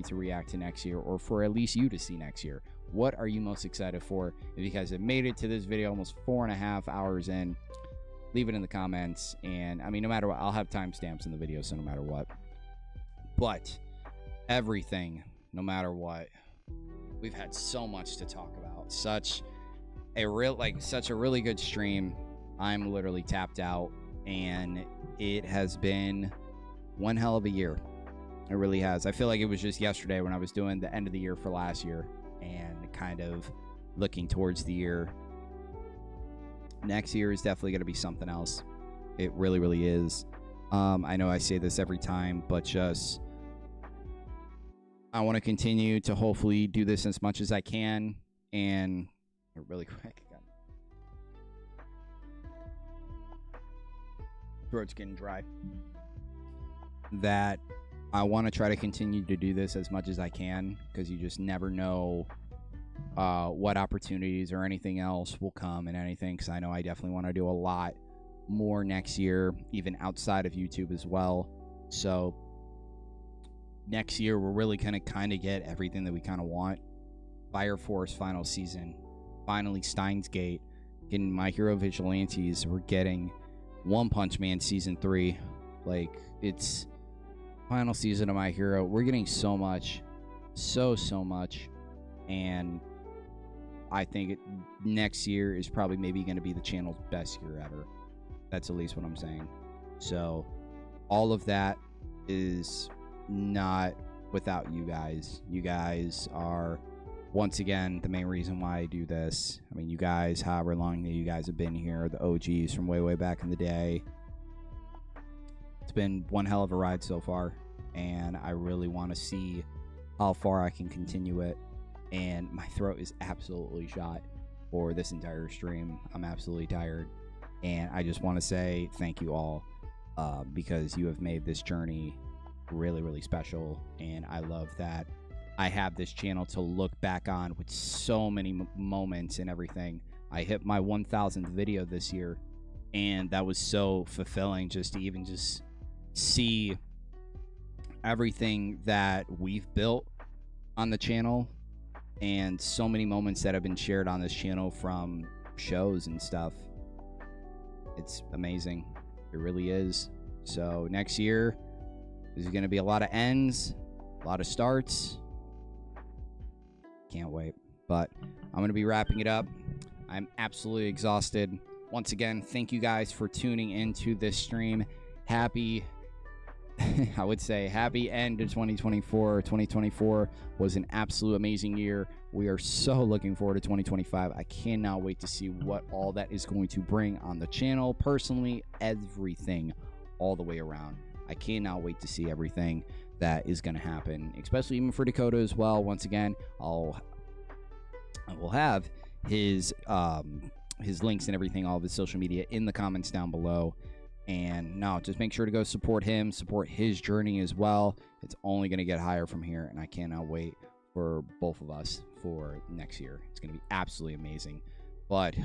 to react to next year, or for at least you to see next year. What are you most excited for? If you guys have made it to this video almost 4.5 hours in, leave it in the comments. And I mean, no matter what, I'll have timestamps in the video, so no matter what. But everything, no matter what, we've had so much to talk about. Such a really good stream. I'm literally tapped out, and it has been one hell of a year. It really has. I feel like it was just yesterday when I was doing the end of the year for last year and kind of looking towards the year. Next year is definitely going to be something else. It really is. I know I say this every time, but just I want to continue to hopefully do this as much as I can, and really quick again. throat's getting dry. That I want to try to continue to do this as much as I can, because you just never know what opportunities or anything else will come and anything, because I know I definitely want to do a lot more next year, even outside of YouTube as well. So next year we're really going to kind of get everything that we kind of want. Fire Force final season, finally Steins Gate, getting My Hero Vigilantes, we're getting One Punch Man season 3. Like, it's final season of My Hero. We're getting so much, so much, and I think next year is probably maybe going to be the channel's best year ever. That's at least what I'm saying. So all of that is not without you guys. You guys are, once again, the main reason why I do this. I mean, you guys, however long that you guys have been here, the OGs from way back in the day. It's been one hell of a ride so far, and I really want to see how far I can continue it. And my throat is absolutely shot for this entire stream. I'm absolutely tired, and I just want to say thank you all, because you have made this journey really special, and I love that I have this channel to look back on with so many moments and everything. I hit my 1,000th video this year, and that was so fulfilling, just to even just see everything that we've built on the channel, and so many moments that have been shared on this channel from shows and stuff. It's amazing. It really is. So next year there's going to be a lot of ends, a lot of starts. Can't wait. But I'm going to be wrapping it up. I'm absolutely exhausted. Once again, thank you guys for tuning into this stream. Happy I would say happy end to 2024. 2024 was an absolute amazing year. We are so looking forward to 2025. I cannot wait to see what all that is going to bring on the channel. Personally, everything all the way around. I cannot wait to see everything that is going to happen, especially even for Dakota as well. Once again, I will have his links and everything, all of his social media, in the comments down below. And no, just make sure to go support him, support his journey as well. It's only going to get higher from here, and I cannot wait for both of us for next year. It's going to be absolutely amazing. But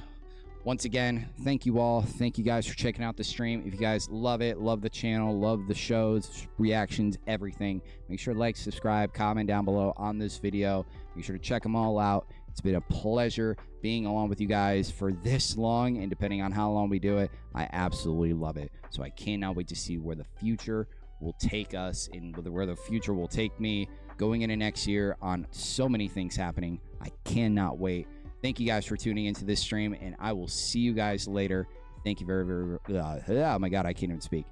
once again, thank you all. Thank you guys for checking out the stream. If you guys love it, love the channel, love the shows, reactions, everything, make sure to like, subscribe, comment down below on this video. Make sure to check them all out. It's been a pleasure being along with you guys for this long, and depending on how long we do it, I absolutely love it. So I cannot wait to see where the future will take us and where the future will take me going into next year on so many things happening. I cannot wait. Thank you guys for tuning into this stream, and I will see you guys later. Thank you very, oh my God, I can't even speak.